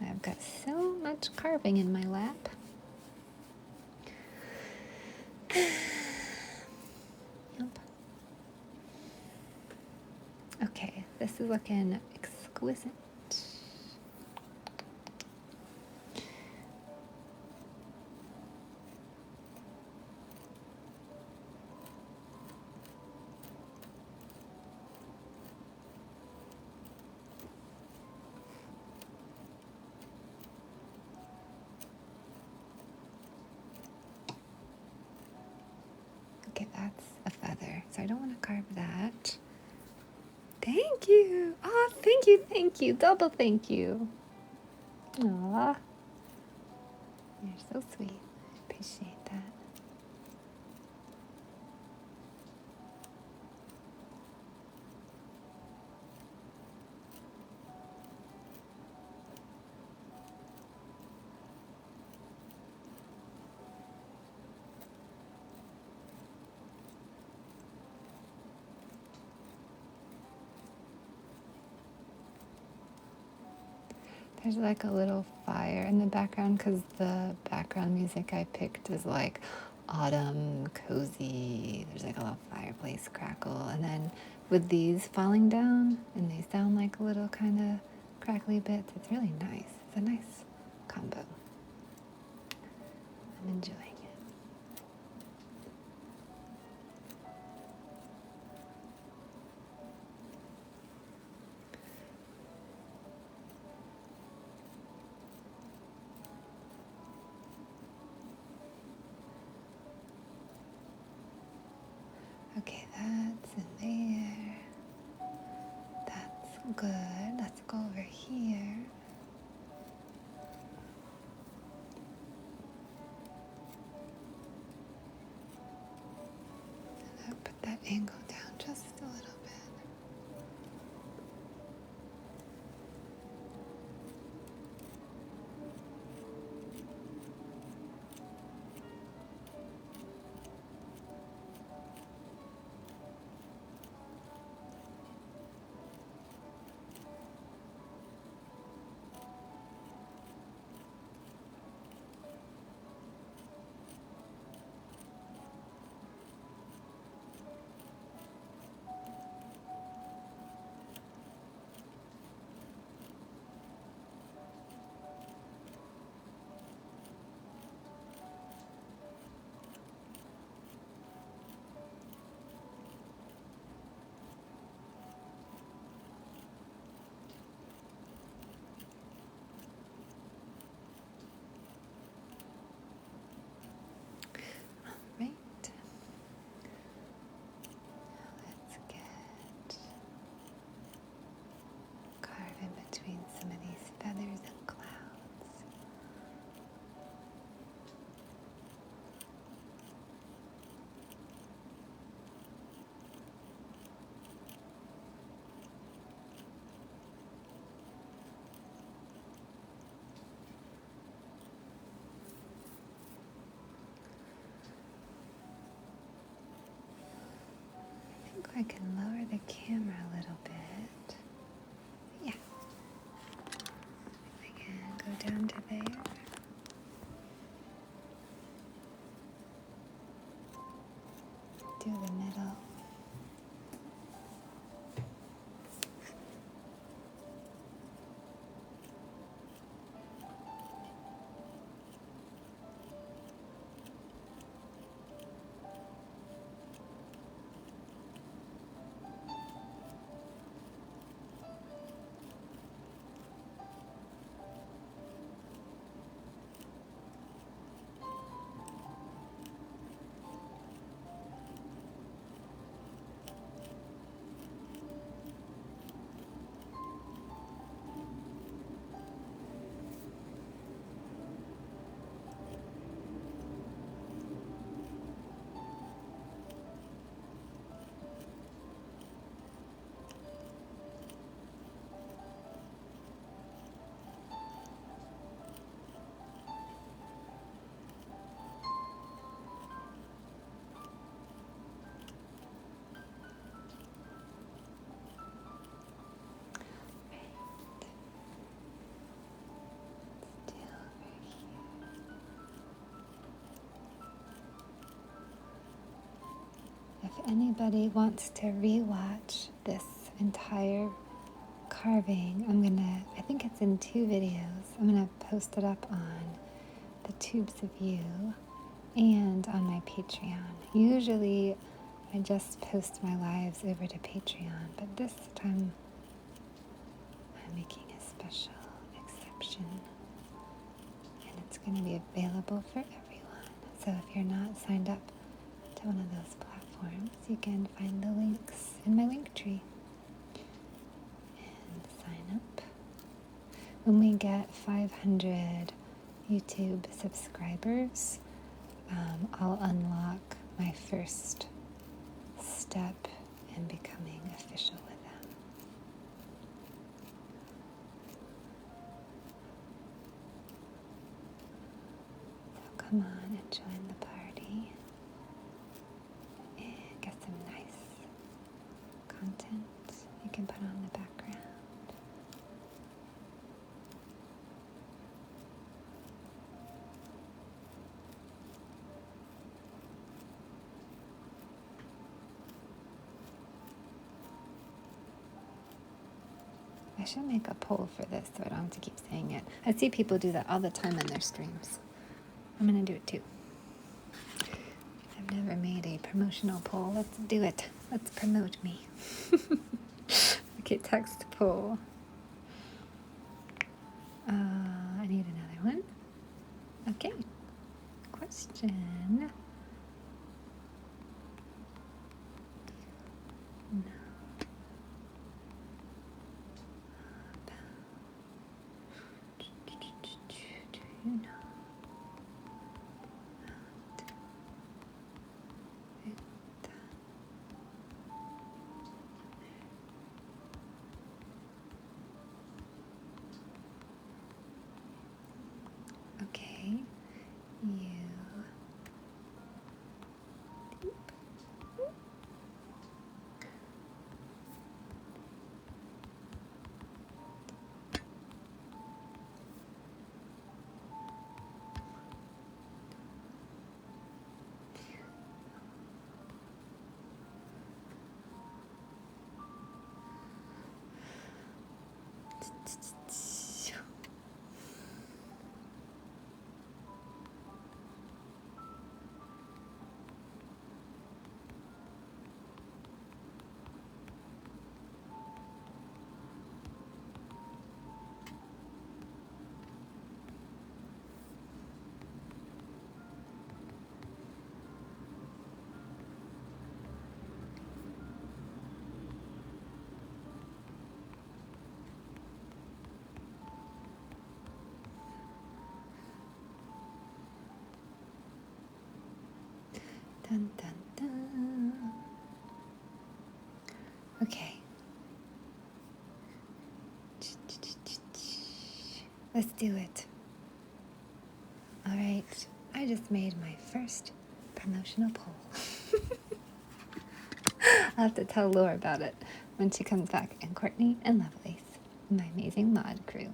I've got so much carving in my lap. Yep. Okay, this is looking exquisite. Okay, that's a feather, so I don't want to carve that. Thank you. Oh, thank you. Double thank you. Aw, you're so sweet. I appreciate that. There's like a little fire in the background because the background music I picked is like autumn, cozy. There's like a little fireplace crackle. And then with these falling down and they sound like little kind of crackly bits, it's really nice. It's a nice combo. I'm enjoying it. Okay, that's in there. That's good. Let's go over here. And I'll put that angle down just a little bit. Right. Let's get carve in between some of these feathers and clouds. I think I can lower the camera a little bit. Yeah. I can go down to there. Do the middle. anybody wants to rewatch this entire carving, I think it's in 2 videos. I'm gonna post it up on the Tubes of You and on my Patreon. Usually I just post my lives over to Patreon, but this time I'm making a special exception, and it's going to be available for everyone. So if you're not signed up to one of those platforms, you can find the links in my link tree and sign up. When we get 500 YouTube subscribers, I'll unlock my first step in becoming official with them. So come on and join the party and get some nice content you can put on the background. I should make a poll for this so I don't have to keep saying it. I see people do that all the time in their streams. I'm going to do it too. I've never made a promotional poll. Let's do it. Let's promote me. Okay, text poll. I need another one. Okay. Question. No. Do you know okay, you dun dun dun. Okay. Let's do it. All right. I just made my first promotional poll. I'll have to tell Laura about it when she comes back, and Courtney and Lovelace, my amazing mod crew.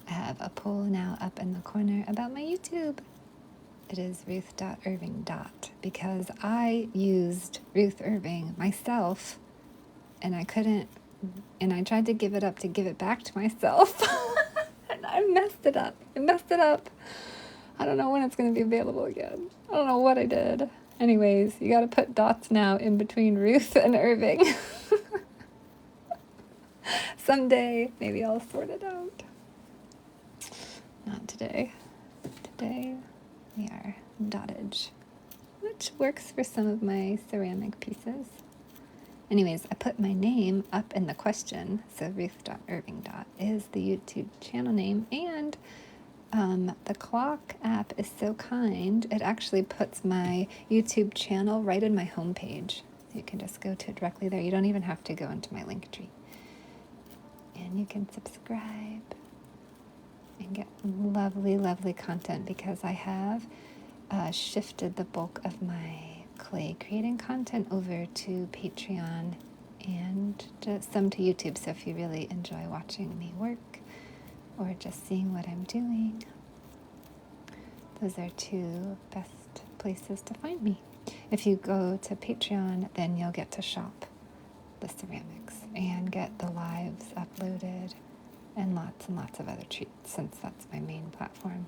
I have a poll now up in the corner about my YouTube. It is ruth.irving. Because I used Ruth Irving myself, and I couldn't, and I tried to give it up to give it back to myself. And I messed it up. I don't know when it's going to be available again. I don't know what I did. Anyways, you got to put dots now in between Ruth and Irving. Someday, maybe I'll sort it out. Not today. Today, we are dottage, which works for some of my ceramic pieces. Anyways, I put my name up in the question, so ruth.irving. Is the YouTube channel name, and the clock app is so kind, it actually puts my YouTube channel right in my homepage. So you can just go to it directly there. You don't even have to go into my link tree. And you can subscribe and get lovely, lovely content, because I have shifted the bulk of my clay creating content over to Patreon and just some to YouTube. So if you really enjoy watching me work or just seeing what I'm doing, those are 2 best places to find me. If you go to Patreon, then you'll get to shop the ceramics and get the lives uploaded and lots of other treats, since that's my main platform.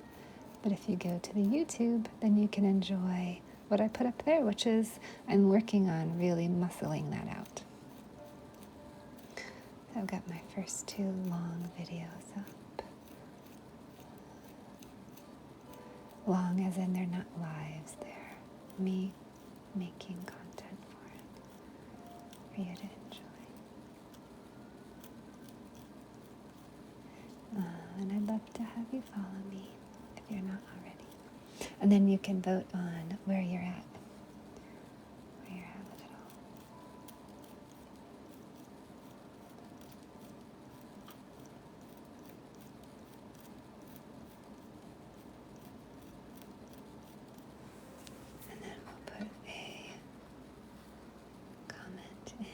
But if you go to the YouTube, then you can enjoy what I put up there, which is I'm working on really muscling that out. So I've got my first 2 long videos up. Long as in they're not lives, they're me making content for you to enjoy. And I'd love to have you follow me if you're not already. And then you can vote on where you're at. Where you're at with it all. And then we'll put a comment in.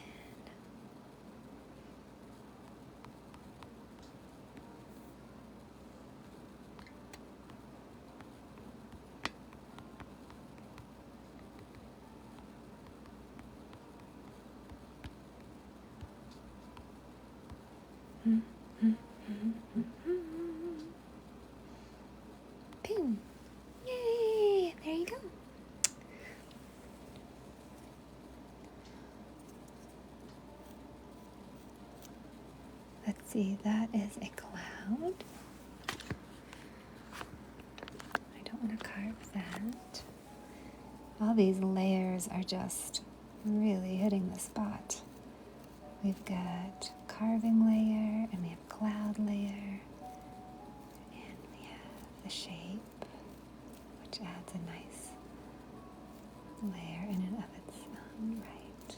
Boom. Yay! There you go. Let's see, that is a cloud. I don't want to carve that. All these layers are just really hitting the spot. We've got carving layer, and we have cloud layer, and we have the shape, which adds a nice layer in and of its own right.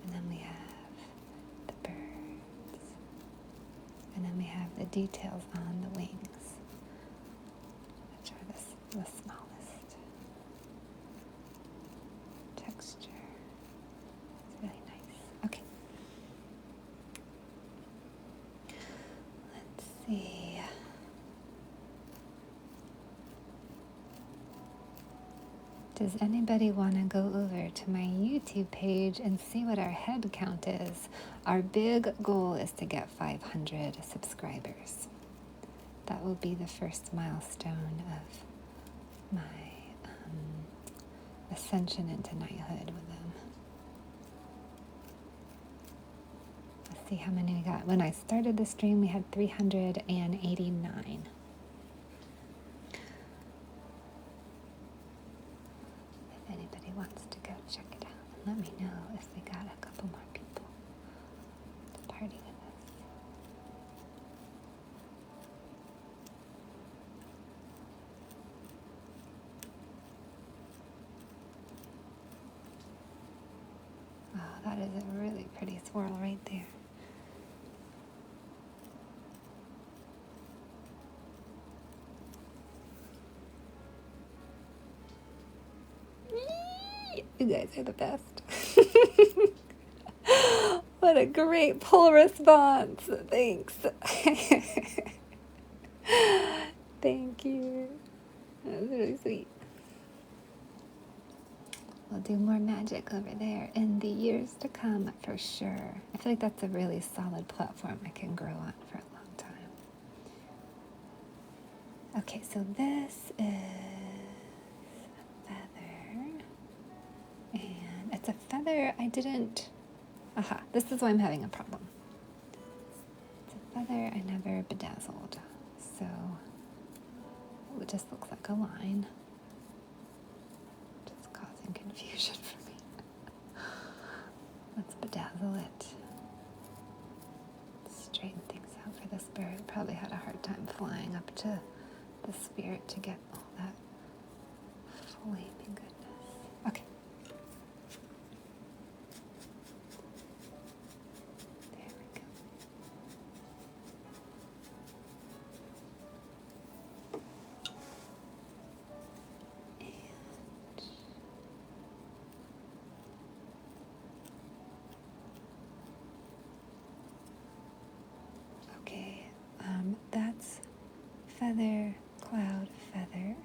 And then we have the birds, and then we have the details on the wings, which are the smallest texture. It's really nice. Okay. Let's see. Does anybody want to go over to my YouTube page and see what our head count is? Our big goal is to get 500 subscribers. That will be the first milestone of my ascension into knighthood with them. Let's see how many we got. When I started the stream, we had 389. If anybody wants to go check it out, and let me know if we got a couple more people to party with us. Oh, that is a really pretty swirl right there. You guys are the best. What a great pull response. Thanks. Thank you. That was really sweet. We'll do more magic over there in the years to come for sure. I feel like that's a really solid platform I can grow on for a long time. Okay, so this is a feather. And it's a feather I didn't... Aha, this is why I'm having a problem. It's a feather I never bedazzled. So it just looks like a line. Just causing confusion for me. Let's bedazzle it. Straighten things out for this bird. Probably had a hard time flying up to the spirit to get all that flaming goodness. Okay. There we go. Okay, that's feather, cloud, feather.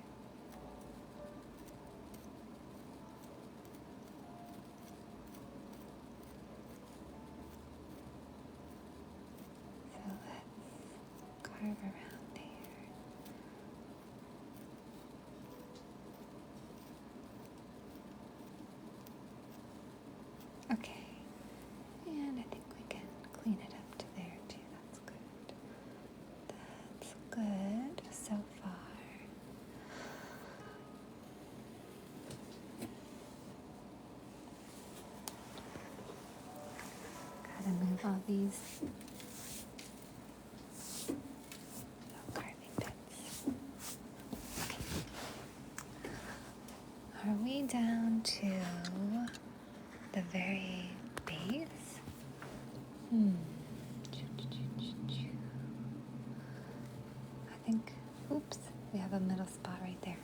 these little carving bits. Okay. Are we down to the very base? I think, oops, we have a middle spot right there.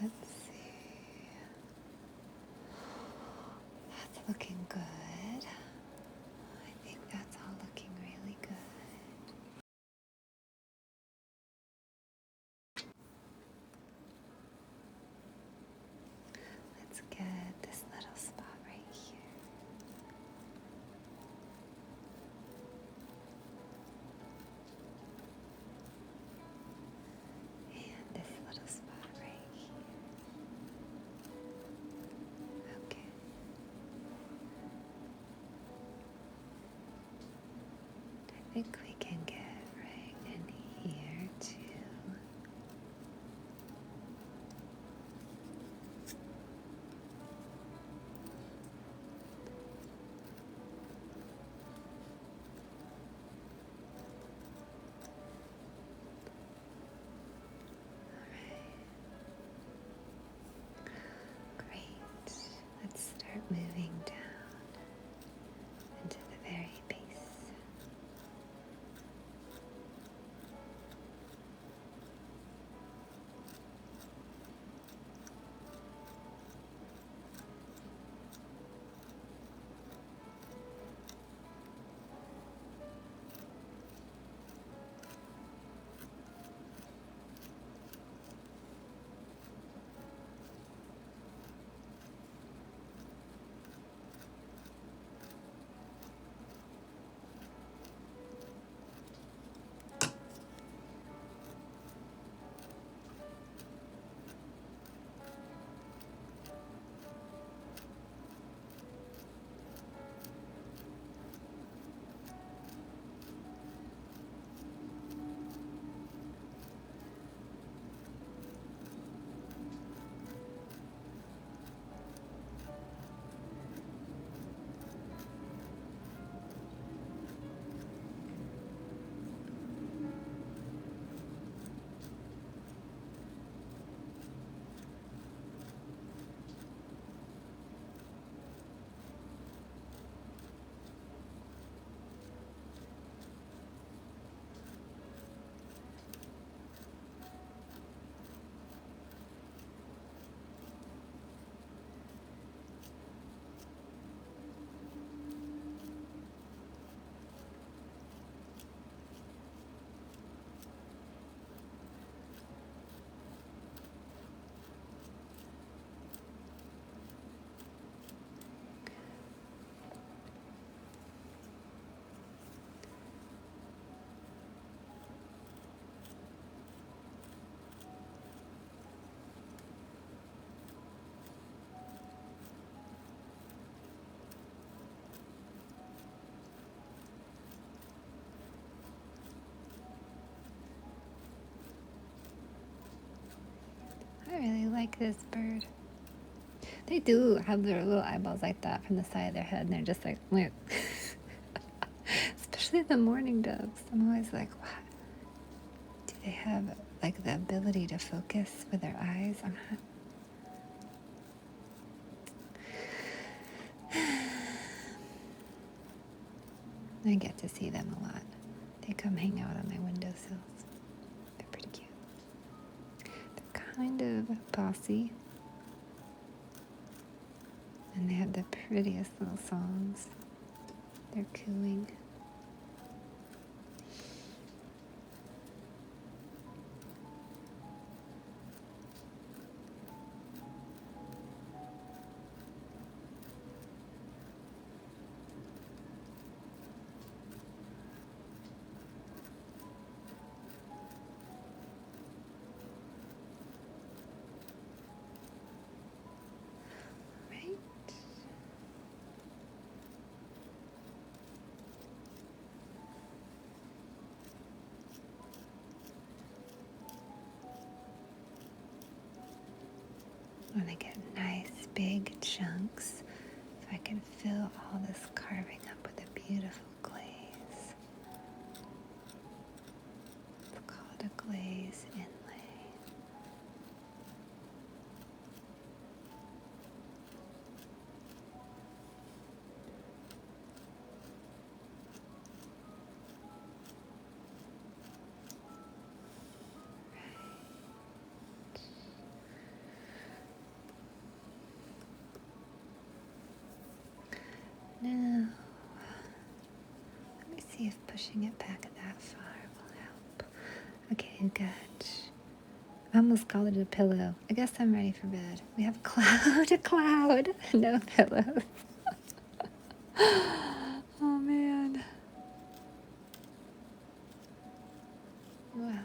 Let's see. That's looking good. I think that's all looking really good. Let's get this little spot right here. And this little spot right here. Okay. I think we can get right in here too. Great. Let's start moving down into the very base. I really like this bird. They do have their little eyeballs like that from the side of their head, and they're just like, "Look." Especially the mourning doves. I'm always like, what? they have like the ability to focus with their eyes. I get to see them a lot. They come hang out on my windowsills. They're pretty cute. They're kind of bossy. And they have the prettiest little songs. They're cooing. Right? I want to get nice big chunks so I can fill all this carving up with a beautiful glaze. It's called a glaze inlay. Now, let me see if pushing it back that far will help. Okay, good. I almost called it a pillow. I guess I'm ready for bed. We have a cloud, no pillows. Oh man. Wow.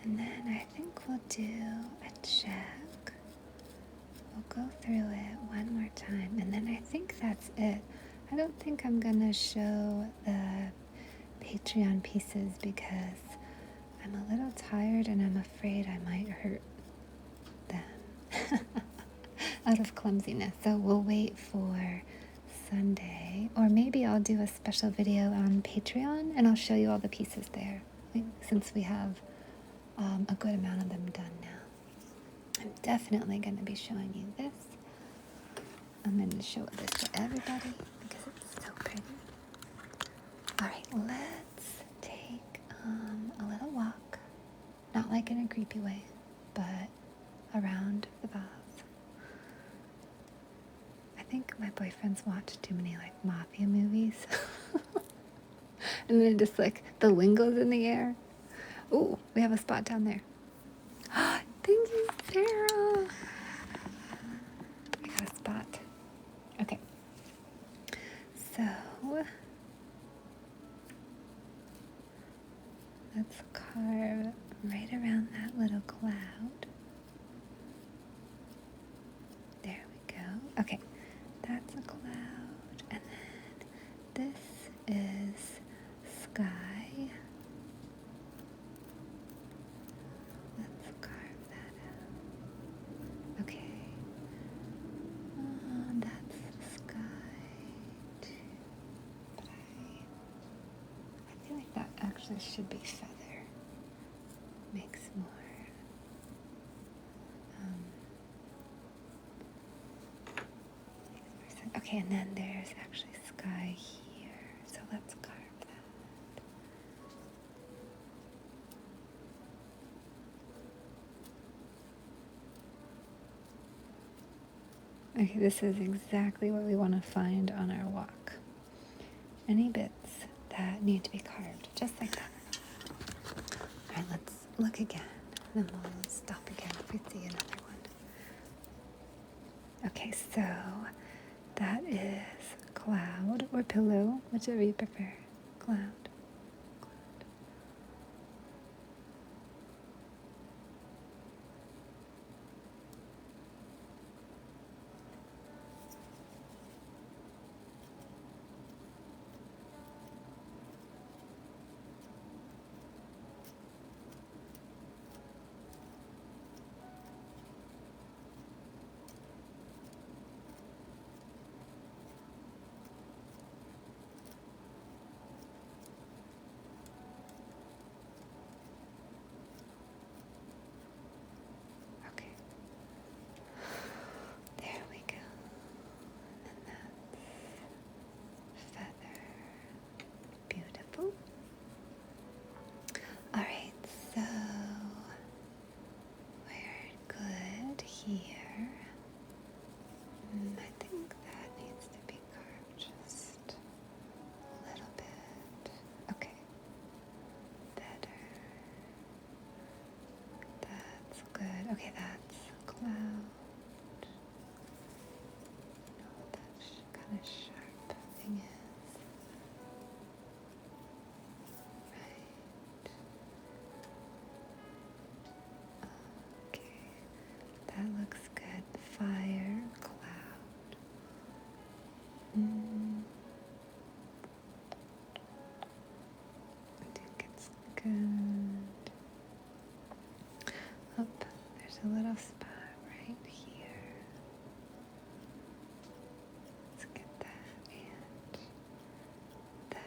And then I think we'll do a check. We'll go through it one more time, and then I think that's it. I don't think I'm gonna show the Patreon pieces because I'm a little tired and I'm afraid I might hurt them out of clumsiness. So we'll wait for Sunday, or maybe I'll do a special video on Patreon and I'll show you all the pieces there, since we have a good amount of them done now. I'm definitely going to be showing you this. I'm going to show this to everybody because it's so pretty. All right, let's take a little walk, not like in a creepy way, but around the vase. I think my boyfriend's watched too many like mafia movies. And then just like the wind goes in the air. Ooh, we have a spot down there. Thank you, Sarah. We got a spot. Okay. So let's carve right around that little cloud. There we go. Okay, that's a cloud. And then this is sky. Let's carve that out. Okay. That's sky too. But I feel like that actually should be feather. Makes more. Okay, and then there's actually sky here. So let's carve that. Okay, this is exactly what we want to find on our walk. Any bits that need to be carved, just like that. All right, let's look again. Then we'll stop again if we see another one. Okay, so that is cloud or pillow, whichever you prefer. Cloud. Alright, so we're good here. I think that needs to be carved just a little bit. Okay, better. That's good. Okay, that's cloud. No, that's kind of sharp thing is. That looks good. Fire, cloud. I think it's good. Oh, there's a little spot right here. Let's get that and that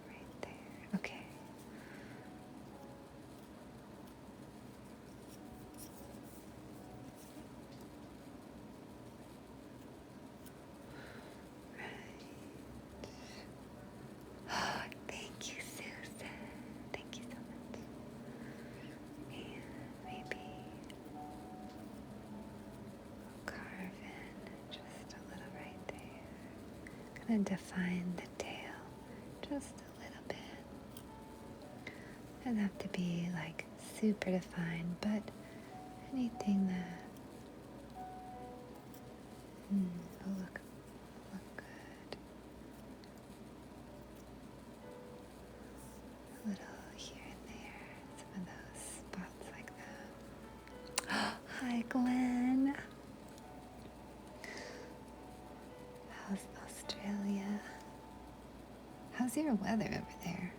right there. Okay. Thank you, Susan. Thank you so much. And maybe carve in just a little right there. Gonna define the tail just a little bit. Doesn't have to be like super defined, but anything that will look good. A little here and there, some of those spots like How's your weather over there?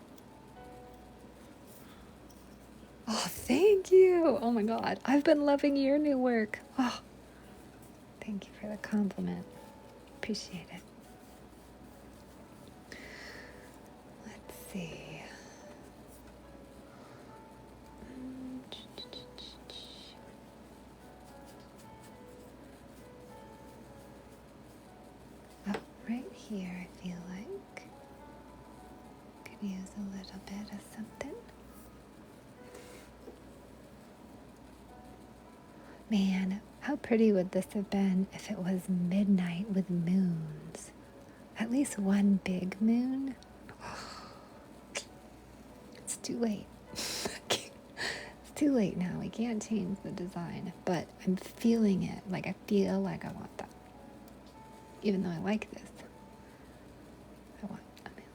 Oh, thank you. Oh my God. I've been loving your new work. Oh, thank you for the compliment. Appreciate it. Let's see. Oh, right here, I feel like could use a little bit of something. Man, how pretty would this have been if it was midnight with moons? At least one big moon. It's too late. It's too late now. We can't change the design, but I'm feeling it. Like I feel like I want that. Even though I like this, I want a moon.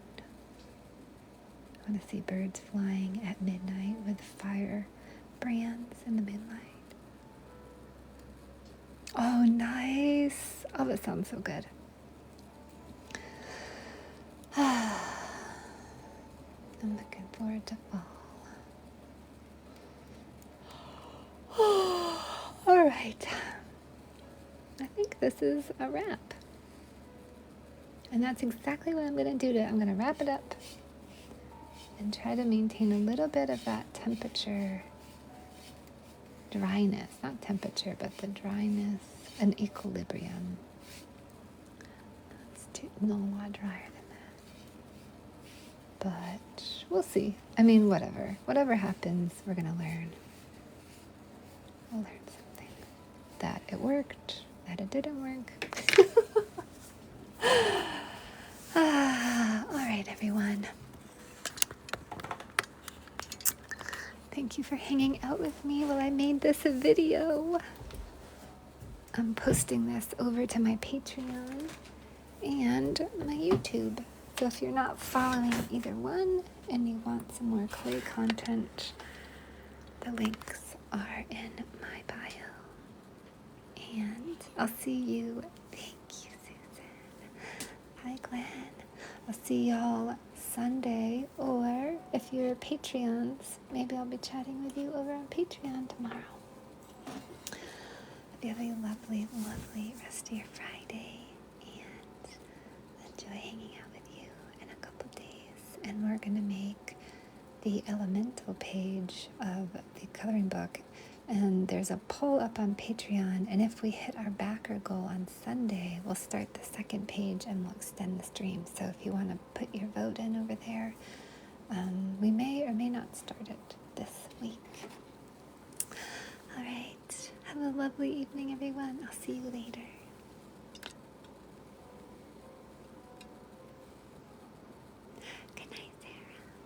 I want to see birds flying at midnight with fire brands in the moonlight. Oh, nice. Oh, that sounds so good. I'm looking forward to fall. All right. I think this is a wrap. And that's exactly what I'm going to do today. I'm going to wrap it up and try to maintain a little bit of that temperature dryness. Not temperature, but the dryness and equilibrium. It's no lot drier than that. But we'll see. I mean, whatever. Whatever happens, we're going to learn. We'll learn something. That it worked, that it didn't work. All right, everyone. Thank you for hanging out with me while I made this a video. I'm posting this over to my Patreon and my YouTube. So if you're not following either one and you want some more clay content, the links are in my bio. And I'll see you. Thank you, Susan. Hi, Glenn. I'll see y'all Sunday, or if you're Patreons, maybe I'll be chatting with you over on Patreon tomorrow. Hope you have a lovely, lovely rest of your Friday, and enjoy hanging out with you in a couple days. And we're going to make the elemental page of the coloring book, and there's a poll up on Patreon, and if we hit our backer goal on Sunday, we'll start the second page and we'll extend the stream. So if you want to put your vote in over there, we may or may not start it this week. All right, have a lovely evening, everyone. I'll see you later.